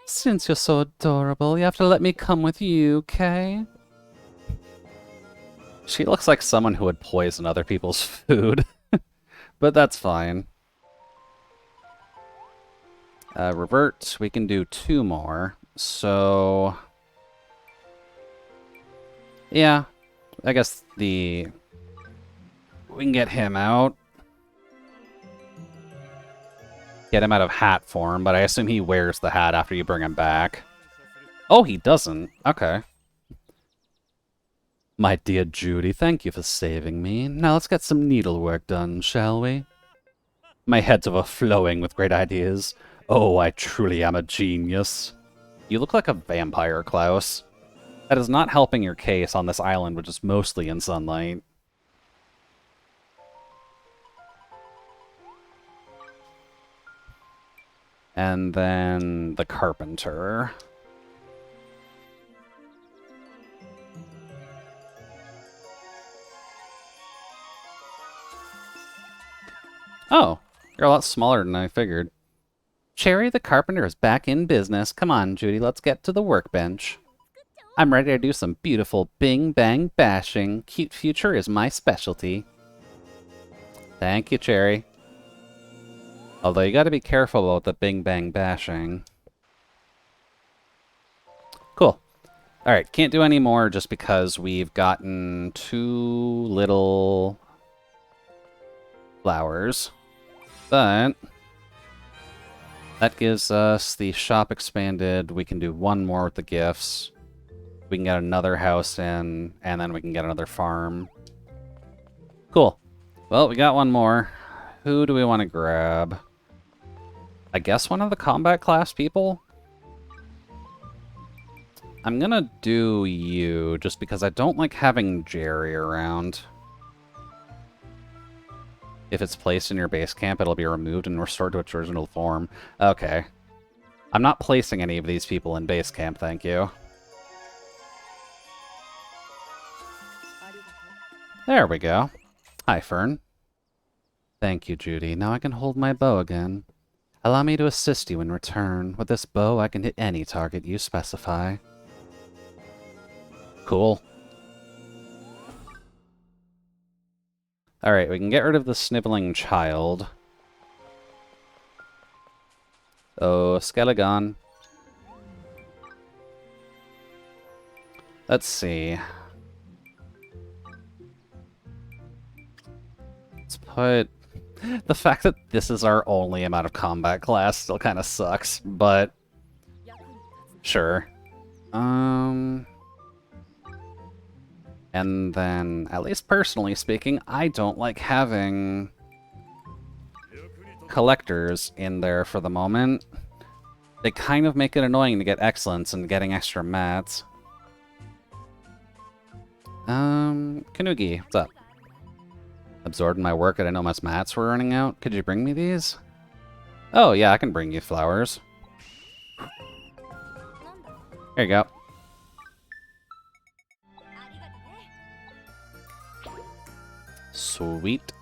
Since you're so adorable, you have to let me come with you, okay? She looks like someone who would poison other people's food. But that's fine. Revert, we can do 2 more. So... yeah, I guess we can get him out. Get him out of hat form, but I assume he wears the hat after you bring him back. Oh, he doesn't. Okay. My dear Judy, thank you for saving me. Now let's get some needlework done, shall we? My head's overflowing with great ideas. Oh, I truly am a genius. You look like a vampire, Klaus. That is not helping your case on this island, which is mostly in sunlight. And then the carpenter. Oh, you're a lot smaller than I figured. Cherry the carpenter is back in business. Come on, Judy, let's get to the workbench. I'm ready to do some beautiful bing bang bashing. Cute future is my specialty. Thank you, Cherry. Although you gotta be careful about the bing bang bashing. Cool. Alright, can't do any more just because we've gotten 2 little flowers. But that gives us the shop expanded. We can do 1 more with the gifts. We can get another house in, and then we can get another farm. Cool. Well, we got 1 more. Who do we want to grab? I guess one of the combat class people? I'm gonna do you, just because I don't like having Jerry around. If it's placed in your base camp, it'll be removed and restored to its original form. Okay. I'm not placing any of these people in base camp, thank you. There we go. Hi, Fern. Thank you, Judy. Now I can hold my bow again. Allow me to assist you in return. With this bow, I can hit any target you specify. Cool. Alright, we can get rid of the sniveling child. Oh, Skelegon. Let's see. Let's put... The fact that this is our only amount of combat class still kind of sucks, but... Sure. And then, at least personally speaking, I don't like having collectors in there for the moment. They kind of make it annoying to get excellence and getting extra mats. Kanugi, what's up? Absorbed in my work, I didn't know my mats were running out. Could you bring me these? Oh, yeah, I can bring you flowers. There you go. Sweet.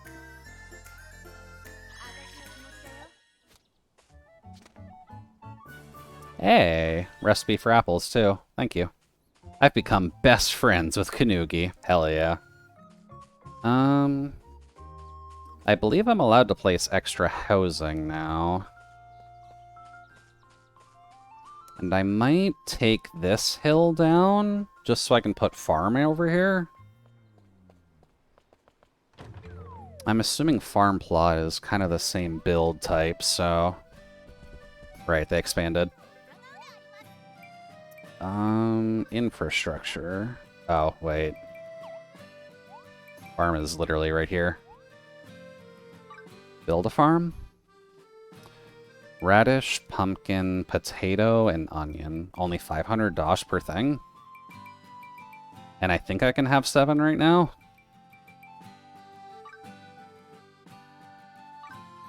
Hey, recipe for apples too. Thank you. I've become best friends with Kanugi. Hell yeah. I believe I'm allowed to place extra housing now. And I might take this hill down, just so I can put farm over here. I'm assuming farm plot is kind of the same build type, so... Right, they expanded. Infrastructure. Oh, wait. Farm is literally right here. Build a farm? Radish, pumpkin, potato, and onion. Only 500 dosh per thing? And I think I can have 7 right now?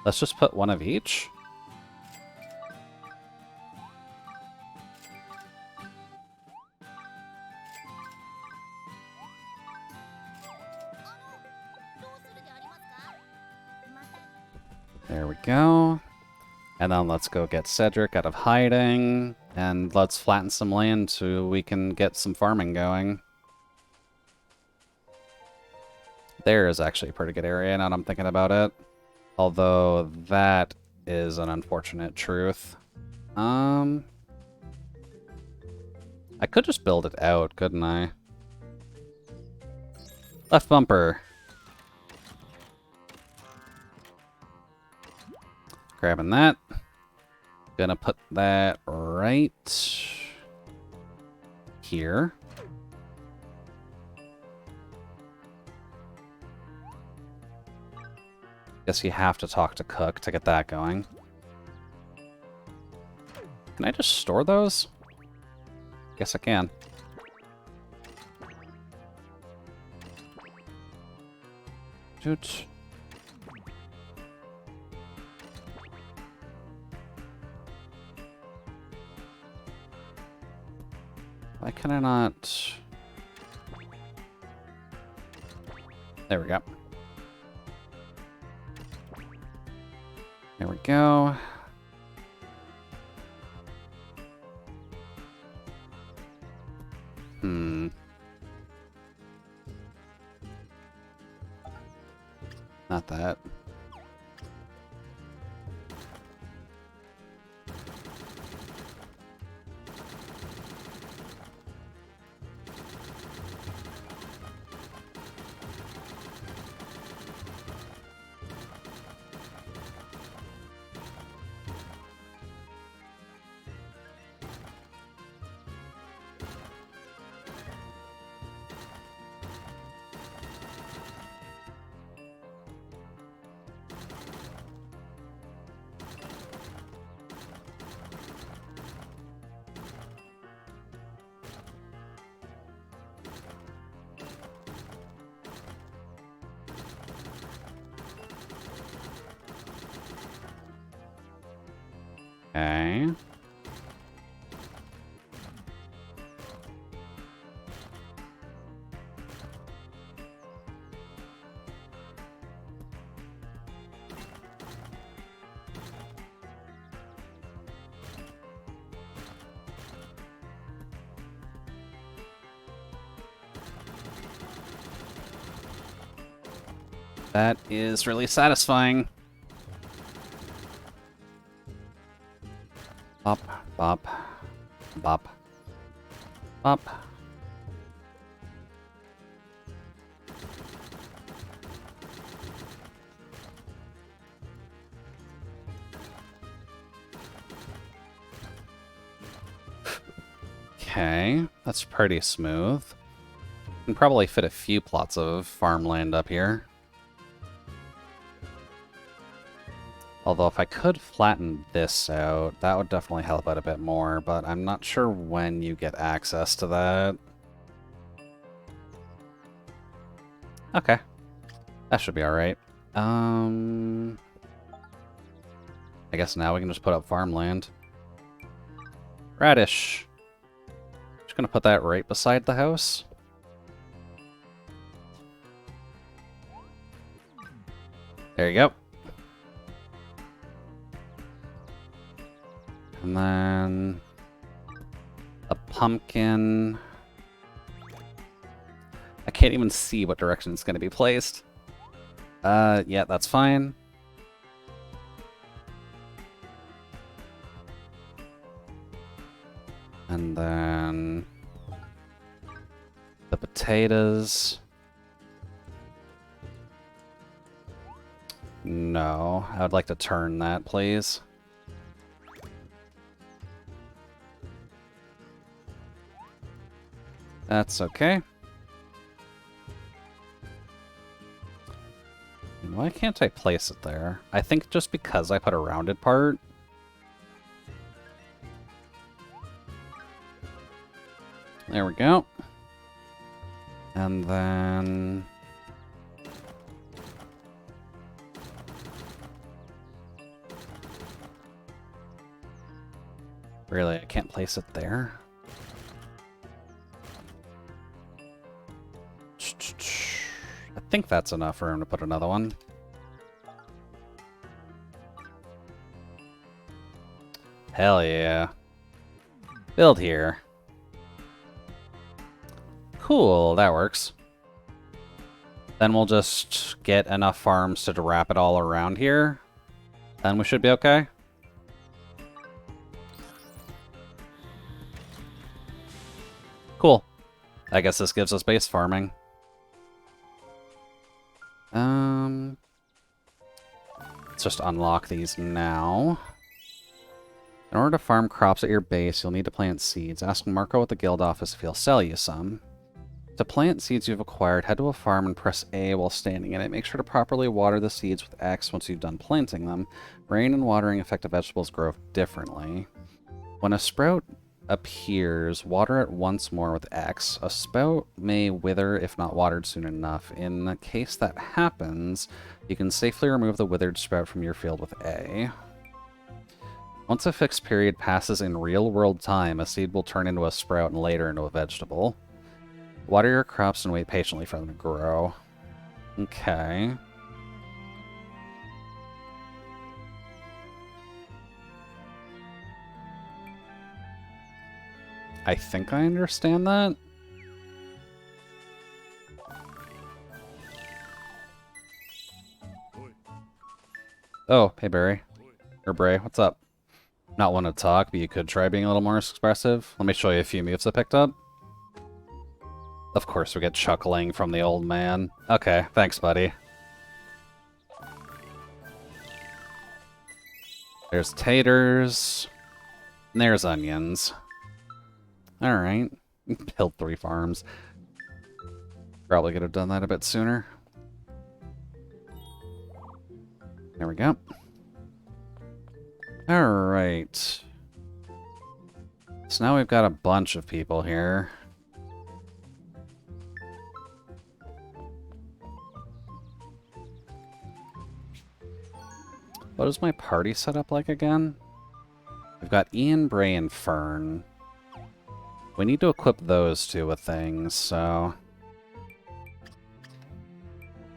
Let's just put 1 of each. There we go. And then let's go get Cedric out of hiding. And let's flatten some land so we can get some farming going. There is actually a pretty good area now that I'm thinking about it. Although that is an unfortunate truth. I could just build it out, couldn't I? Left bumper. Grabbing that. Gonna put that right here. Guess you have to talk to Cook to get that going. Can I just store those? Guess I can. Shoot. Why can I not... There we go. go. Not that. Okay. That is really satisfying. Bop, bop, bop, bop. Okay, that's pretty smooth. Can probably fit a few plots of farmland up here. Although if I could flatten this out, that would definitely help out a bit more, but I'm not sure when you get access to that. Okay. That should be alright. I guess now we can just put up farmland. Radish. Just gonna put that right beside the house. There you go. And then a pumpkin. I can't even see what direction it's going to be placed. Yeah, that's fine. And then the potatoes. No, I would like to turn that, please. That's okay. Why can't I place it there? I think just because I put a rounded part. There we go. And then... Really, I can't place it there? I think that's enough for him to put another one. Hell yeah. Build here. Cool, that works. Then we'll just get enough farms to wrap it all around here. Then we should be okay. Cool. I guess this gives us base farming. Let's just unlock these now. In order to farm crops at your base, you'll need to plant seeds. Ask Marco at the guild office if he'll sell you some. To plant seeds you've acquired, head to a farm and press A while standing in it. Make sure to properly water the seeds with X once you've done planting them. Rain and watering affect the vegetables grow differently. When a sprout appears, water it once more with X. A sprout may wither if not watered soon enough. In the case that happens, you can safely remove the withered sprout from your field with A. Once a fixed period passes in real-world time, a seed will turn into a sprout and later into a vegetable. Water your crops and wait patiently for them to grow. Okay. I think I understand that. Oh, hey Barry. Or Bray, what's up? Not one to talk, but you could try being a little more expressive. Let me show you a few moves I picked up. Of course we get chuckling from the old man. Okay, thanks buddy. There's taters. And there's onions. Alright. Killed 3 farms. Probably could have done that a bit sooner. There we go. Alright. So now we've got a bunch of people here. What is my party set up like again? We've got Ian, Bray, and Fern. We need to equip those two with things, so...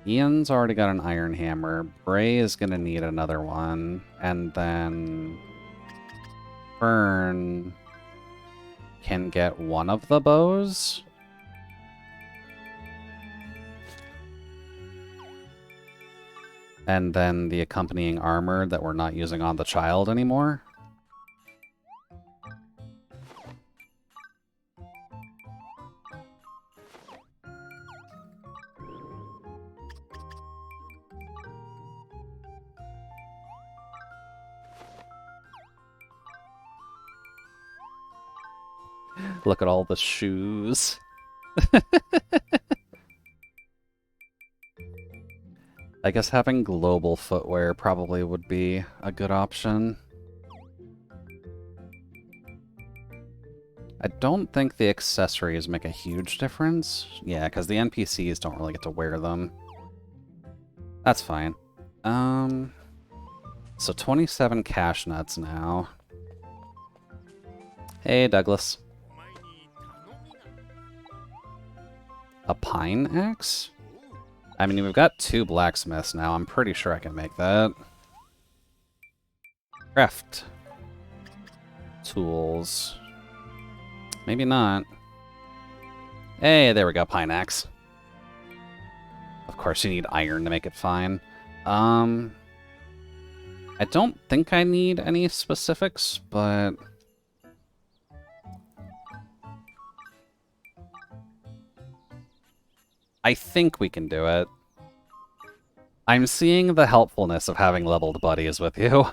Ian's already got an iron hammer. Bray is gonna need another one. And then... Fern... can get one of the bows? And then the accompanying armor that we're not using on the child anymore? Look at all the shoes. I guess having global footwear probably would be a good option. I don't think the accessories make a huge difference. Yeah, because the NPCs don't really get to wear them. That's fine. So 27 cash nuts now. Hey, Douglas. A pine axe? I mean, we've got 2 blacksmiths now. I'm pretty sure I can make that. Craft. Tools. Maybe not. Hey, there we go, pine axe. Of course, you need iron to make it fine. I don't think I need any specifics, but... I think we can do it. I'm seeing the helpfulness of having leveled buddies with you.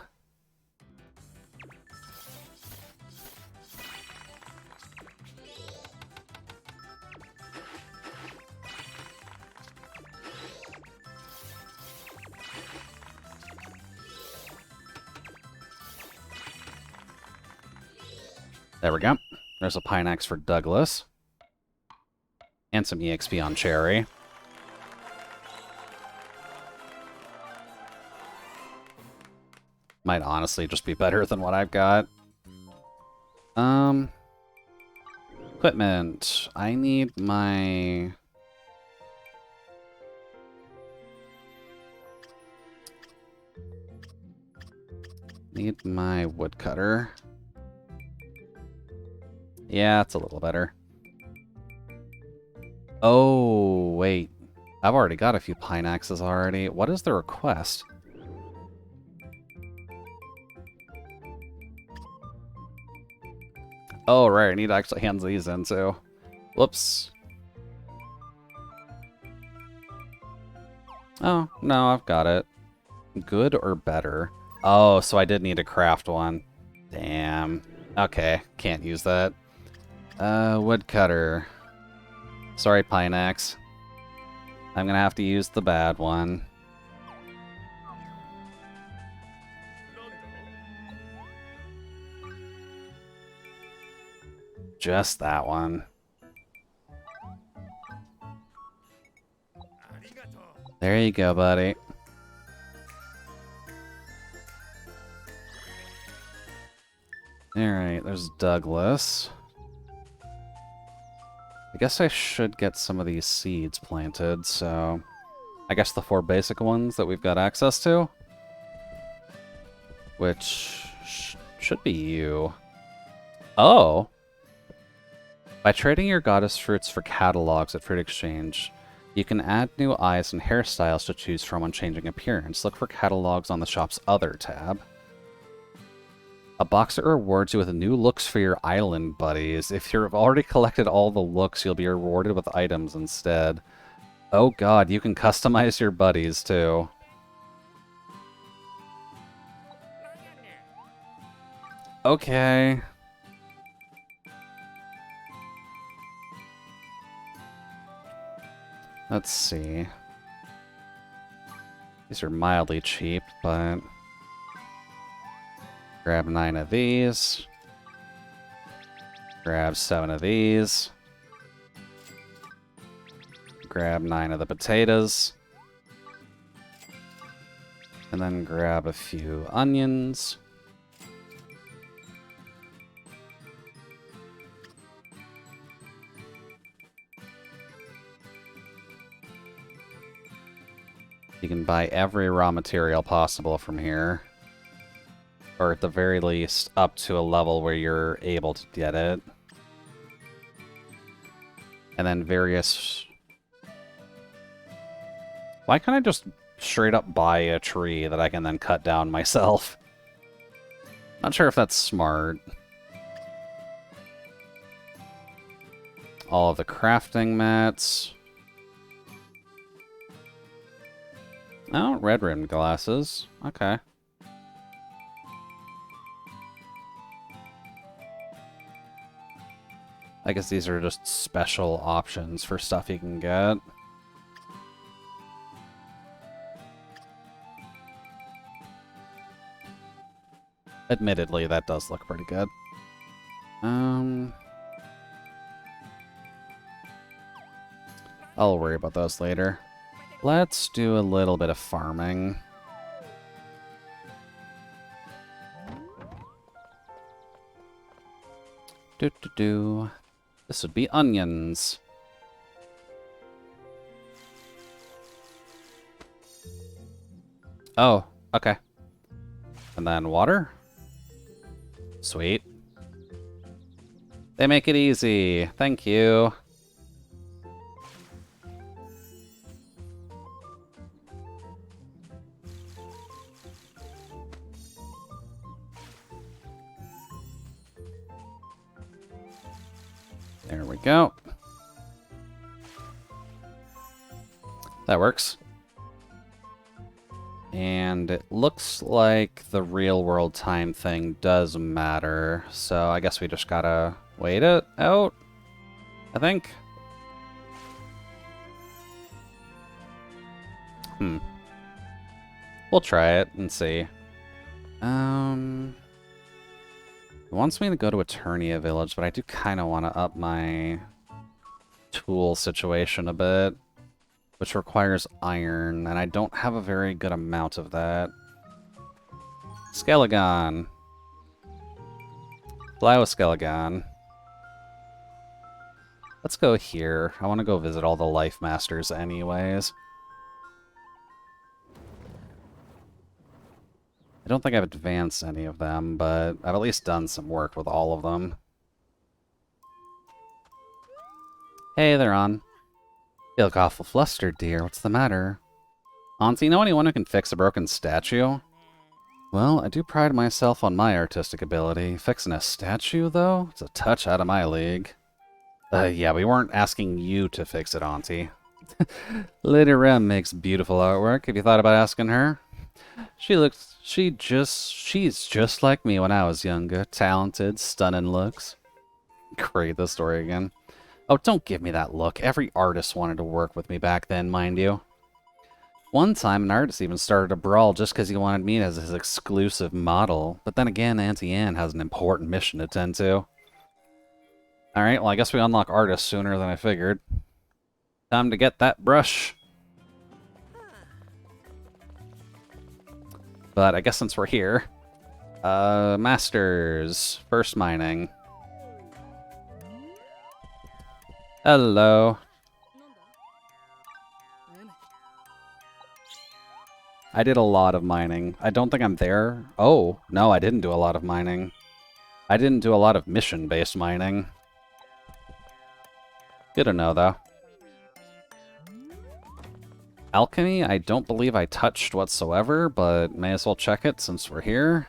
There we go. There's a pine axe for Douglas. And some EXP on Cherry. Might honestly just be better than what I've got. Equipment. I need my... Need my woodcutter. Yeah, it's a little better. Oh, wait. I've already got a few pine axes already. What is the request? Oh, right. I need to actually hand these in, too. Whoops. Oh, no, I've got it. Good or better? Oh, so I did need to craft one. Damn. Okay, can't use that. Woodcutter. Sorry, pine axe. I'm gonna have to use the bad one. Just that one. There you go, buddy. Alright, there's Douglas. I guess I should get some of these seeds planted, so... I guess the 4 basic ones that we've got access to? Which... should be you. Oh! By trading your goddess fruits for catalogs at Fruit Exchange, you can add new eyes and hairstyles to choose from when changing appearance. Look for catalogs on the shop's Other tab. A box that rewards you with new looks for your island buddies. If you've already collected all the looks, you'll be rewarded with items instead. Oh god, you can customize your buddies too. Okay. Let's see. These are mildly cheap, but... Grab 9 of these. Grab 7 of these. Grab 9 of the potatoes. And then grab a few onions. You can buy every raw material possible from here. Or at the very least, up to a level where you're able to get it. And then various... Why can't I just straight up buy a tree that I can then cut down myself? Not sure if that's smart. All of the crafting mats. Oh, red rimmed glasses. Okay. I guess these are just special options for stuff you can get. Admittedly, that does look pretty good. I'll worry about those later. Let's do a little bit of farming. This would be onions. Oh, okay. And then water? Sweet. They make it easy. Thank you. There we go. That works. And it looks like the real world time thing does matter, so I guess we just gotta wait it out, I think. We'll try it and see. It wants me to go to Eternia Village, but I do kind of want to up my tool situation a bit, which requires iron, and I don't have a very good amount of that. Skelegon. Fly with Skelegon. Let's go here. I want to go visit all the Life Masters anyways. I don't think I've advanced any of them, but I've at least done some work with all of them. Hey, they're on. You look awful flustered, dear. What's the matter? Auntie, know anyone who can fix a broken statue? Well, I do pride myself on my artistic ability. Fixing a statue, though? It's a touch out of my league. Yeah, we weren't asking you to fix it, Auntie. Lady Rem makes beautiful artwork. Have you thought about asking her? She's just like me when I was younger. Talented, stunning looks. Great, this story again. Oh, don't give me that look. Every artist wanted to work with me back then, mind you. One time, an artist even started a brawl just because he wanted me as his exclusive model. But then again, Auntie Anne has an important mission to tend to. Alright, well I guess we unlock artists sooner than I figured. Time to get that brush. But I guess since we're here... Masters. First mining. Hello. I did a lot of mining. I don't think I'm there. Oh, no, I didn't do a lot of mining. I didn't do a lot of mission-based mining. Good to know, though. Alchemy, I don't believe I touched whatsoever, but may as well check it since we're here.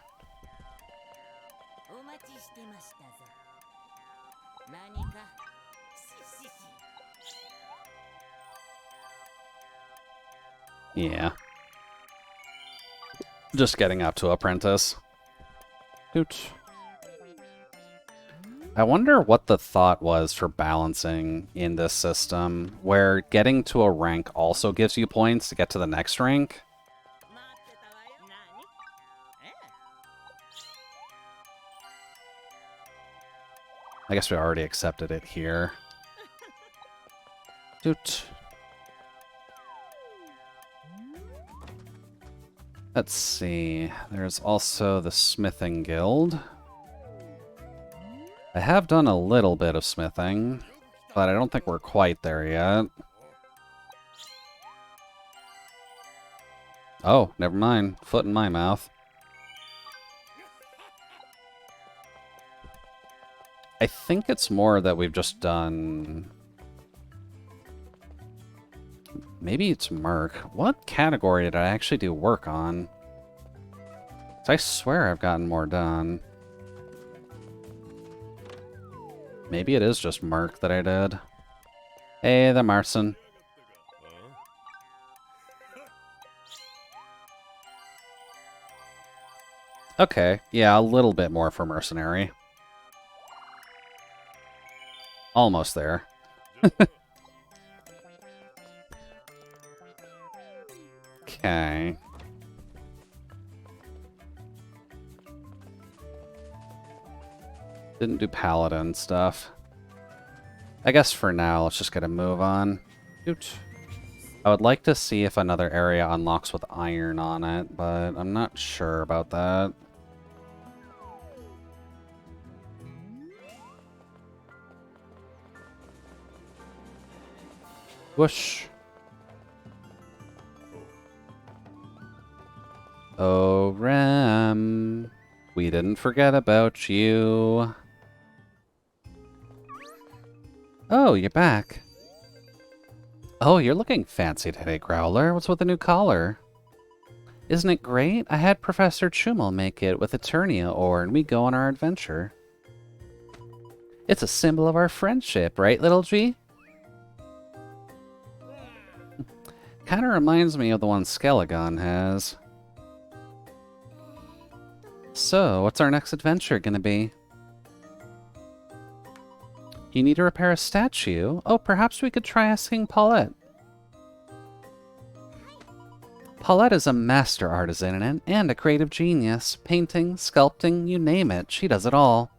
Yeah. Just getting up to apprentice. Doot. I wonder what the thought was for balancing in this system, where getting to a rank also gives you points to get to the next rank. I guess we already accepted it here. Doot. Let's see. There's also the Smithing Guild. I have done a little bit of smithing, but I don't think we're quite there yet. Oh, never mind. Foot in my mouth. I think it's more that we've just done... Maybe it's Merc. What category did I actually do work on? 'Cause I swear I've gotten more done. Maybe it is just Merc that I did. Hey, the Marson. Okay, yeah, a little bit more for Mercenary. Almost there. Okay. Didn't do Paladin stuff. I guess for now, let's just get a move on. Oot. I would like to see if another area unlocks with iron on it, but I'm not sure about that. Whoosh. Oh, Rem. We didn't forget about you. Oh, you're back. Oh, you're looking fancy today, Growler. What's with the new collar? Isn't it great? I had Professor Chumel make it with Eternia ore, and we go on our adventure. It's a symbol of our friendship, right, little G? Kinda reminds me of the one Skelegon has. So, what's our next adventure gonna be? You need to repair a statue? Oh, perhaps we could try asking Paulette. Paulette is a master artisan and a creative genius. Painting, sculpting, you name it, she does it all.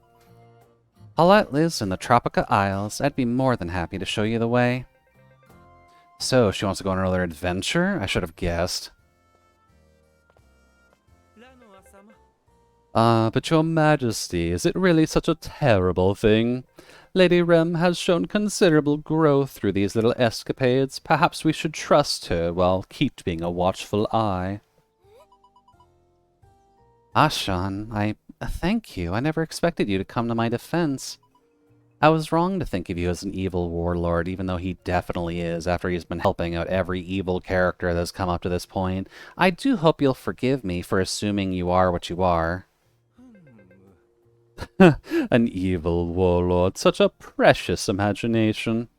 Paulette lives in the Tropica Isles. I'd be more than happy to show you the way. So, she wants to go on another adventure? I should have guessed. But your majesty, is it really such a terrible thing? Lady Rem has shown considerable growth through these little escapades. Perhaps we should trust her while keeping a watchful eye. Ashan, I thank you. I never expected you to come to my defense. I was wrong to think of you as an evil warlord, even though he definitely is after he's been helping out every evil character that's come up to this point. I do hope you'll forgive me for assuming you are what you are. An evil warlord, such a precious imagination.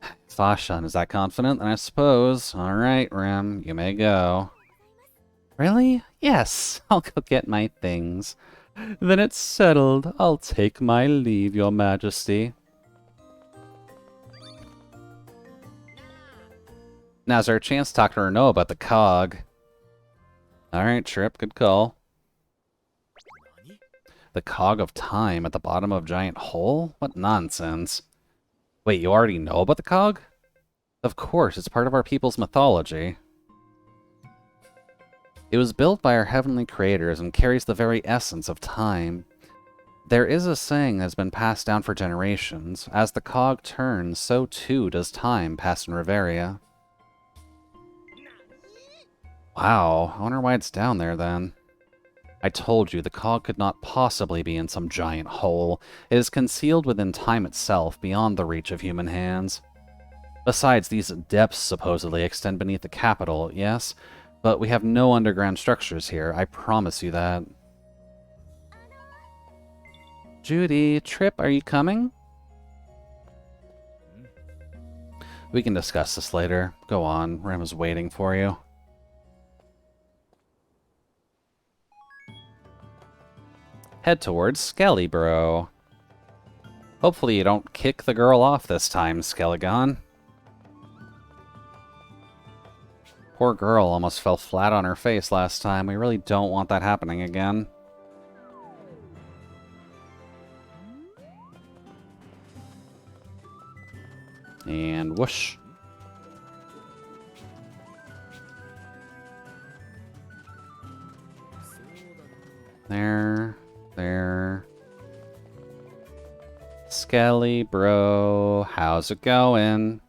If Ashan is that confident, then I suppose. Alright, Rem, you may go. Really? Yes, I'll go get my things. Then it's settled. I'll take my leave, your majesty. Now's our chance to talk to Renault about the cog. Alright, Trip, good call. The cog of time at the bottom of Giant Hole? What nonsense. Wait, you already know about the cog? Of course, it's part of our people's mythology. It was built by our heavenly creators and carries the very essence of time. There is a saying that's been passed down for generations. As the cog turns, so too does time pass in Reveria. Wow, I wonder why it's down there then. I told you, the cog could not possibly be in some giant hole. It is concealed within time itself, beyond the reach of human hands. Besides, these depths supposedly extend beneath the capital, yes? But we have no underground structures here, I promise you that. Judy, Trip, are you coming? We can discuss this later. Go on, Rem is waiting for you. Head towards Skellybro. Hopefully you don't kick the girl off this time, Skelligon. Poor girl almost fell flat on her face last time. We really don't want that happening again. And whoosh. There. Skellybro, how's it going?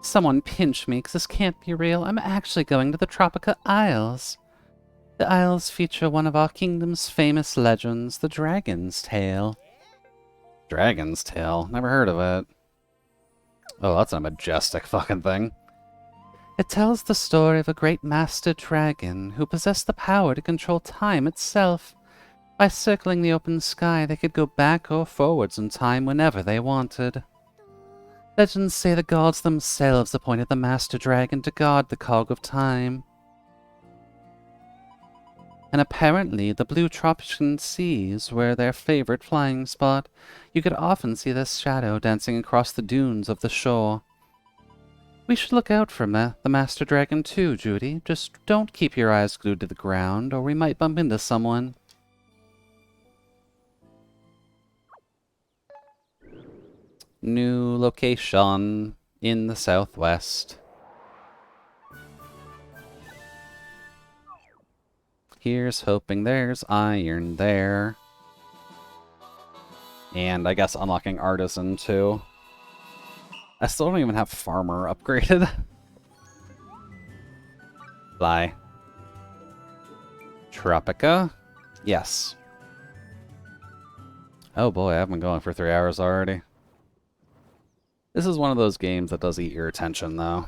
Someone pinch me, 'cause this can't be real. I'm actually going to the Tropica Isles. The Isles feature one of our kingdom's famous legends, the Dragon's Tail. Dragon's Tail? Never heard of it. Oh, that's a majestic fucking thing. It tells the story of a great master dragon who possessed the power to control time itself. By circling the open sky, they could go back or forwards in time whenever they wanted. Legends say the gods themselves appointed the master dragon to guard the cog of time. And apparently, the blue tropical seas were their favorite flying spot. You could often see their shadow dancing across the dunes of the shore. We should look out for the master dragon too, Judy. Just don't keep your eyes glued to the ground, or we might bump into someone. New location in the southwest. Here's hoping there's iron there. And I guess unlocking artisan too. I still don't even have farmer upgraded. Fly. Tropica? Yes. Oh boy, I've been going for 3 hours already. This is one of those games that does eat your attention, though.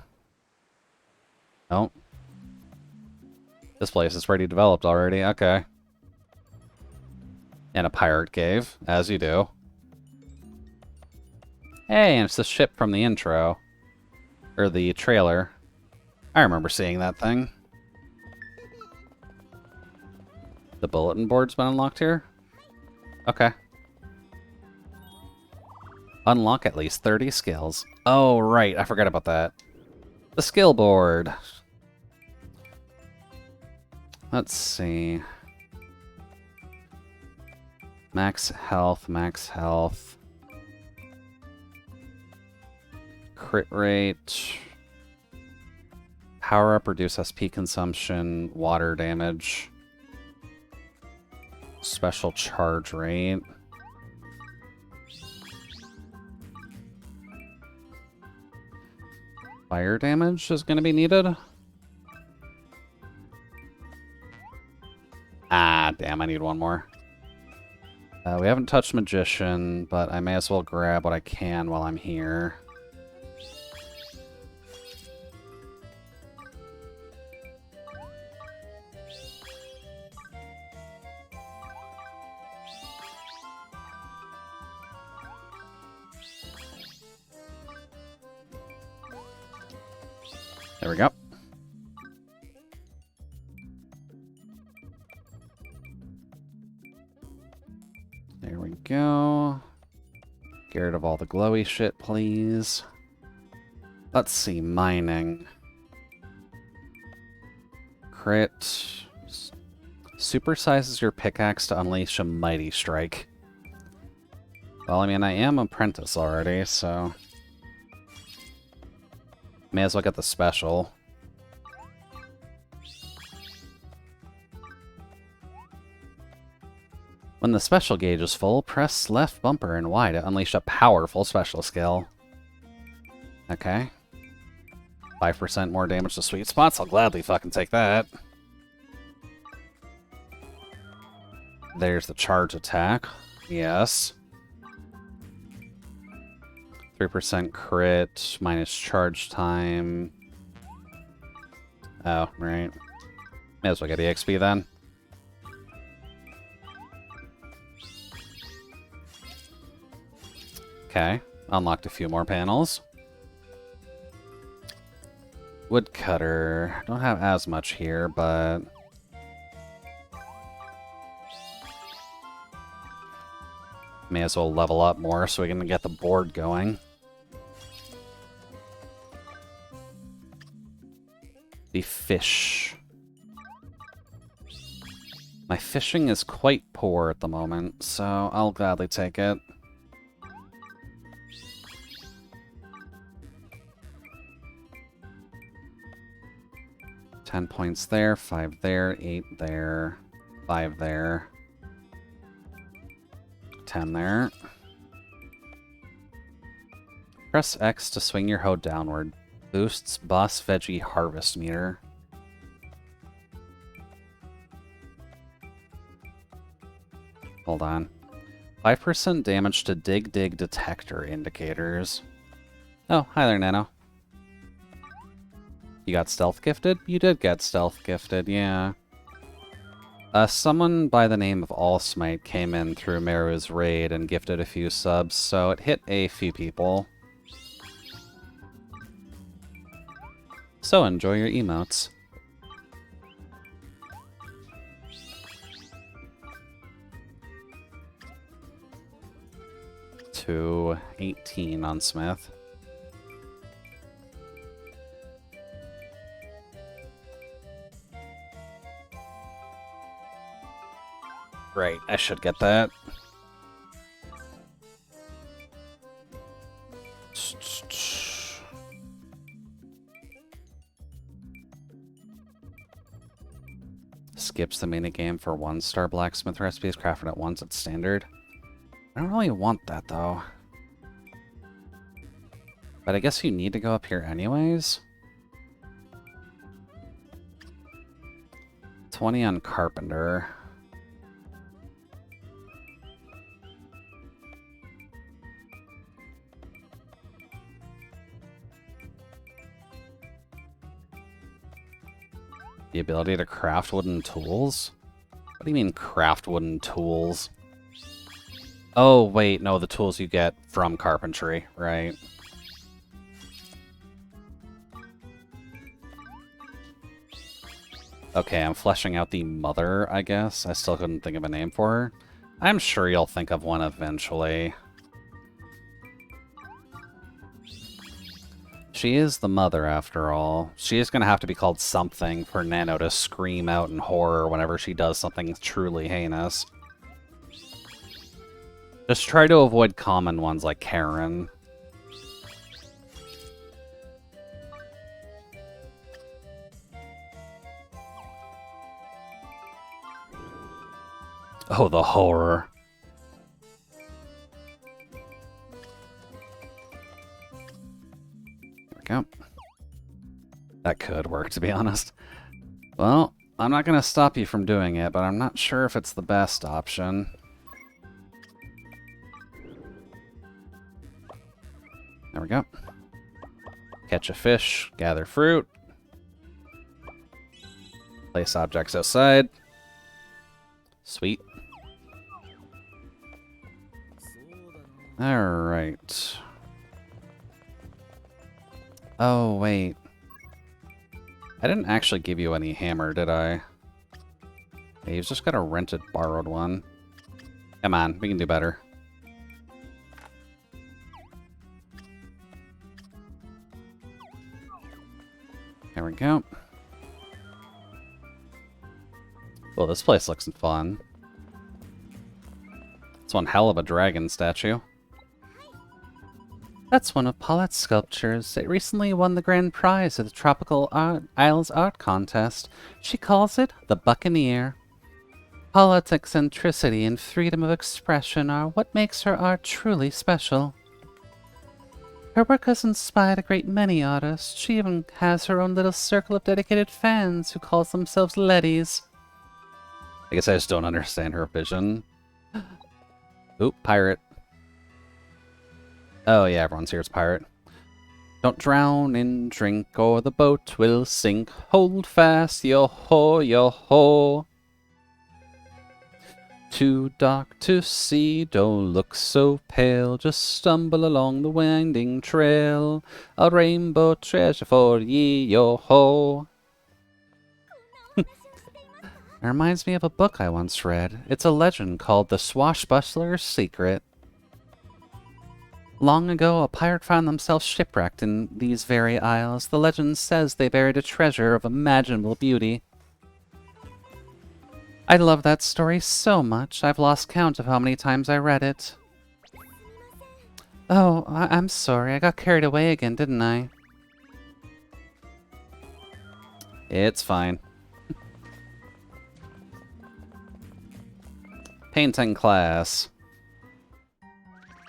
Oh. This place is pretty developed already. Okay. And a pirate cave, as you do. Hey, and it's the ship from the intro. Or the trailer. I remember seeing that thing. The bulletin board's been unlocked here? Okay. Unlock at least 30 skills. Oh, right. I forgot about that. The skill board. Let's see. Max health, max health. Crit rate. Power up, reduce SP consumption, water damage. Special charge rate. Fire damage is going to be needed. Ah, damn, I need one more. We haven't touched Magician, but I may as well grab what I can while I'm here. There we go. There we go. Get rid of all the glowy shit, please. Let's see, mining. Crit. Supersizes your pickaxe to unleash a mighty strike. Well, I mean, I am apprentice already, so... May as well get the special. When the special gauge is full, press left bumper and Y to unleash a powerful special skill. Okay. 5% more damage to sweet spots. I'll gladly fucking take that. There's the charge attack. Yes. 3% crit, minus charge time. Oh, right. May as well get the XP then. Okay, unlocked a few more panels. Woodcutter. Don't have as much here, but... may as well level up more so we can get the board going. The fish. My fishing is quite poor at the moment, so I'll gladly take it. $10 points there, 5 there, 8 there, 5 there, 10 there. Press X to swing your hoe downward. Boosts Boss Veggie Harvest Meter. Hold on. 5% damage to Dig Detector indicators. Oh, hi there, Nano. You got stealth gifted? You did get stealth gifted, yeah. Someone by the name of Allsmite came in through Meru's raid and gifted a few subs, so it hit a few people. So enjoy your emotes. To 18 on Smith. Right, I should get that. Skips the minigame for 1-star blacksmith recipes crafted at once at standard. I don't really want that, though. But I guess you need to go up here anyways. 20 on Carpenter. The ability to craft wooden tools? What do you mean, craft wooden tools? Oh, wait, no, the tools you get from carpentry, right? Okay, I'm fleshing out the mother, I guess. I still couldn't think of a name for her. I'm sure you'll think of one eventually. She is the mother, after all. She is going to have to be called something for Nano to scream out in horror whenever she does something truly heinous. Just try to avoid common ones like Karen. Oh, the horror. There we go. That could work, to be honest. Well, I'm not going to stop you from doing it, but I'm not sure if it's the best option. There we go. Catch a fish, gather fruit. Place objects outside. Sweet. Alright. Oh, wait. I didn't actually give you any hammer, did I? Yeah, you've just got a rented, borrowed one. Come on, we can do better. There we go. Well, this place looks fun. It's one hell of a dragon statue. That's one of Paulette's sculptures. It recently won the grand prize at the Tropical Isles Art Contest. She calls it the Buccaneer. Paulette's eccentricity and freedom of expression are what makes her art truly special. Her work has inspired a great many artists. She even has her own little circle of dedicated fans who calls themselves Leddies. I guess I just don't understand her vision. Oop, pirate. Oh yeah, everyone's here. It's pirate. Don't drown in drink or the boat will sink. Hold fast, yo-ho, yo-ho. Too dark to see, don't look so pale. Just stumble along the winding trail. A rainbow treasure for ye, yo-ho. It reminds me of a book I once read. It's a legend called The Swashbuckler's Secret. Long ago, a pirate found themselves shipwrecked in these very isles. The legend says they buried a treasure of imaginable beauty. I love that story so much, I've lost count of how many times I read it. Oh, I'm sorry, I got carried away again, didn't I? It's fine. Painting class.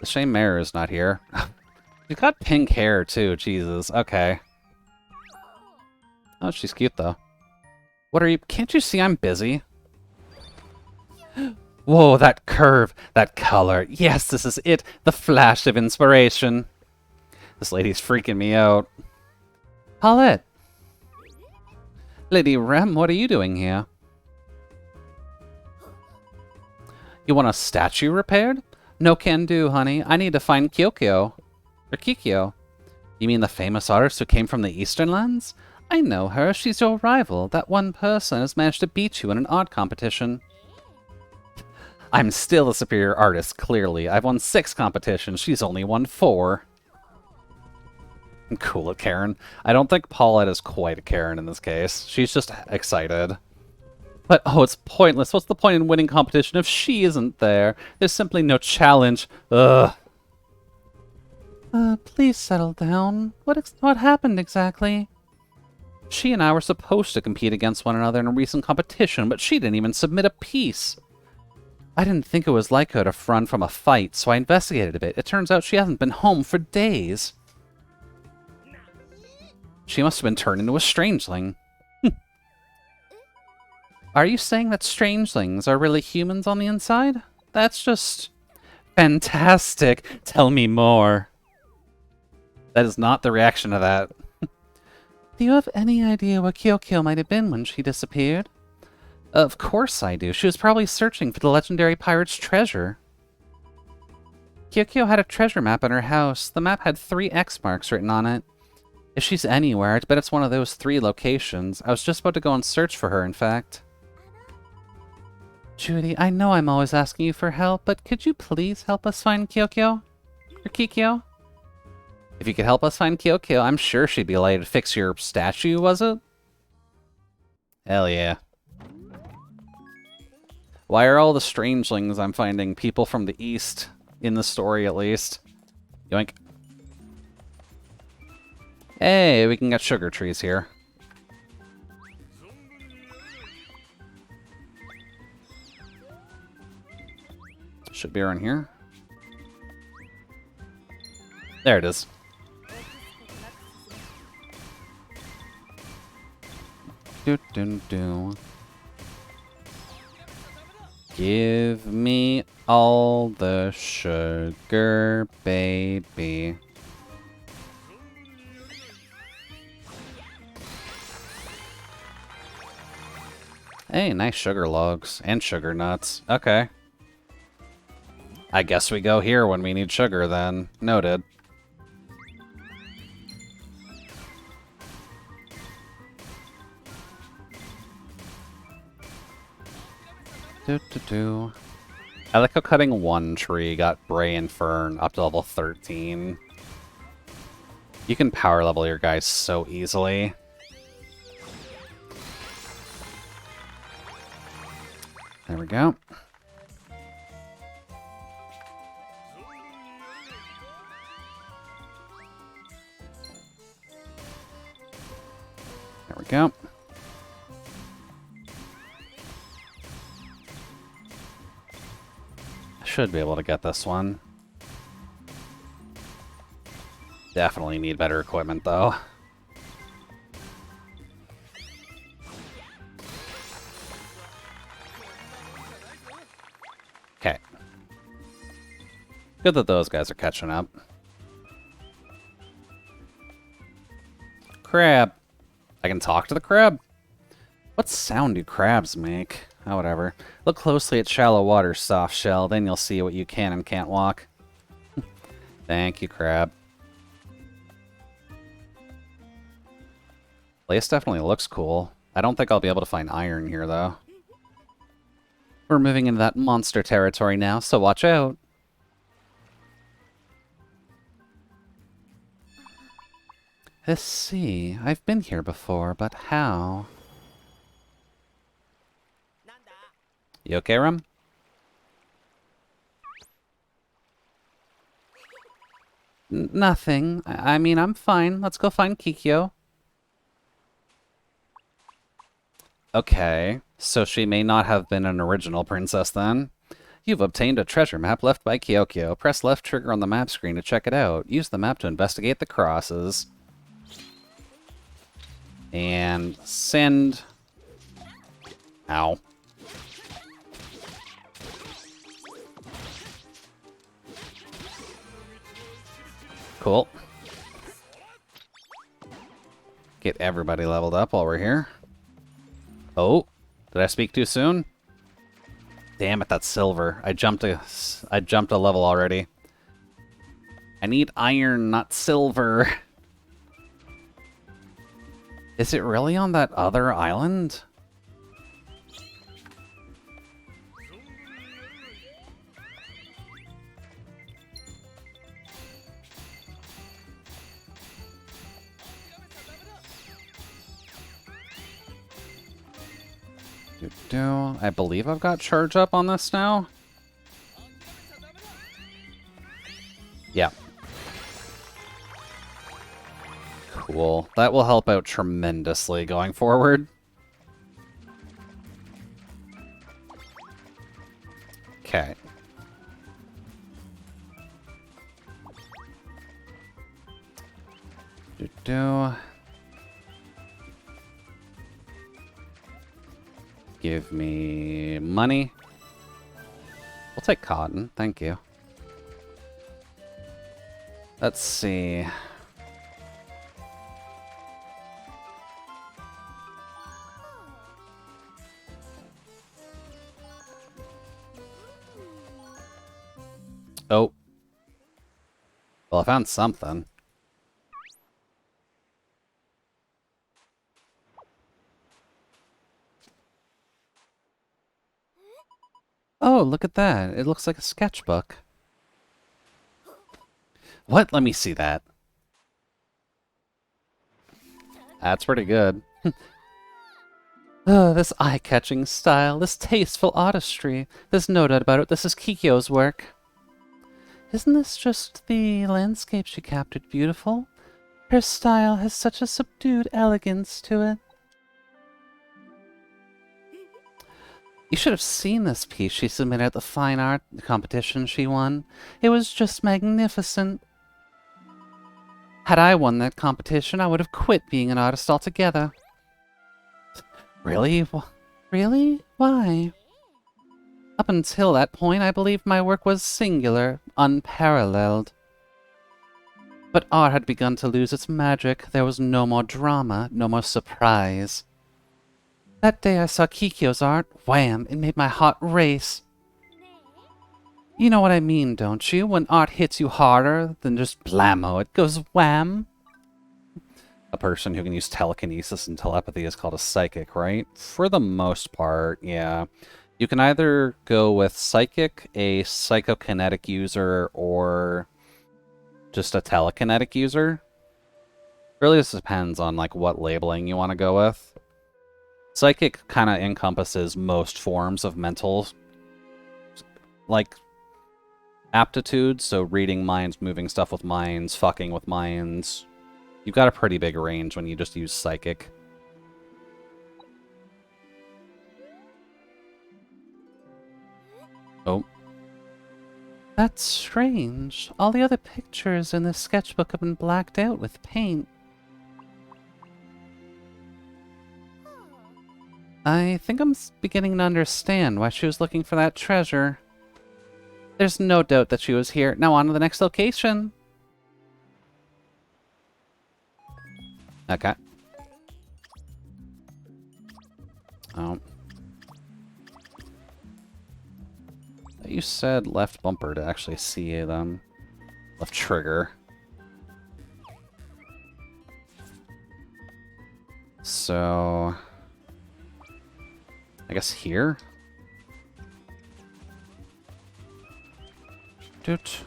The shame Mare is not here. You've got pink hair too, Jesus. Okay. Oh, she's cute though. What are you? Can't you see I'm busy? Whoa, that curve, that color. Yes, this is it. The flash of inspiration. This lady's freaking me out. Paulette. Lady Rem, what are you doing here? You want a statue repaired? No can do, honey. I need to find Kyokyo. Or Kikyo. You mean the famous artist who came from the Eastern lands? I know her. She's your rival. That one person has managed to beat you in an art competition. I'm still a superior artist, clearly. I've won 6 competitions. She's only won 4. Cool at Karen. I don't think Paulette is quite a Karen in this case. She's just excited. But, oh, it's pointless. What's the point in winning competition if she isn't there? There's simply no challenge. Ugh. Please settle down. What happened exactly? She and I were supposed to compete against one another in a recent competition, but she didn't even submit a piece. I didn't think it was like her to run from a fight, so I investigated a bit. It turns out she hasn't been home for days. She must have been turned into a strangeling. Are you saying that strangelings are really humans on the inside? That's just fantastic. Tell me more. That is not the reaction to that. Do you have any idea where Kyokyo might have been when she disappeared? Of course I do. She was probably searching for the legendary pirate's treasure. Kyokyo had a treasure map in her house. The map had 3 X marks written on it. If she's anywhere, I bet it's one of those 3 locations. I was just about to go and search for her, in fact. Judy, I know I'm always asking you for help, but could you please help us find Kyokyo? Or Kikyo? If you could help us find Kyokyo, I'm sure she'd be delighted to fix your statue, was it? Hell yeah. Why are all the strangelings I'm finding people from the east, in the story at least? Yoink. Hey, we can get sugar trees here. Should be around here. There it is. Do do do. Give me all the sugar, baby. Hey, nice sugar logs and sugar nuts. Okay. I guess we go here when we need sugar then. Noted. I like how cutting one tree got Bray and Fern up to level 13. You can power level your guys so easily. There we go. There we go. Should be able to get this one. Definitely need better equipment, though. Good that those guys are catching up. Crab. I can talk to the crab? What sound do crabs make? Oh, whatever. Look closely at shallow water, soft shell, then you'll see what you can and can't walk. Thank you, crab. Place definitely looks cool. I don't think I'll be able to find iron here, though. We're moving into that monster territory now, so watch out. Let's see. I've been here before, but how? You okay, Rum? Nothing. I mean, I'm fine. Let's go find Kikyo. Okay, so she may not have been an original princess then. You've obtained a treasure map left by Kyokyo. Press left trigger on the map screen to check it out. Use the map to investigate the crosses. And send... Ow. Cool. Get everybody leveled up while we're here. Oh, did I speak too soon? Damn it, that's silver. I jumped a level already. I need iron, not silver. Is it really on that other island? I believe I've got charge up on this now. Yeah. Cool. That will help out tremendously going forward. Okay. Give me money. We'll take cotton, thank you. Let's see. Oh. Well, I found something. Oh, look at that. It looks like a sketchbook. What? Let me see that. That's pretty good. Oh, this eye-catching style, this tasteful artistry. There's no doubt about it. This is Kikyo's work. Isn't this just the landscape she captured beautiful? Her style has such a subdued elegance to it. You should have seen this piece she submitted at the fine art competition she won. It was just magnificent. Had I won that competition, I would have quit being an artist altogether. Really? Really? Why? Up until that point, I believed my work was singular, unparalleled. But art had begun to lose its magic. There was no more drama, no more surprise. That day I saw Kikyo's art, wham, it made my heart race. You know what I mean, don't you? When art hits you harder than just blammo, it goes wham. A person who can use telekinesis and telepathy is called a psychic, right? For the most part, yeah. You can either go with psychic, a psychokinetic user, or just a telekinetic user. Really, this depends on like what labeling you want to go with. Psychic kind of encompasses most forms of mental, like, aptitudes. So reading minds, moving stuff with minds, fucking with minds. You've got a pretty big range when you just use psychic. Oh. That's strange. All the other pictures in this sketchbook have been blacked out with paint. I think I'm beginning to understand why she was looking for that treasure. There's no doubt that she was here. Now on to the next location. Okay. Oh. You said left bumper to actually see them. Left trigger. So... I guess here? Doot.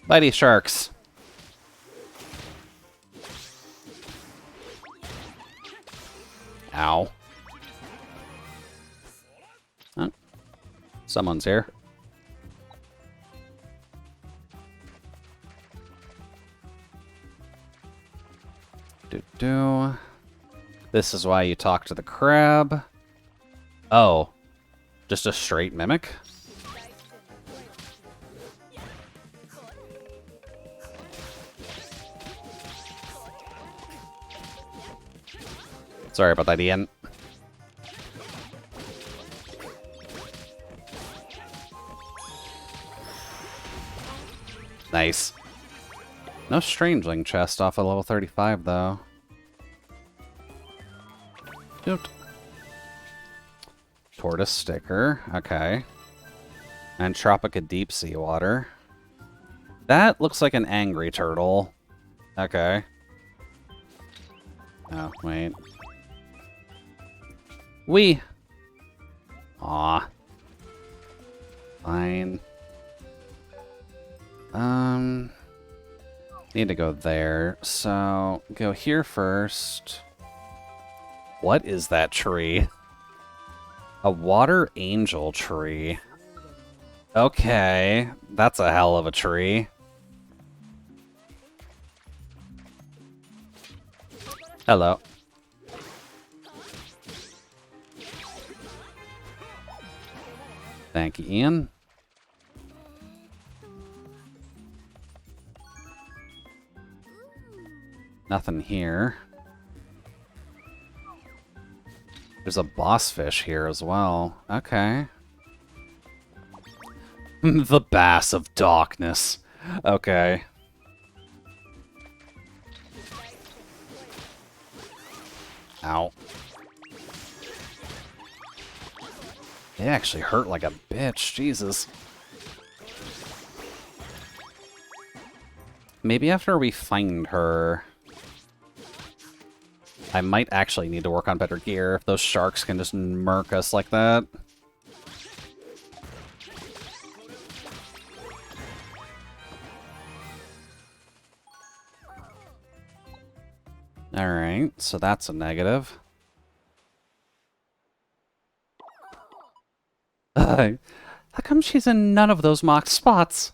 Bitey sharks! Ow. Oh. Someone's here. Do. This is why you talk to the crab. Oh. Just a straight mimic? Sorry about that, Ian. Nice. No Strangeling chest off of level 35, though. Doot. Tortoise sticker. Okay. And Tropica deep sea water. That looks like an angry turtle. Okay. Oh, wait. We. Aw. Fine. Need to go there. So, go here first. What is that tree? A water angel tree. Okay. That's a hell of a tree. Hello. Thank you, Ian. Nothing here. There's a boss fish here as well. Okay. The Bass of Darkness. Okay. Ow. They actually hurt like a bitch. Jesus. Maybe after we find her, I might actually need to work on better gear if those sharks can just murk us like that. Alright, so that's a negative. How come she's in none of those marked spots?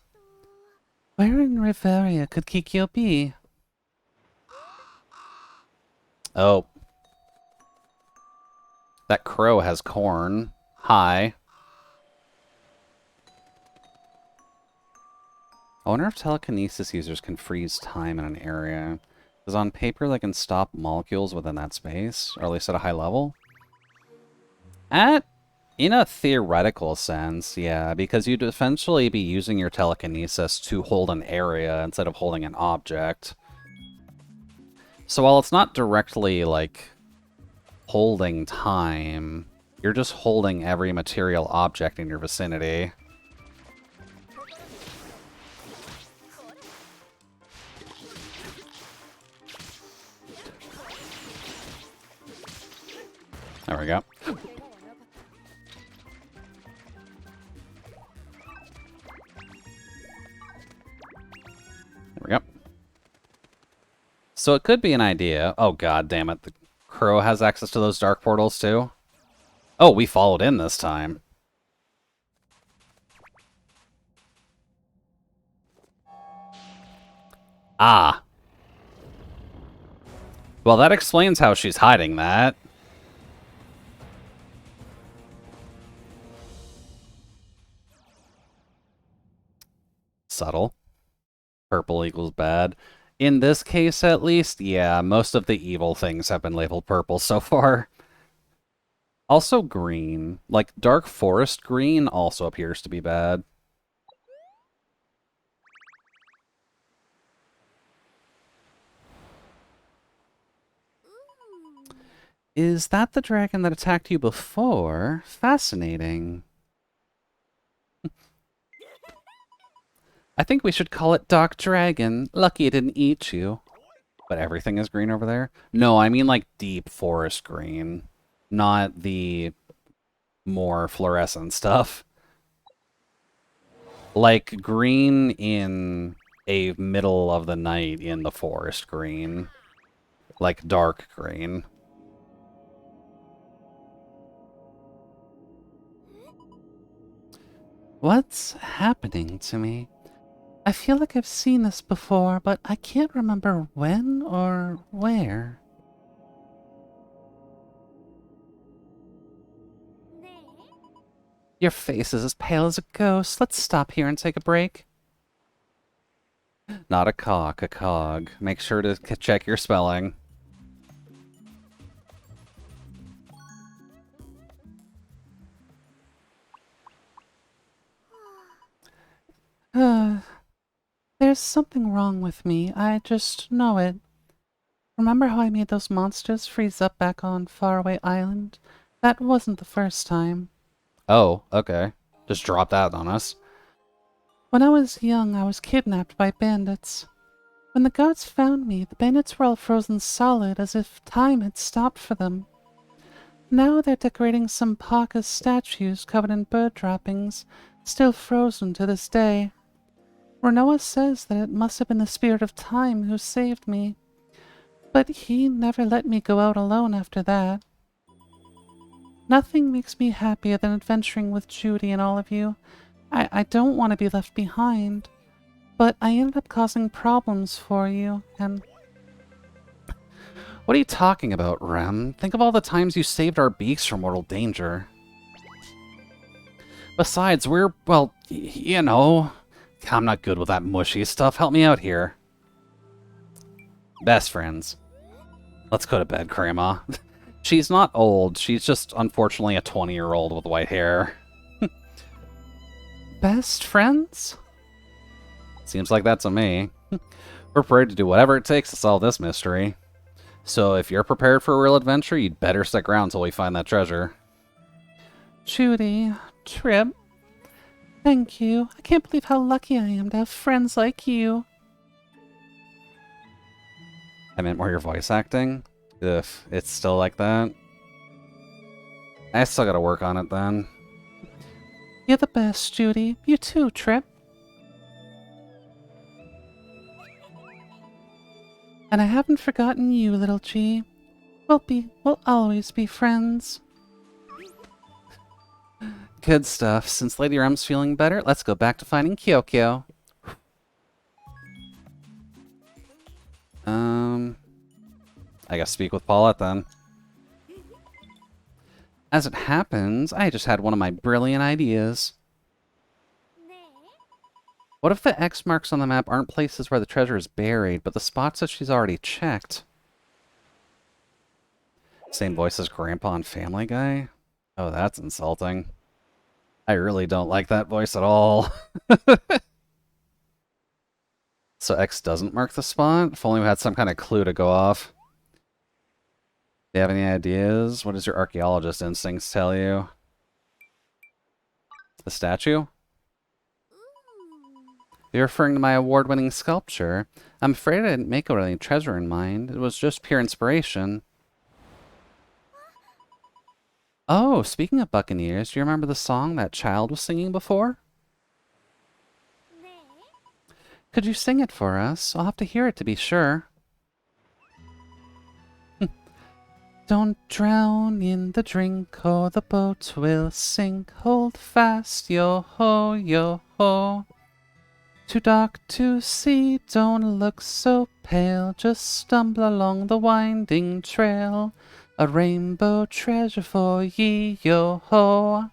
Where in Riveria could Kikyo be? Oh. That crow has corn. Hi. I wonder if telekinesis users can freeze time in an area. Because on paper they can stop molecules within that space, or at least at a high level. In a theoretical sense, yeah, because you'd essentially be using your telekinesis to hold an area instead of holding an object. So while it's not directly, like, holding time, you're just holding every material object in your vicinity. There we go. There we go. So it could be an idea. Oh, god damn it. The crow has access to those dark portals, too? Oh, we followed in this time. Ah. Well, that explains how she's hiding that. Subtle. Purple equals bad. In this case, at least, yeah, most of the evil things have been labeled purple so far. Also green. Like, dark forest green also appears to be bad. Is that the dragon that attacked you before? Fascinating. I think we should call it Doc Dragon. Lucky it didn't eat you. But everything is green over there? No, I mean like deep forest green. Not the more fluorescent stuff. Like green in a middle of the night in the forest green. Like dark green. What's happening to me? I feel like I've seen this before, but I can't remember when or where. Your face is as pale as a ghost. Let's stop here and take a break. Not a cock, a cog. Make sure to check your spelling. There's something wrong with me. I just know it. Remember how I made those monsters freeze up back on Faraway Island? That wasn't the first time. Oh, okay. Just drop that on us. When I was young, I was kidnapped by bandits. When the gods found me, the bandits were all frozen solid, as if time had stopped for them. Now they're decorating some Paka statues covered in bird droppings, still frozen to this day. Renoa says that it must have been the spirit of time who saved me. But he never let me go out alone after that. Nothing makes me happier than adventuring with Judy and all of you. I don't want to be left behind. But I ended up causing problems for you, and... What are you talking about, Rem? Think of all the times you saved our beaks from mortal danger. Besides, we're, well, you know... I'm not good with that mushy stuff. Help me out here. Best friends. Let's go to bed, Grandma. She's not old. She's just, unfortunately, a 20-year-old with white hair. Best friends? Seems like that's a me. We're prepared to do whatever it takes to solve this mystery. So if you're prepared for a real adventure, you'd better stick around until we find that treasure. Judy, Trip, thank you. I can't believe how lucky I am to have friends like you. I meant more your voice acting. If it's still like that. I still gotta work on it then. You're the best, Judy. You too, Trip. And I haven't forgotten you, little G. We'll always be friends. Good stuff. Since Lady Rem's feeling better, let's go back to finding Kyokyo. I guess speak with Paulette then. As it happens, I just had one of my brilliant ideas. What if the X marks on the map aren't places where the treasure is buried, but the spots that she's already checked? Same voice as Grandpa on Family Guy? Oh, that's insulting. I really don't like that voice at all. So X doesn't mark the spot? If only we had some kind of clue to go off. Do you have any ideas? What does your archaeologist instincts tell you? The statue? You're referring to my award-winning sculpture. I'm afraid I didn't make it with any treasure in mind. It was just pure inspiration. Oh, speaking of Buccaneers, do you remember the song that child was singing before? Could you sing it for us? I'll have to hear it to be sure. Don't drown in the drink or the boat will sink. Hold fast, yo-ho, yo-ho. Too dark to see, don't look so pale. Just stumble along the winding trail. A rainbow treasure for ye, yo-ho.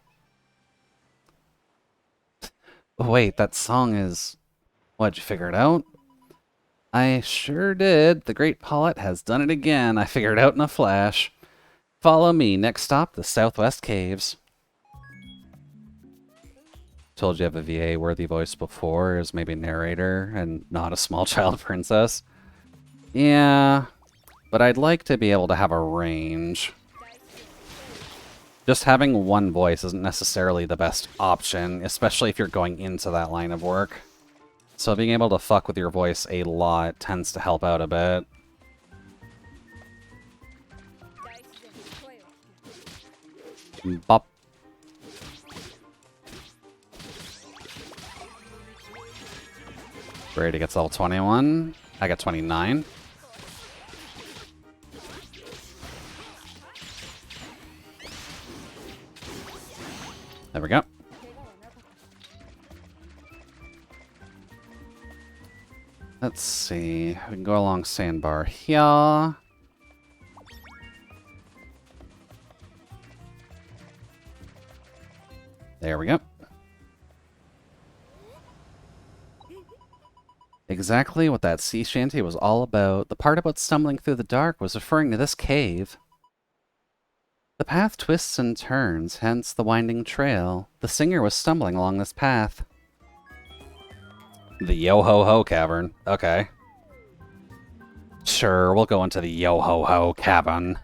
Wait, that song is... What'd you figure it out? I sure did. The great Paulette has done it again. I figured it out in a flash. Follow me. Next stop, the Southwest Caves. Told you I have a VA-worthy voice before as maybe narrator and not a small child princess. Yeah, but I'd like to be able to have a range. Just having one voice isn't necessarily the best option, especially if you're going into that line of work. So being able to fuck with your voice a lot tends to help out a bit. Bop. Brady gets level 21. I got 29. There we go. Let's see. We can go along sandbar here. There we go. Exactly what that sea shanty was all about. The part about stumbling through the dark was referring to this cave. The path twists and turns, hence the winding trail. The singer was stumbling along this path. The Yo-Ho-Ho Cavern. Okay. Sure, we'll go into the Yo-Ho-Ho Cavern.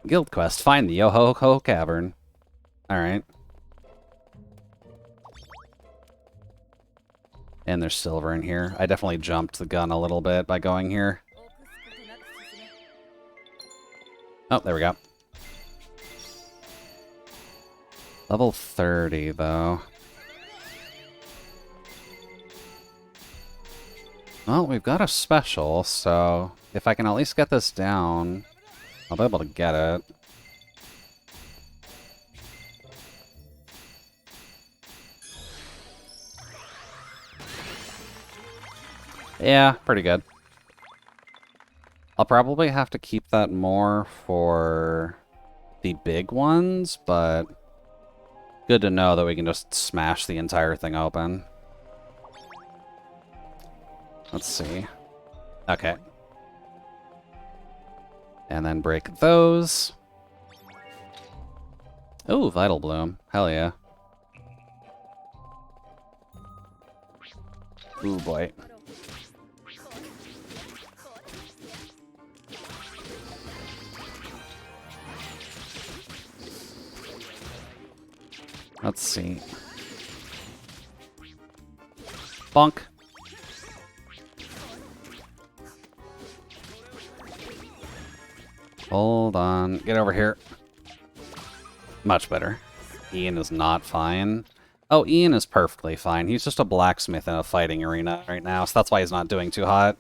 Guild quest, find the Yo-Ho-Ho Cavern. Alright. And there's silver in here. I definitely jumped the gun a little bit by going here. Oh, there we go. Level 30, though. Well, we've got a special, so if I can at least get this down, I'll be able to get it. Yeah, pretty good. I'll probably have to keep that more for the big ones, but good to know that we can just smash the entire thing open. Let's see. Okay. And then break those. Ooh, Vital Bloom. Hell yeah. Ooh, boy. Let's see. Bonk. Hold on. Get over here. Much better. Ian is not fine. Oh, Ian is perfectly fine. He's just a blacksmith in a fighting arena right now, so that's why he's not doing too hot.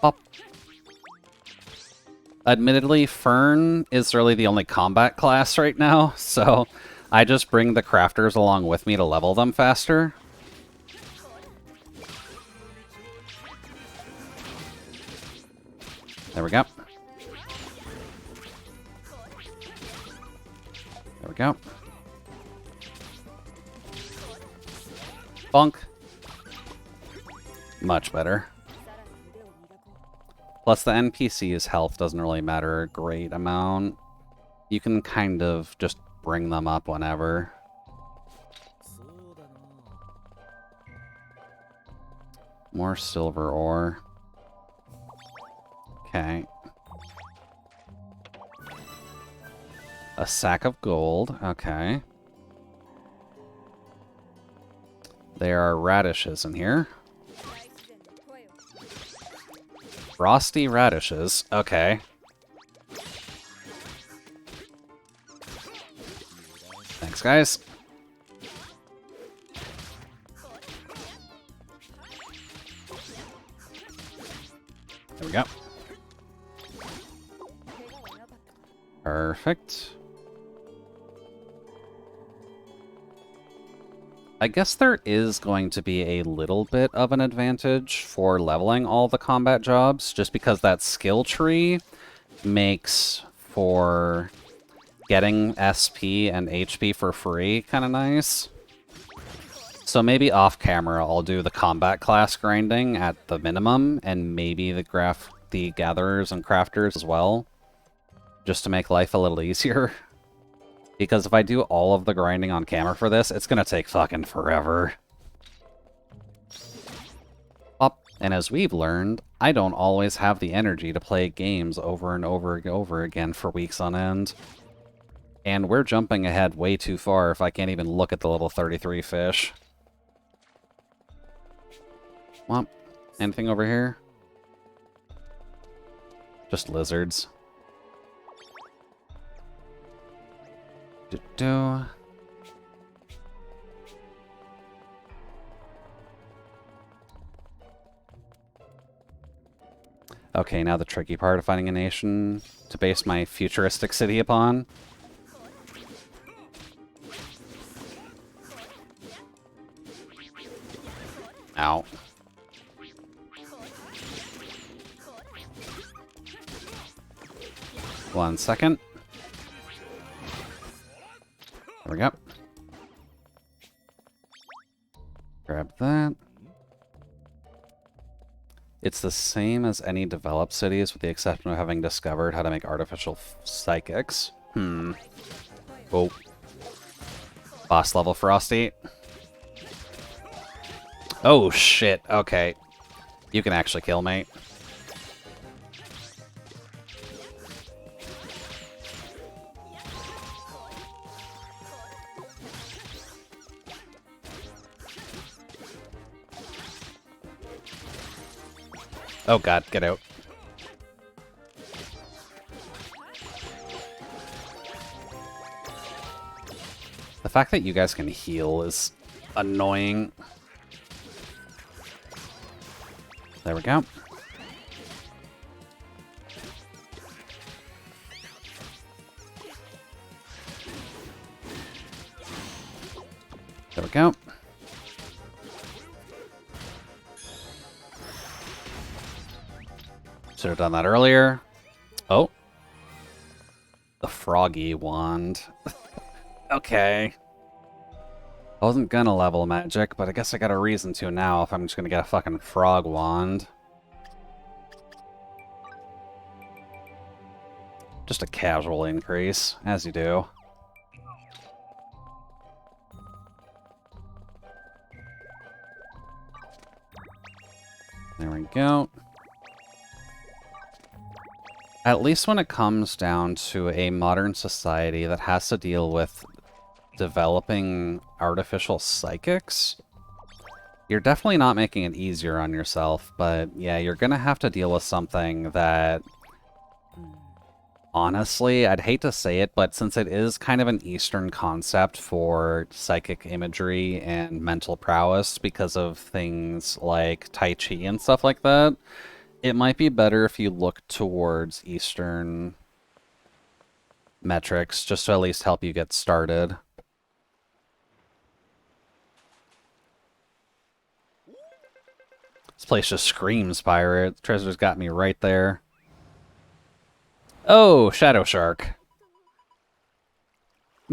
Pop. Admittedly, Fern is really the only combat class right now, so I just bring the crafters along with me to level them faster. There we go. There we go. Bonk. Much better. Plus, the NPC's health doesn't really matter a great amount. You can kind of just bring them up whenever. More silver ore. Okay. A sack of gold. Okay. There are radishes in here. Frosty radishes. Okay. Thanks, guys. There we go. Perfect. I guess there is going to be a little bit of an advantage for leveling all the combat jobs, just because that skill tree makes for getting SP and HP for free kind of nice. So maybe off camera I'll do the combat class grinding at the minimum, and maybe the gatherers and crafters as well, just to make life a little easier. Because if I do all of the grinding on camera for this, it's gonna take fucking forever. Pop. And as we've learned, I don't always have the energy to play games over and over and over again for weeks on end. And we're jumping ahead way too far if I can't even look at the level 33 fish. Well, anything over here? Just lizards. Do-do. Okay, now the tricky part of finding a nation to base my futuristic city upon. Ow. One second. There we go. Grab that. It's the same as any developed cities, with the exception of having discovered how to make artificial psychics. Oh. Boss level Frosty. Oh, shit. Okay. You can actually kill me. Oh god, get out. The fact that you guys can heal is annoying. There we go. There we go. Should have done that earlier. Oh. The froggy wand. Okay. I wasn't gonna level magic, but I guess I got a reason to now if I'm just gonna get a fucking frog wand. Just a casual increase, as you do. There we go. At least when it comes down to a modern society that has to deal with developing artificial psychics, you're definitely not making it easier on yourself, but yeah, you're gonna have to deal with something that, honestly, I'd hate to say it, but since it is kind of an Eastern concept for psychic imagery and mental prowess because of things like Tai Chi and stuff like that, it might be better if you look towards Eastern metrics, just to at least help you get started. This place just screams pirate. Treasure's got me right there. Oh, Shadow Shark.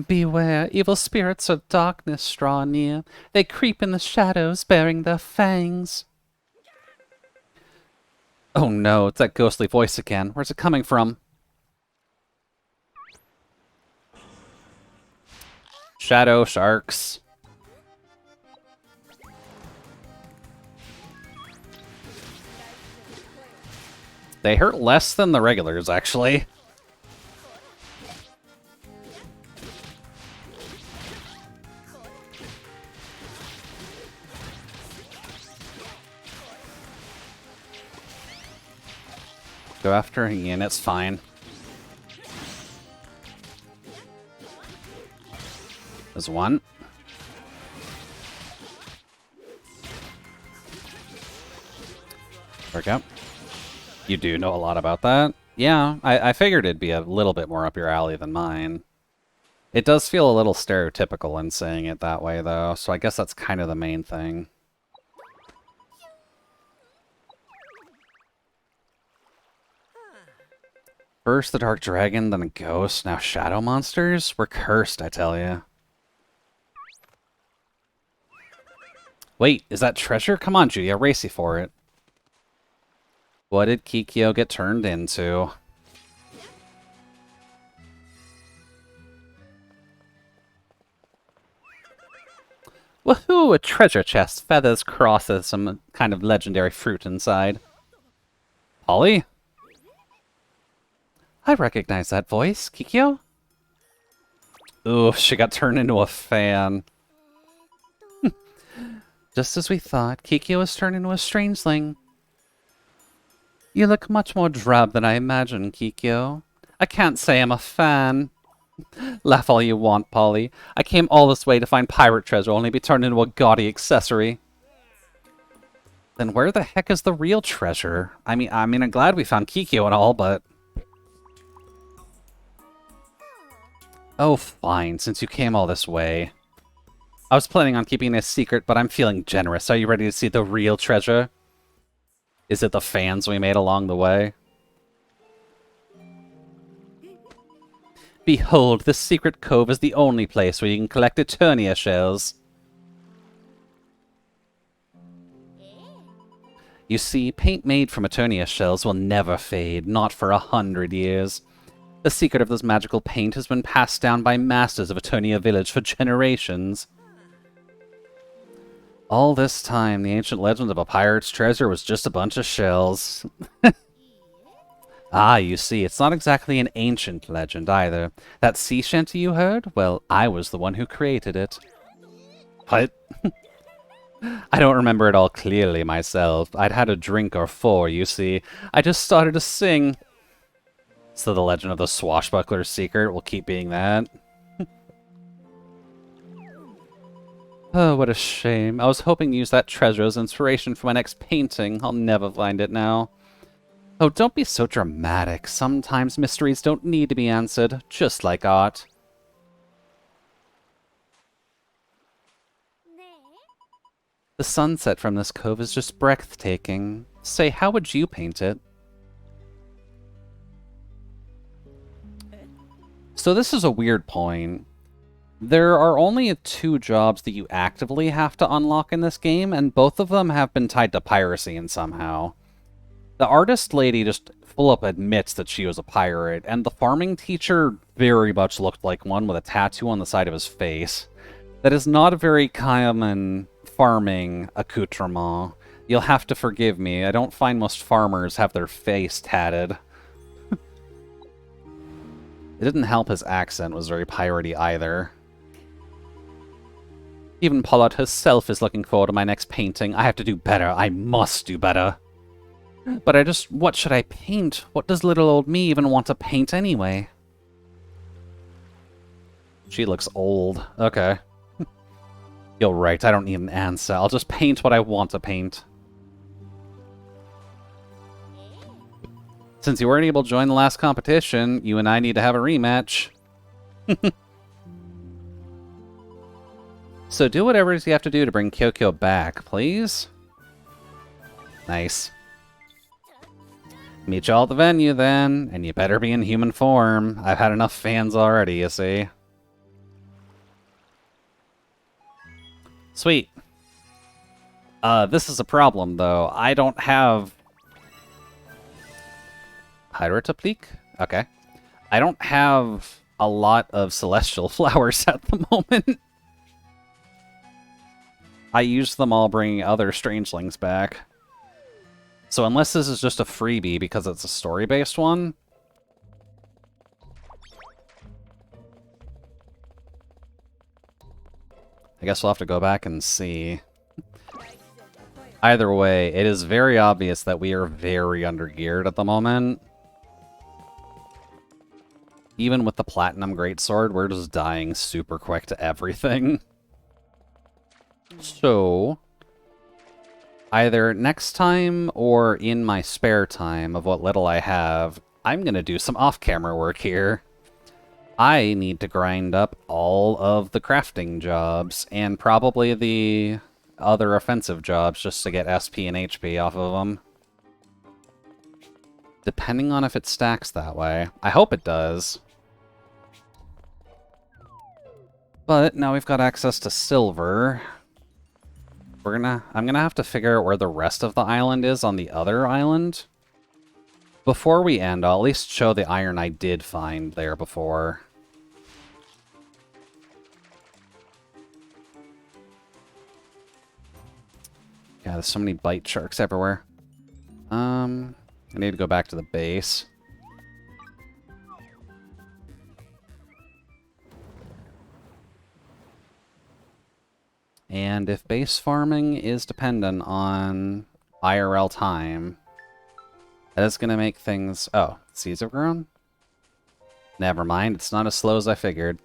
Beware, evil spirits of darkness draw near. They creep in the shadows, baring their fangs. Oh no, it's that ghostly voice again. Where's it coming from? Shadow Sharks. They hurt less than the regulars, actually. Go after Ian, it's fine. There's one. There we go. You do know a lot about that? Yeah, I figured it'd be a little bit more up your alley than mine. It does feel a little stereotypical in saying it that way, though, so I guess that's kind of the main thing. First the Dark Dragon, then a ghost, now shadow monsters? We're cursed, I tell you. Wait, is that treasure? Come on, Julia, racy for it. What did Kikyo get turned into? Woohoo! A treasure chest, feathers, crosses, some kind of legendary fruit inside. Polly? I recognize that voice. Kikyo? Ooh, she got turned into a fan. Just as we thought, Kikyo was turned into a strangeling. You look much more drab than I imagined, Kikyo. I can't say I'm a fan. Laugh all you want, Polly. I came all this way to find pirate treasure, only to be turned into a gaudy accessory. Then where the heck is the real treasure? I mean, I'm glad we found Kikyo and all, but... Oh, fine, since you came all this way. I was planning on keeping it a secret, but I'm feeling generous. Are you ready to see the real treasure? Is it the fans we made along the way? Behold, this secret cove is the only place where you can collect Eternia shells. You see, paint made from Eternia shells will never fade, not for 100 years. The secret of this magical paint has been passed down by masters of Eternia Village for generations. All this time, the ancient legend of a pirate's treasure was just a bunch of shells. Ah, you see, it's not exactly an ancient legend either. That sea shanty you heard? Well, I was the one who created it. What? I don't remember it all clearly myself. I'd had a drink or four, you see. I just started to sing. So the legend of the swashbuckler's secret will keep being that. Oh, what a shame. I was hoping to use that treasure as inspiration for my next painting. I'll never find it now. Oh, don't be so dramatic. Sometimes mysteries don't need to be answered, just like art. The sunset from this cove is just breathtaking. Say, how would you paint it? So this is a weird point. There are only 2 jobs that you actively have to unlock in this game, and both of them have been tied to piracy in somehow. The artist lady just full up admits that she was a pirate, and the farming teacher very much looked like one with a tattoo on the side of his face. That is not a very common farming accoutrement. You'll have to forgive me, I don't find most farmers have their face tatted. It didn't help his accent was very piratey either. Even Pollard herself is looking forward to my next painting. I have to do better. I must do better. But what should I paint? What does little old me even want to paint anyway? She looks old. Okay. You're right, I don't need an answer. I'll just paint what I want to paint. Since you weren't able to join the last competition, you and I need to have a rematch. So do whatever you have to do to bring Kyokyo back, please. Nice. Meet y'all at the venue, then, and you better be in human form. I've had enough fans already, you see. Sweet. This is a problem, though. I don't have... Hydrotoplique? Okay. I don't have a lot of celestial flowers at the moment. I used them all bringing other strangelings back. So unless this is just a freebie because it's a story-based one... I guess we'll have to go back and see. Either way, it is very obvious that we are very under-geared at the moment. Even with the Platinum Greatsword, we're just dying super quick to everything. So... either next time or in my spare time of what little I have, I'm gonna do some off-camera work here. I need to grind up all of the crafting jobs, and probably the other offensive jobs just to get SP and HP off of them. Depending on if it stacks that way. I hope it does. But now we've got access to silver. I'm gonna have to figure out where the rest of the island is on the other island. Before we end, I'll at least show the iron I did find there before. Yeah, there's so many bite sharks everywhere. I need to go back to the base. And if base farming is dependent on IRL time, that is going to make things... Oh, seeds have grown? Never mind, it's not as slow as I figured.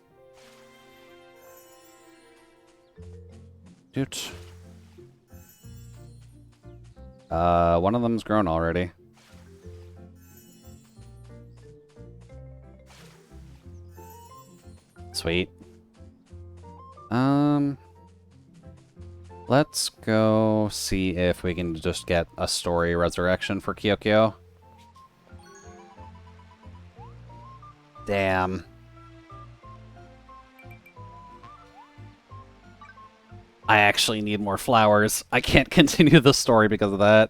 Doot. One of them's grown already. Sweet. Let's go see if we can just get a story resurrection for Kyokyo. Damn. I actually need more flowers. I can't continue the story because of that.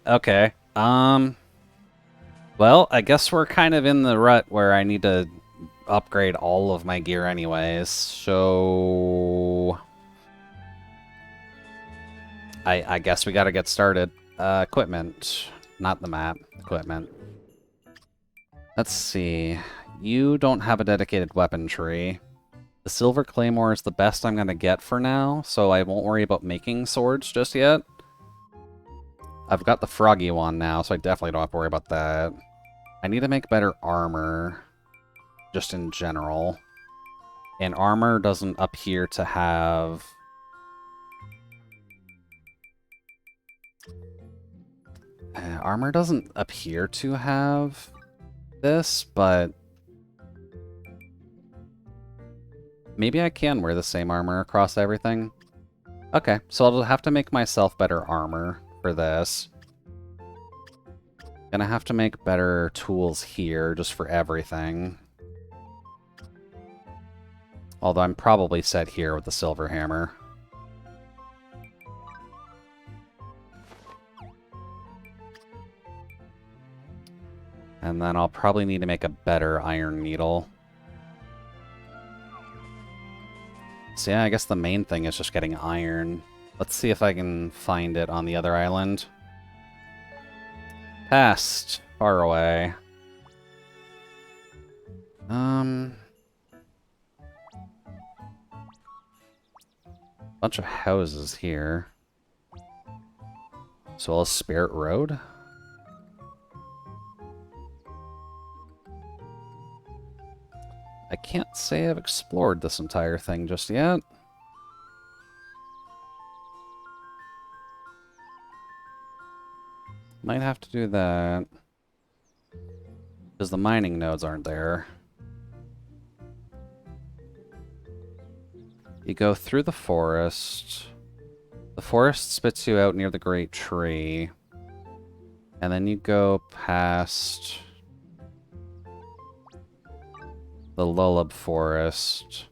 Okay. Well, I guess we're kind of in the rut where I need to upgrade all of my gear anyways. So I guess we gotta get started. Equipment. Not the map. Equipment. Let's see. You don't have a dedicated weapon tree. The silver claymore is the best I'm gonna get for now, so I won't worry about making swords just yet. I've got the froggy one now, so I definitely don't have to worry about that. I need to make better armor, just in general. And armor doesn't appear to have... armor doesn't appear to have this, but... maybe I can wear the same armor across everything. Okay, so I'll have to make myself better armor for this. Gonna have to make better tools here just for everything. Although I'm probably set here with the silver hammer. And then I'll probably need to make a better iron needle. So yeah, I guess the main thing is just getting iron. Let's see if I can find it on the other island. Past. Far away. Bunch of houses here. So well as Spirit Road? I can't say I've explored this entire thing just yet. Might have to do that. Because the mining nodes aren't there. You go through the forest. The forest spits you out near the great tree. And then you go past... the Lullab Forest.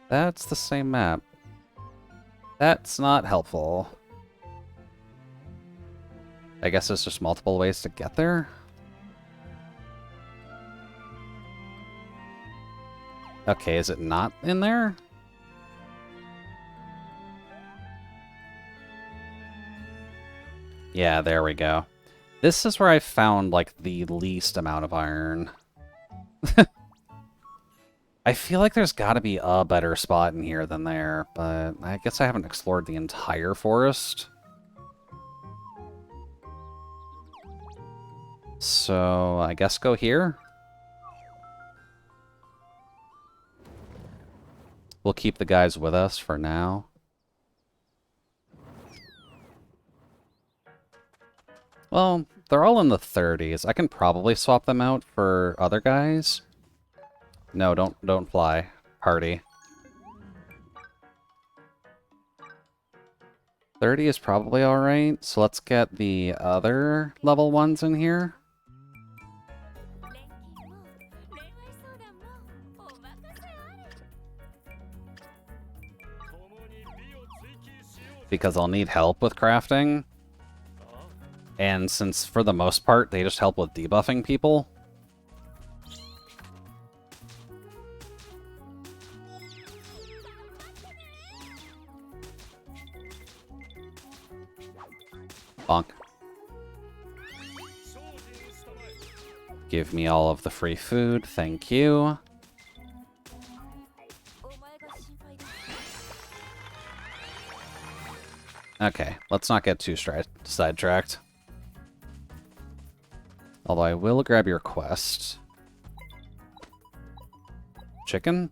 That's the same map. That's not helpful. I guess there's just multiple ways to get there? Okay, is it not in there? Yeah, there we go. This is where I found, like, the least amount of iron. I feel like there's gotta be a better spot in here than there, but I guess I haven't explored the entire forest. So, I guess go here? We'll keep the guys with us for now. Well, they're all in the 30s. I can probably swap them out for other guys. No, don't fly. Party. 30 is probably alright, so let's get the other level 1s in here. Because I'll need help with crafting. And since, for the most part, they just help with debuffing people. Bonk. Give me all of the free food, thank you. Okay, let's not get too sidetracked. Although I will grab your quest. Chicken?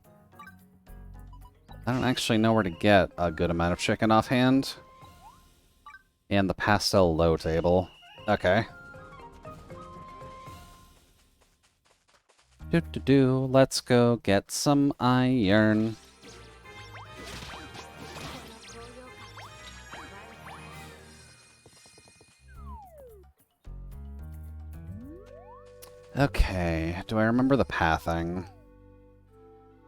I don't actually know where to get a good amount of chicken offhand. And the pastel low table. Okay. Let's go get some iron. Okay, do I remember the pathing?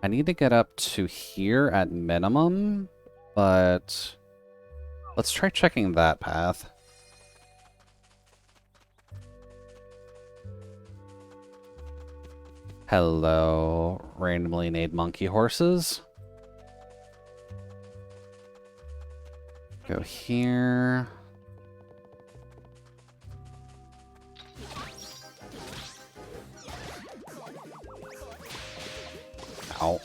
I need to get up to here at minimum, but let's try checking that path. Hello, randomly named monkey horses. Go here. Ow.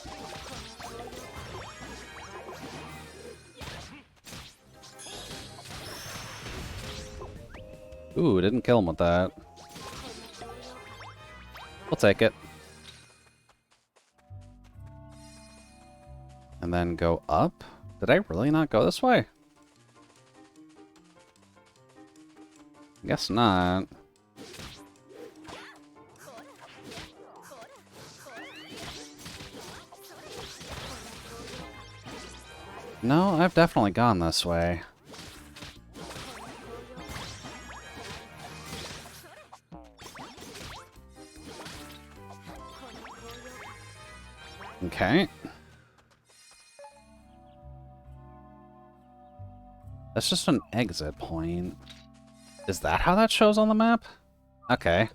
Ooh, didn't kill him with that. We'll take it. And then go up? Did I really not go this way? Guess not. No, I've definitely gone this way. Okay. That's just an exit point. Is that how that shows on the map? Okay.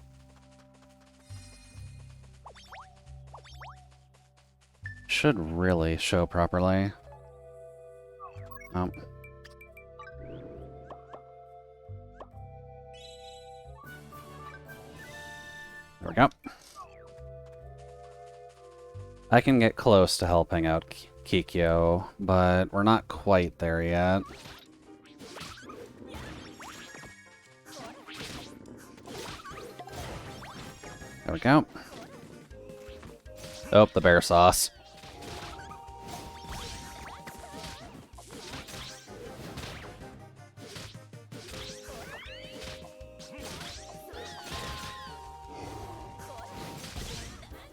Should really show properly. Oh. There we go. I can get close to helping out Kikyo, but we're not quite there yet. There we go. Oh, the bear sauce.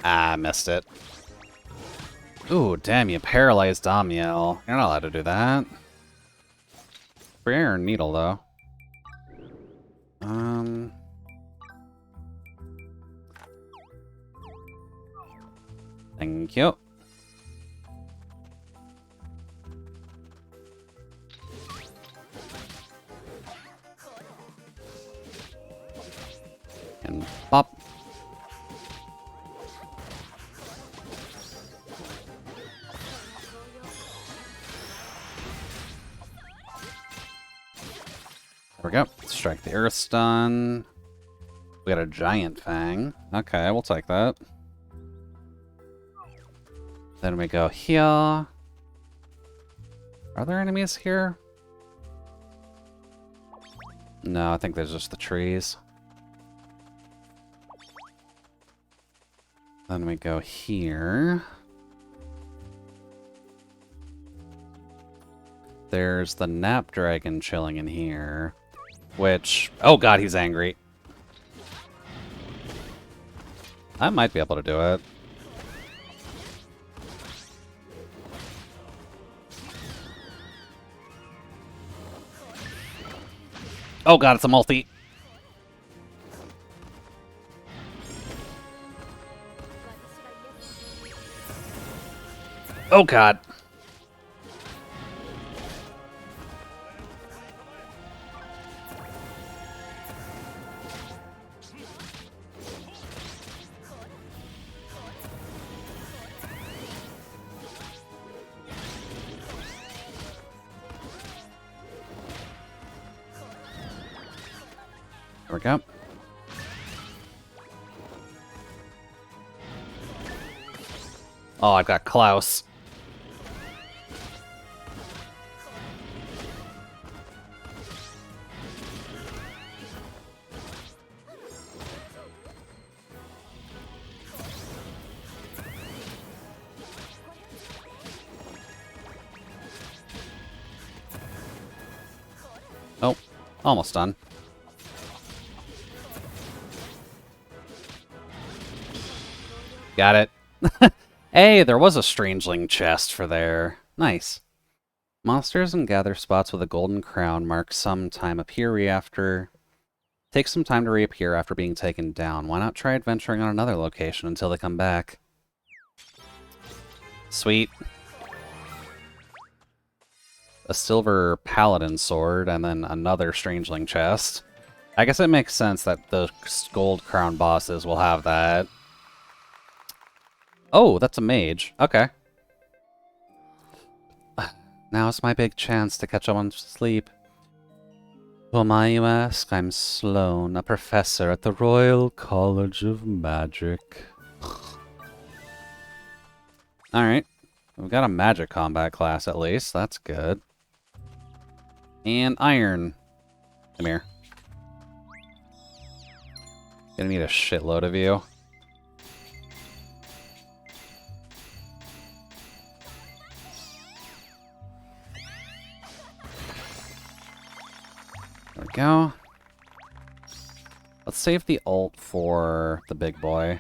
Ah, missed it. Ooh, damn, you paralyzed Damiel. You're not allowed to do that. Free iron needle, though. Thank you. And pop. There we go. Strike the Earth Stun. We got a Giant Fang. Okay, we'll take that. Then we go here. Are there enemies here? No, I think there's just the trees. Then we go here. There's the Nap Dragon chilling in here. Which... oh god, he's angry. I might be able to do it. Oh god, it's a multi. Oh god. There we go. Oh, I've got Klaus. Oh, almost done. Got it. Hey, there was a Strangeling chest for there. Nice. Monsters and gather spots with a golden crown mark some time take some time to reappear after being taken down. Why not try adventuring on another location until they come back? Sweet. A silver paladin sword and then another Strangeling chest. I guess it makes sense that the gold crown bosses will have that. Oh, that's a mage. Okay. Now's my big chance to catch up on sleep. Who am I, you ask? I'm Sloane, a professor at the Royal College of Magic. Alright. We've got a magic combat class at least. That's good. And iron. Come here. Gonna need a shitload of you. There we go. Let's save the ult for the big boy.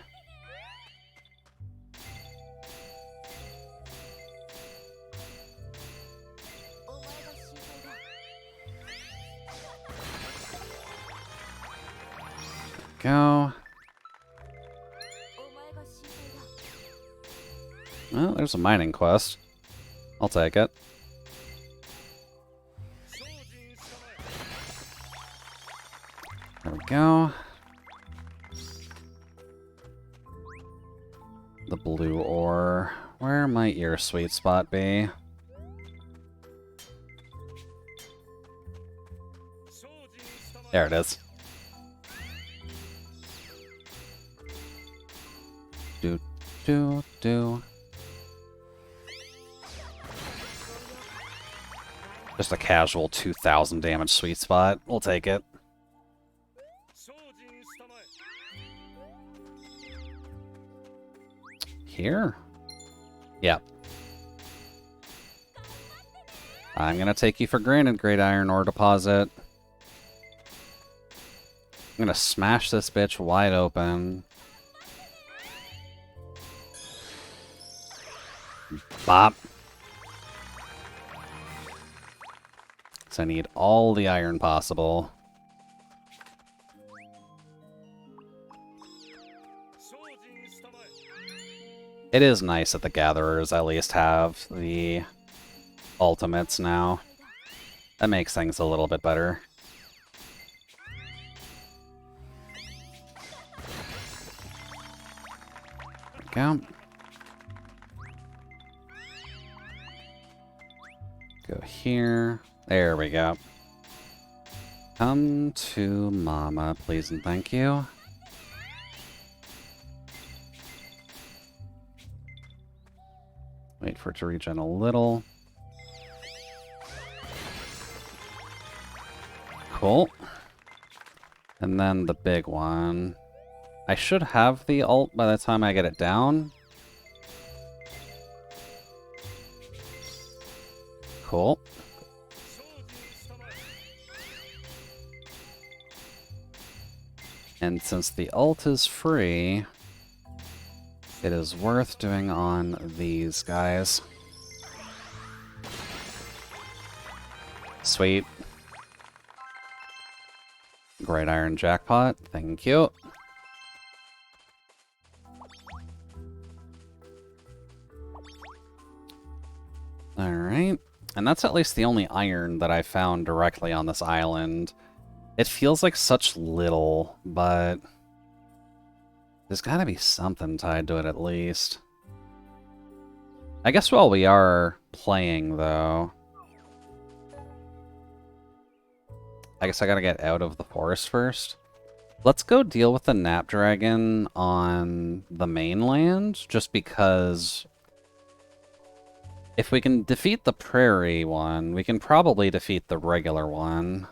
Go. Well, there's a mining quest. I'll take it. There we go. The blue ore. Where might your sweet spot be? There it is. Do. Just a casual 2,000 damage sweet spot. We'll take it. Here? Yep. I'm gonna take you for granted, Great Iron Ore Deposit. I'm gonna smash this bitch wide open. Bop. So I need all the iron possible. It is nice that the gatherers at least have the ultimates now. That makes things a little bit better. There we go. Go here. There we go. Come to Mama, please and thank you. Wait for it to regen a little. Cool. And then the big one. I should have the ult by the time I get it down. Cool. And since the ult is free, it is worth doing on these guys. Sweet. Great Iron Jackpot, thank you. Alright. And that's at least the only iron that I found directly on this island. It feels like such little, but there's gotta be something tied to it at least. I guess while we are playing, though, I guess I gotta get out of the forest first. Let's go deal with the Nap Dragon on the mainland, just because if we can defeat the prairie one, we can probably defeat the regular one.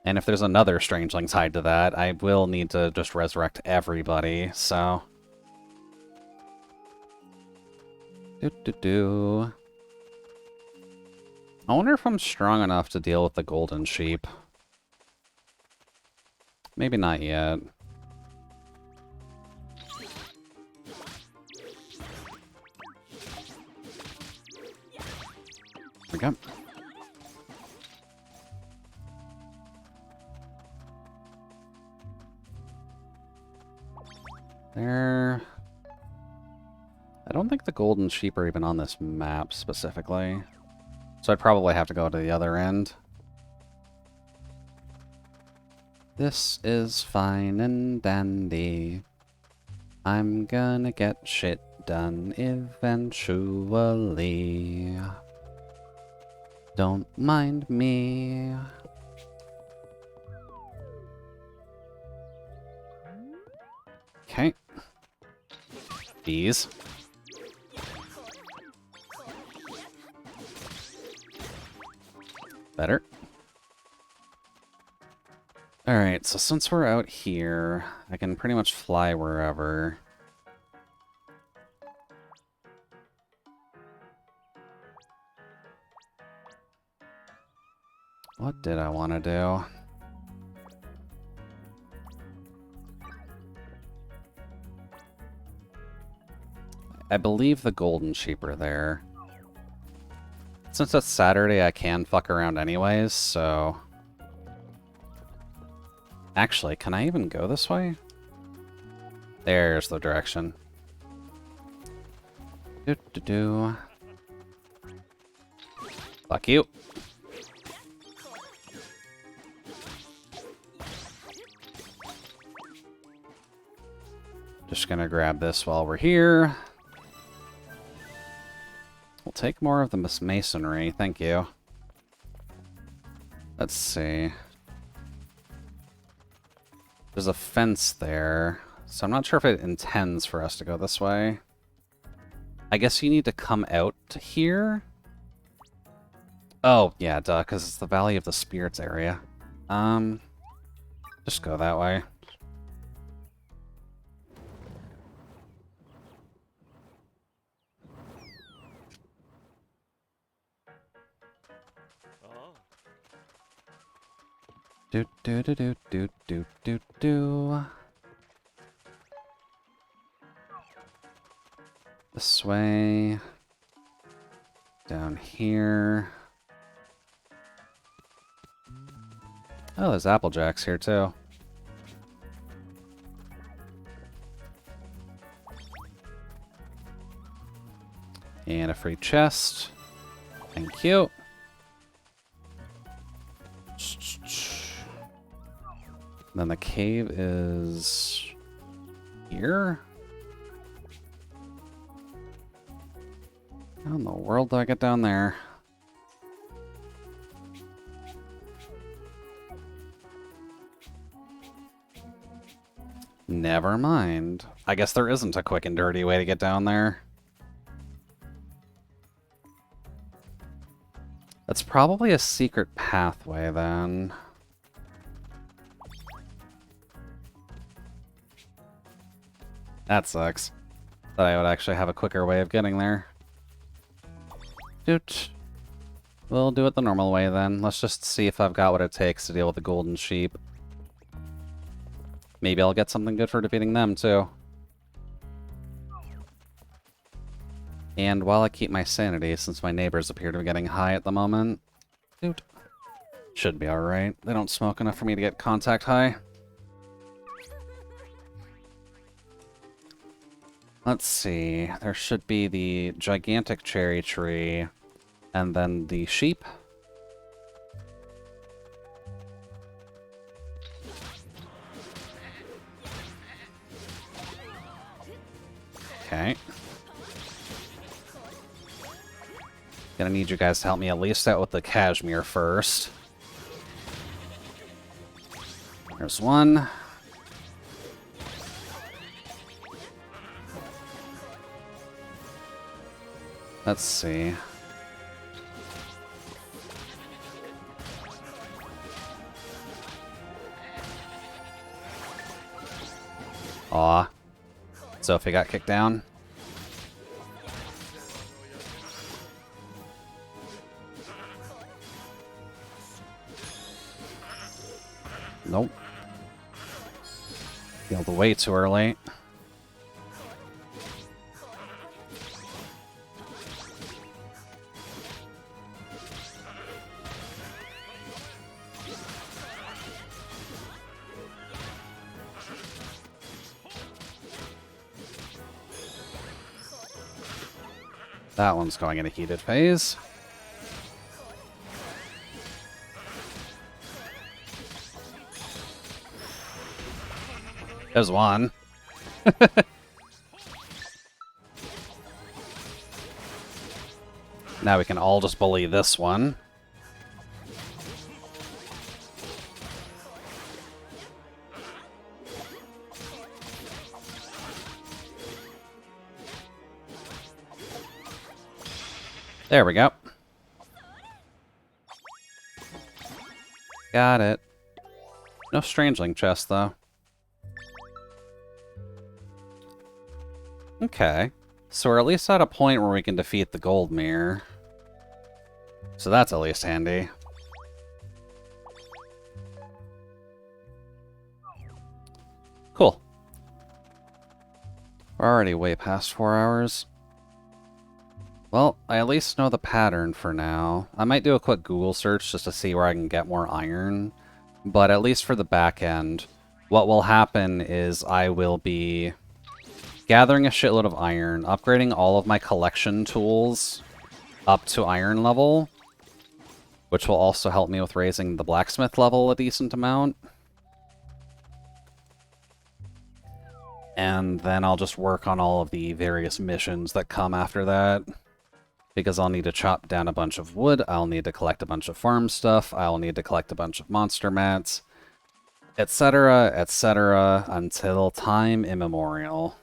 And if there's another Strangeling tied to that, I will need to just resurrect everybody, so... I wonder if I'm strong enough to deal with the Golden Sheep. Maybe not yet. There we go. There... I don't think the Golden Sheep are even on this map specifically. So I'd probably have to go to the other end. This is fine and dandy. I'm gonna get shit done eventually. Don't mind me. Okay. These. Better. Alright, so since we're out here, I can pretty much fly wherever. What did I want to do? I believe the Golden Sheep are there. Since it's Saturday, I can fuck around anyways, so... Actually, can I even go this way? There's the direction. Do-do-do. Fuck you. Just gonna grab this while we're here. We'll take more of the masonry, thank you. Let's see. There's a fence there, so I'm not sure if it intends for us to go this way. I guess you need to come out to here? Oh, yeah, duh, because it's the Valley of the Spirits area. Just go that way. Do do do do do do do do. This way. Down here. Oh, there's Applejacks here too. And a free chest. Thank you. Then the cave is here? How in the world do I get down there? Never mind. I guess there isn't a quick and dirty way to get down there. That's probably a secret pathway then. That sucks. Thought I would actually have a quicker way of getting there. Doot. We'll do it the normal way then. Let's just see if I've got what it takes to deal with the Golden Sheep. Maybe I'll get something good for defeating them too. And while I keep my sanity, since my neighbors appear to be getting high at the moment, doot. Should be alright. They don't smoke enough for me to get contact high. Let's see, there should be the gigantic cherry tree, and then the sheep. Okay. Gonna need you guys to help me at least out with the cashmere first. There's one. Let's see. Aw. Sophie got kicked down. Nope. Healed way too early. That one's going in a heated phase. There's one. Now we can all just bully this one. There we go. Got it. No Strangeling chest, though. Okay. So we're at least at a point where we can defeat the Gold Mirror. So that's at least handy. Cool. We're already way past 4 hours. Well, I at least know the pattern for now. I might do a quick Google search just to see where I can get more iron. But at least for the back end, what will happen is I will be gathering a shitload of iron, upgrading all of my collection tools up to iron level, which will also help me with raising the blacksmith level a decent amount. And then I'll just work on all of the various missions that come after that. Because I'll need to chop down a bunch of wood, I'll need to collect a bunch of farm stuff, I'll need to collect a bunch of monster mats, etc., etc., until time immemorial.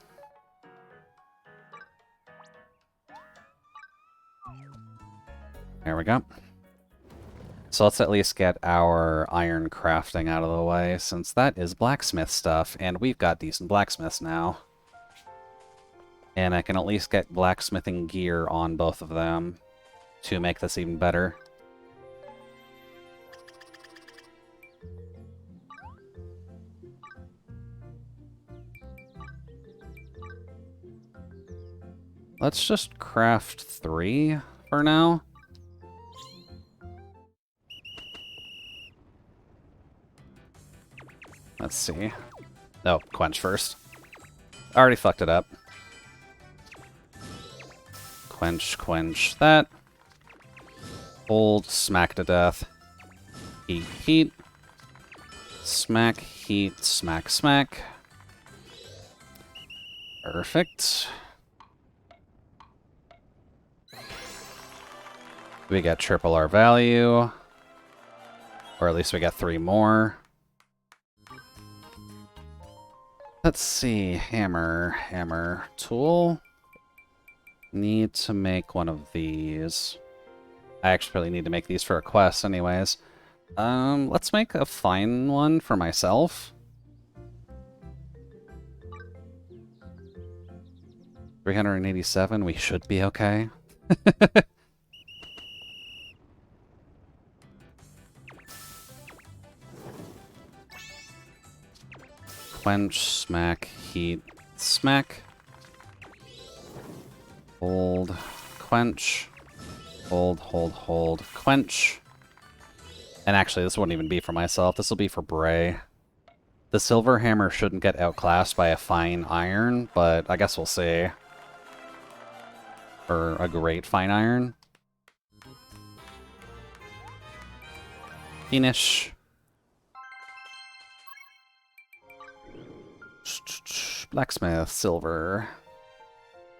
There we go. So let's at least get our iron crafting out of the way, since that is blacksmith stuff, and we've got decent blacksmiths now. And I can at least get blacksmithing gear on both of them to make this even better. Let's just craft 3 for now. Let's see. No, quench first. Already fucked it up. Quench, quench that. Hold, smack to death. Heat, heat. Smack, heat, smack, smack. Perfect. We get triple our value. Or at least we get 3 more. Let's see. Hammer, hammer, tool. Need to make one of these. I actually really need to make these for a quest anyways. Let's make a fine one for myself. 387, we should be okay. Quench, smack, heat, smack. Hold, quench. Hold, hold, hold, quench. And actually, this wouldn't even be for myself. This will be for Bray. The silver hammer shouldn't get outclassed by a fine iron, but I guess we'll see. Or a great fine iron. Finish. Blacksmith, silver.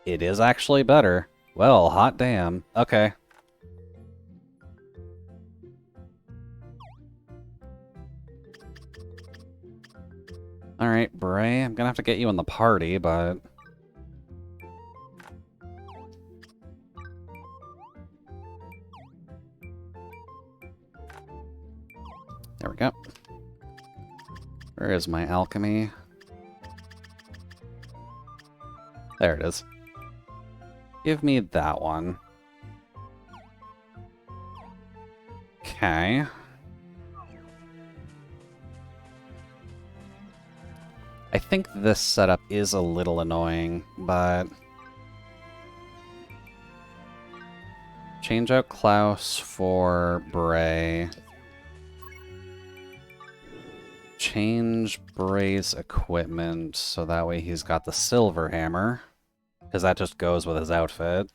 It is actually better. Well, hot damn. Okay. Alright, Bray, I'm gonna have to get you in the party, but... There we go. Where is my alchemy? There it is. Give me that one. Okay. I think this setup is a little annoying, but... Change out Klaus for Bray. Change Bray's equipment so that way he's got the silver hammer, because that just goes with his outfit.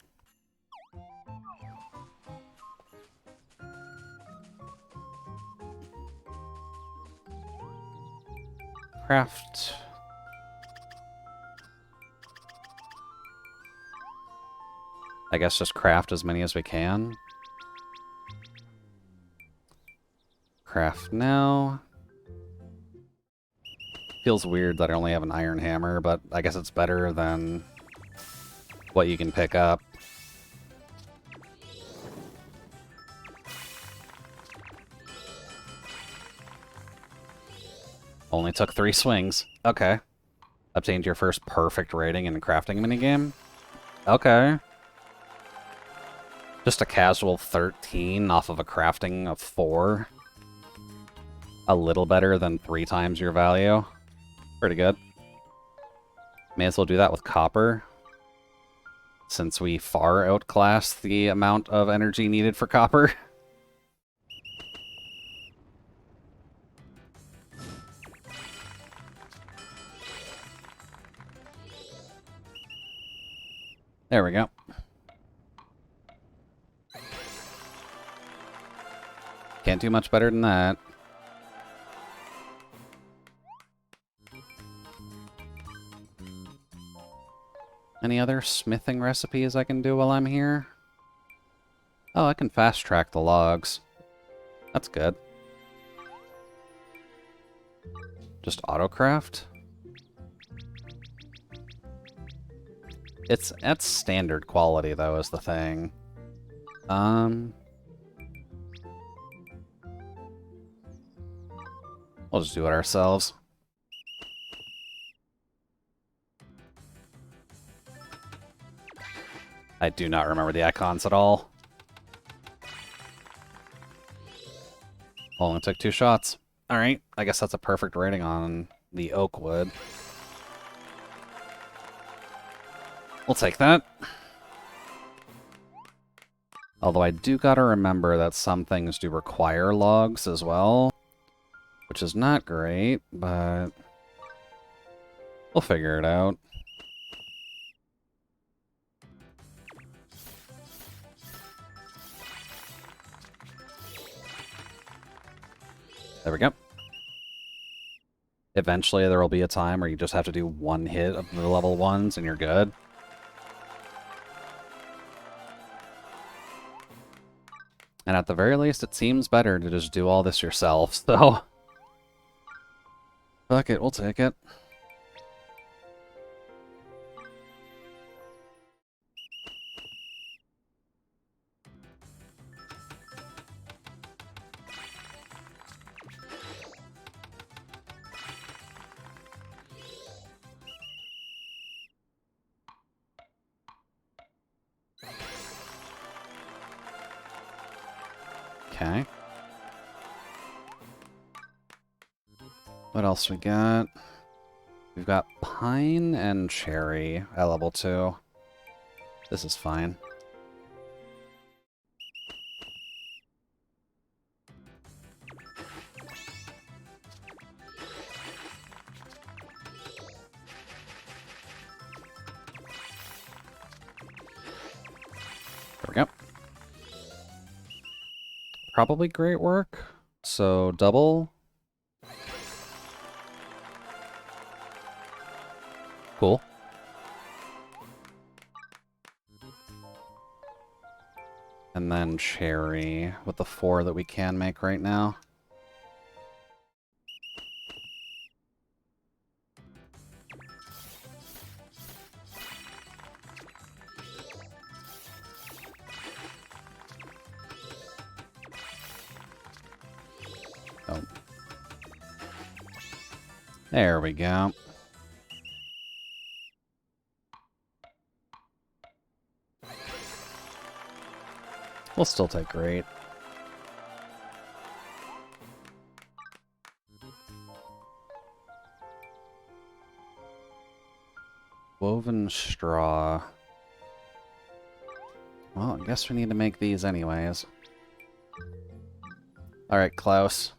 Craft. I guess just craft as many as we can. Craft now. Feels weird that I only have an iron hammer, but I guess it's better than what you can pick up. Only took 3 swings. Okay. Obtained your first perfect rating in a crafting minigame? Okay. Just a casual 13 off of a crafting of 4. A little better than 3 times your value. Pretty good. May as well do that with copper, since we far outclass the amount of energy needed for copper. There we go. Can't do much better than that. Any other smithing recipes I can do while I'm here? Oh, I can fast track the logs. That's good. Just autocraft? It's at standard quality, though, is the thing. We'll just do it ourselves. I do not remember the icons at all. Only took 2 shots. Alright, I guess that's a perfect rating on the oak wood. We'll take that. Although I do gotta remember that some things do require logs as well, which is not great, but we'll figure it out. There we go. Eventually there will be a time where you just have to do 1 hit of the level 1s and you're good. And at the very least, it seems better to just do all this yourself, so... Fuck it, we'll take it. Okay. What else we got? We've got pine and cherry at level 2. This is fine. There we go. Probably great work. So double. Cool. And then cherry with the 4 that we can make right now. There we go. We'll still take great. Woven straw. Well, I guess we need to make these anyways. Alright, Klaus.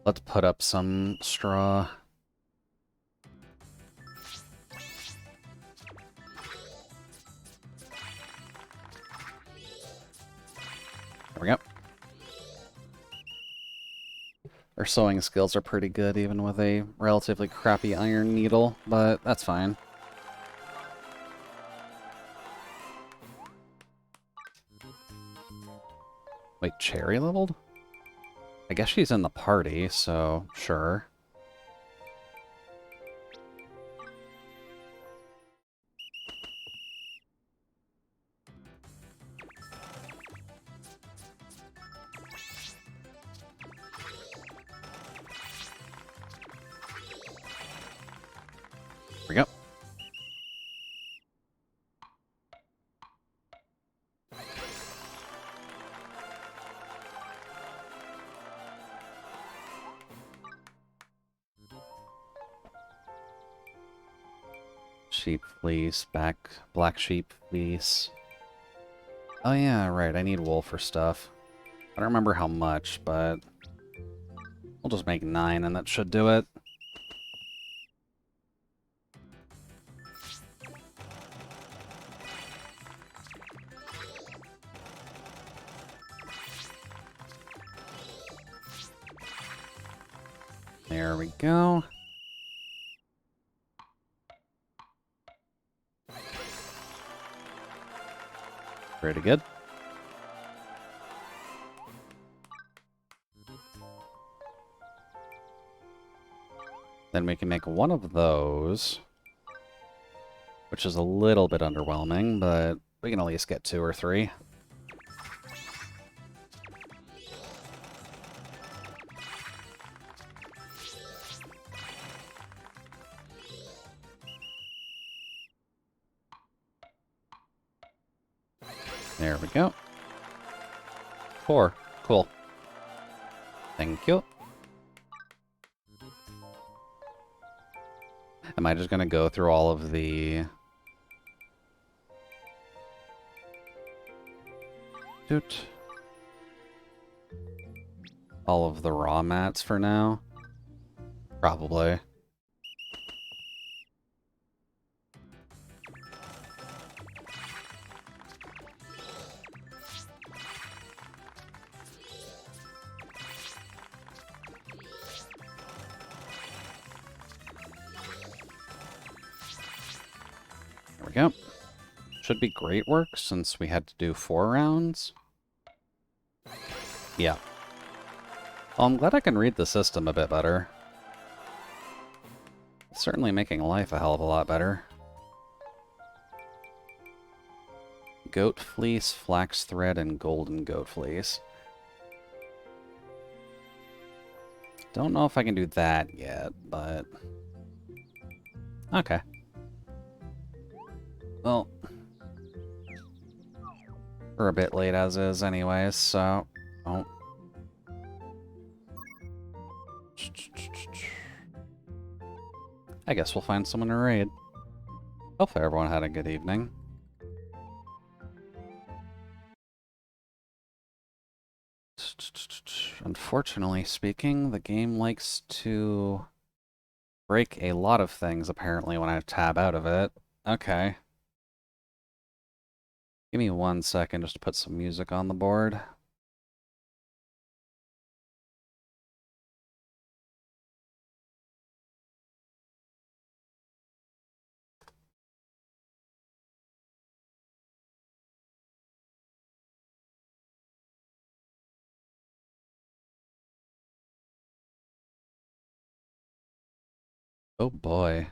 Let's put up some straw. There we go. Our sewing skills are pretty good, even with a relatively crappy iron needle, but that's fine. Wait, Cherry leveled? I guess she's in the party, so sure. There we go. Sheep fleece, black sheep fleece. Oh yeah, right, I need wool for stuff. I don't remember how much, but we'll just make 9 and that should do it. There we go. Pretty good. Then we can make one of those, which is a little bit underwhelming, but we can at least get 2 or 3. There we go. 4. Cool. Thank you. Am I just going to go through all of the... all of the raw mats for now? Probably. There we go. Should be great work since we had to do 4 rounds. Yeah. Well, I'm glad I can read the system a bit better. It's certainly making life a hell of a lot better. Goat fleece, flax thread, and golden goat fleece. Don't know if I can do that yet, but... okay. Well... we're a bit late as is anyways, so... oh. I guess we'll find someone to raid. Hopefully everyone had a good evening. Unfortunately speaking, the game likes to break a lot of things, apparently, when I tab out of it. Okay. Give me 1 second just to put some music on the board. Oh boy.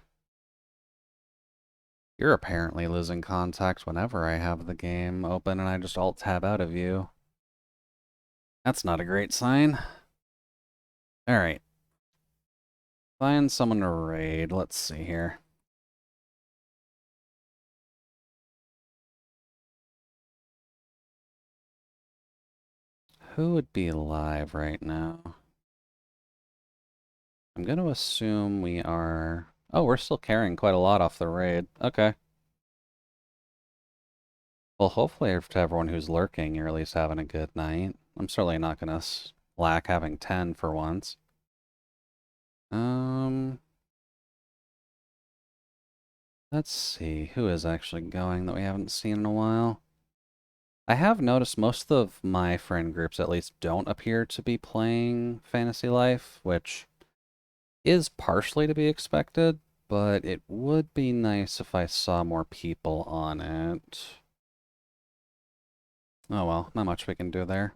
You're apparently losing contact whenever I have the game open and I just alt-tab out of you. That's not a great sign. Alright. Find someone to raid. Let's see here. Who would be live right now? I'm going to assume we are... Oh, we're still carrying quite a lot off the raid. Okay. Well, hopefully to everyone who's lurking, you're at least having a good night. I'm certainly not going to lack having 10 for once. Let's see. Who is actually going that we haven't seen in a while? I have noticed most of my friend groups at least don't appear to be playing Fantasy Life, which is partially to be expected, but it would be nice if I saw more people on it. Oh well, not much we can do there.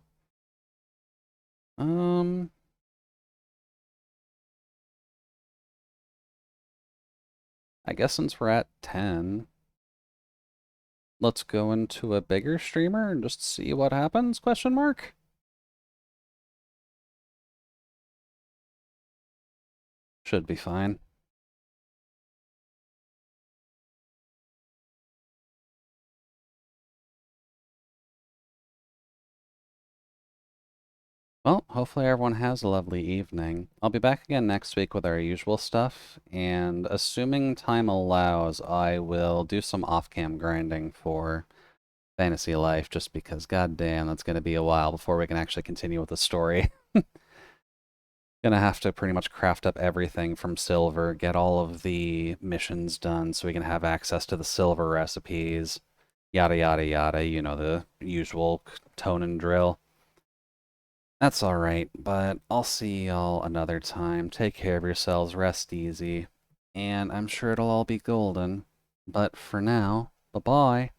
I guess since we're at 10, let's go into a bigger streamer and just see what happens, question mark? Should be fine. Well, hopefully everyone has a lovely evening. I'll be back again next week with our usual stuff, and assuming time allows, I will do some off-cam grinding for Fantasy Life, just because, goddamn, that's going to be a while before we can actually continue with the story. Gonna have to pretty much craft up everything from silver, get all of the missions done so we can have access to the silver recipes, yada yada yada, you know, the usual tone and drill. That's alright, but I'll see y'all another time. Take care of yourselves, rest easy, and I'm sure it'll all be golden. But for now, bye-bye.